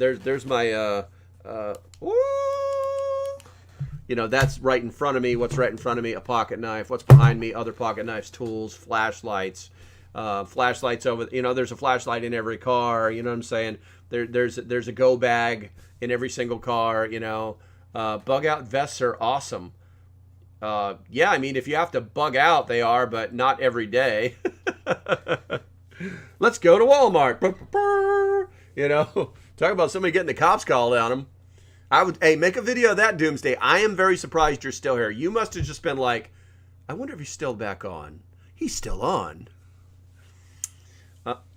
that's right in front of me. What's right in front of me? A pocket knife. What's behind me? Other pocket knives, tools, flashlights. Flashlights over. There's a flashlight in every car. You know what I'm saying? There's a go bag in every single car. Bug out vests are awesome. Yeah, I mean, if you have to bug out, they are, but not every day. Let's go to Walmart. Talk about somebody getting the cops called on them. Make a video of that, Doomsday. I am very surprised you're still here. You must have just been like, I wonder if he's still back on. He's still on.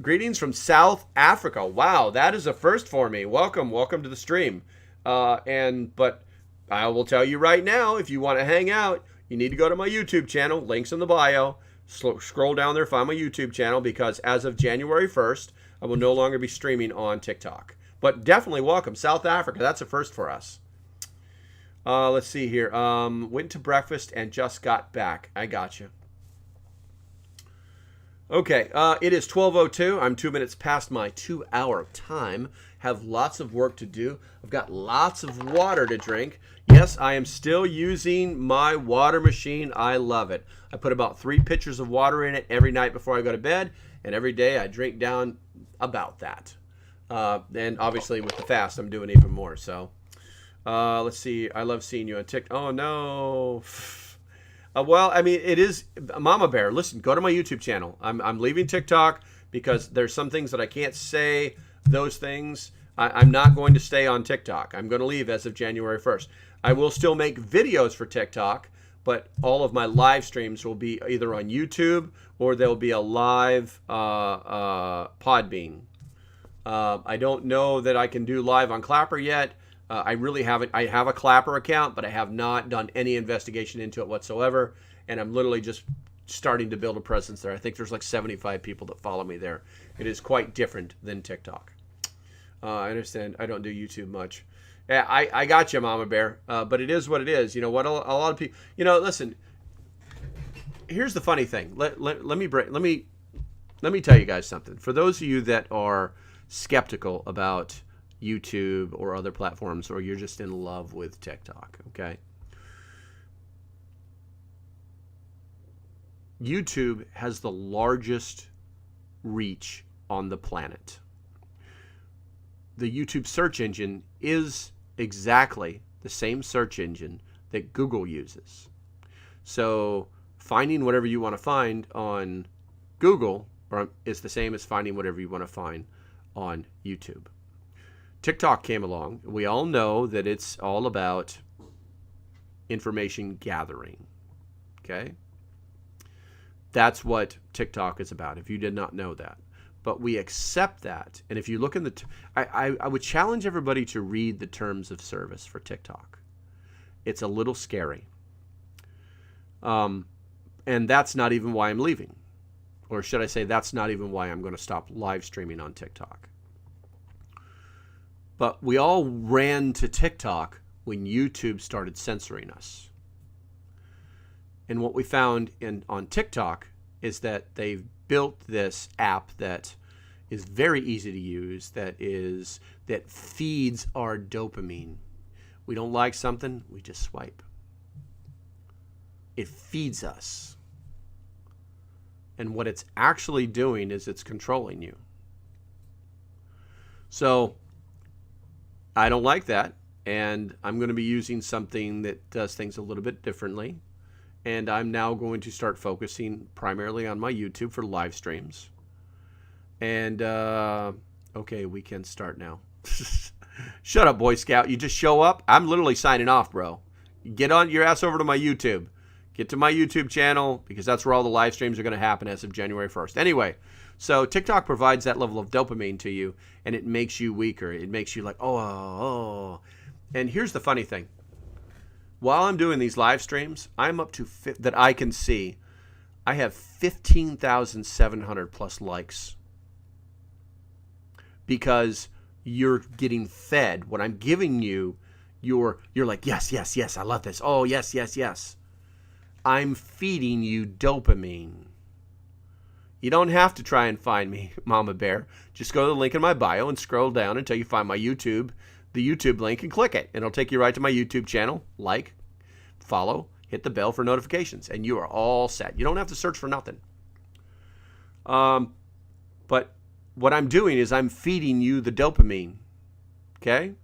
Greetings from South Africa. Wow, that is a first for me. Welcome to the stream. But I will tell you right now, if you want to hang out, you need to go to my YouTube channel. Links in the bio. Scroll down there, find my YouTube channel, because as of January 1st, I will no longer be streaming on TikTok. But definitely welcome. South Africa, that's a first for us. Let's see here. Went to breakfast and just got back. I got you. Okay, it is 12:02. I'm 2 minutes past my 2-hour time. Have lots of work to do. I've got lots of water to drink. Yes, I am still using my water machine. I love it. I put about 3 pitchers of water in it every night before I go to bed, and every day I drink down about that. And obviously with the fast, I'm doing even more. So let's see. I love seeing you on TikTok. Oh, no. Well, I mean, it is Mama Bear. Listen, go to my YouTube channel. I'm leaving TikTok because there's some things that I can't say. Those things, I'm not going to stay on TikTok. I'm going to leave as of January 1st. I will still make videos for TikTok, but all of my live streams will be either on YouTube or there'll be a live Podbean. I don't know that I can do live on Clapper yet. I really haven't. I have a Clapper account, but I have not done any investigation into it whatsoever. And I'm literally just starting to build a presence there. I think there's like 75 people that follow me there. It is quite different than TikTok. I understand. I don't do YouTube much. Yeah, I got you, Mama Bear. But it is what it is. You know what? A lot of people. You know, listen. Here's the funny thing. Let me tell you guys something. For those of you that are skeptical about YouTube or other platforms, or you're just in love with TikTok, okay? YouTube has the largest reach on the planet. The YouTube search engine is exactly the same search engine that Google uses. So finding whatever you want to find on Google is the same as finding whatever you want to find on YouTube. TikTok came along. We all know that it's all about information gathering. Okay? That's what TikTok is about, if you did not know that. But we accept that. And if you look in the... I would challenge everybody to read the terms of service for TikTok. It's a little scary. And that's not even why I'm leaving. Or should I say, that's not even why I'm going to stop live streaming on TikTok. But we all ran to TikTok when YouTube started censoring us. And what we found on TikTok is that they've built this app that is very easy to use, that feeds our dopamine. We don't like something, we just swipe. It feeds us. And what it's actually doing is it's controlling you. So I don't like that, and I'm going to be using something that does things a little bit differently. And I'm now going to start focusing primarily on my YouTube for live streams. And, okay, we can start now. Shut up, Boy Scout. You just show up. I'm literally signing off, bro. Get on your ass over to my YouTube. Get to my YouTube channel, because that's where all the live streams are going to happen as of January 1st. Anyway, so TikTok provides that level of dopamine to you, and it makes you weaker. It makes you like, oh. And here's the funny thing. While I'm doing these live streams, I'm up to, that I can see, I have 15,700 plus likes. Because you're getting fed. What I'm giving you, you're like, yes, I love this. Oh, yes. I'm feeding you dopamine. You don't have to try and find me, Mama Bear. Just go to the link in my bio and scroll down until you find my YouTube, the YouTube link, and click it. And it'll take you right to my YouTube channel. Like, follow, hit the bell for notifications, and you are all set. You don't have to search for nothing. But what I'm doing is I'm feeding you the dopamine. Okay?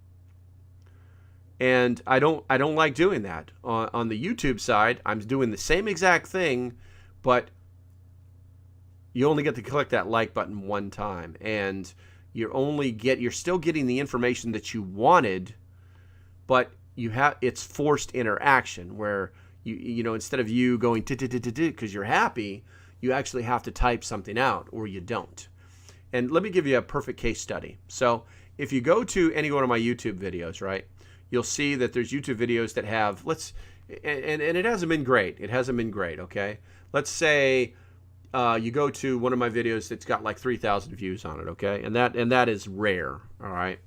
And I don't like doing that. On the YouTube side, I'm doing the same exact thing, but you only get to click that like button one time, and you're still getting the information that you wanted, but it's forced interaction where you know, instead of you going because you're happy, you actually have to type something out, or you don't. And let me give you a perfect case study. So if you go to any one of my YouTube videos, right, you'll see that there's YouTube videos that have, and it hasn't been great. It hasn't been great, okay? Let's say you go to one of my videos that's got like 3,000 views on it, okay? And that is rare, all right?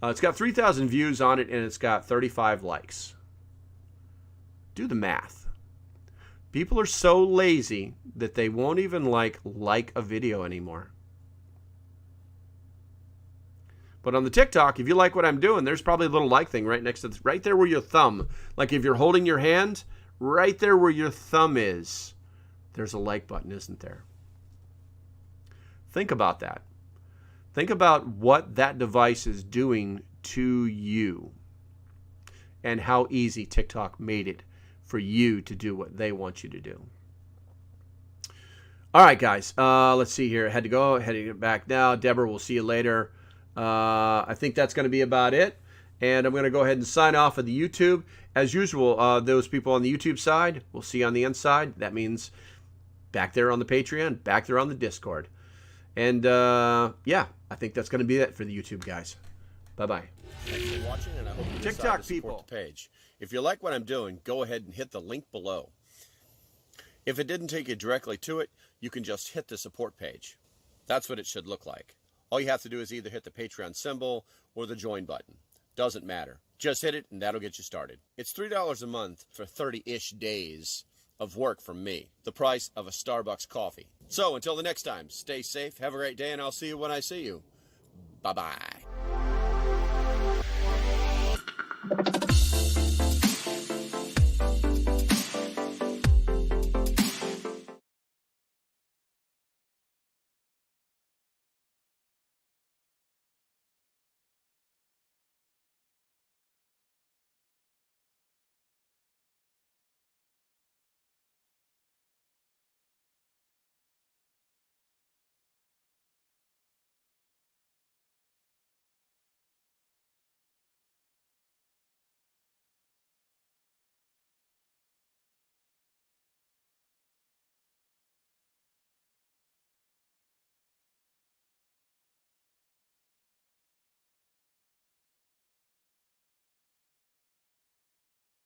It's got 3,000 views on it, and it's got 35 likes. Do the math. People are so lazy that they won't even like a video anymore. But on the TikTok, if you like what I'm doing, there's probably a little like thing right next to this, right there where your thumb, like if you're holding your hand, right there where your thumb is, there's a like button, isn't there? Think about that. Think about what that device is doing to you and how easy TikTok made it for you to do what they want you to do. All right, guys, let's see here. I had to go, heading to get back now. Deborah, we'll see you later. I think that's going to be about it. And I'm going to go ahead and sign off of the YouTube. As usual, those people on the YouTube side, we'll see you on the inside. That means back there on the Patreon, back there on the Discord. And yeah, I think that's going to be it for the YouTube guys. Bye-bye. Thanks for watching, and I hope you TikTok people the page. If you like what I'm doing, go ahead and hit the link below. If it didn't take you directly to it, you can just hit the support page. That's what it should look like. All you have to do is either hit the Patreon symbol or the join button. Doesn't matter. Just hit it and that'll get you started. It's $3 a month for 30-ish days of work from me. The price of a Starbucks coffee. So until the next time, stay safe, have a great day, and I'll see you when I see you. Bye-bye.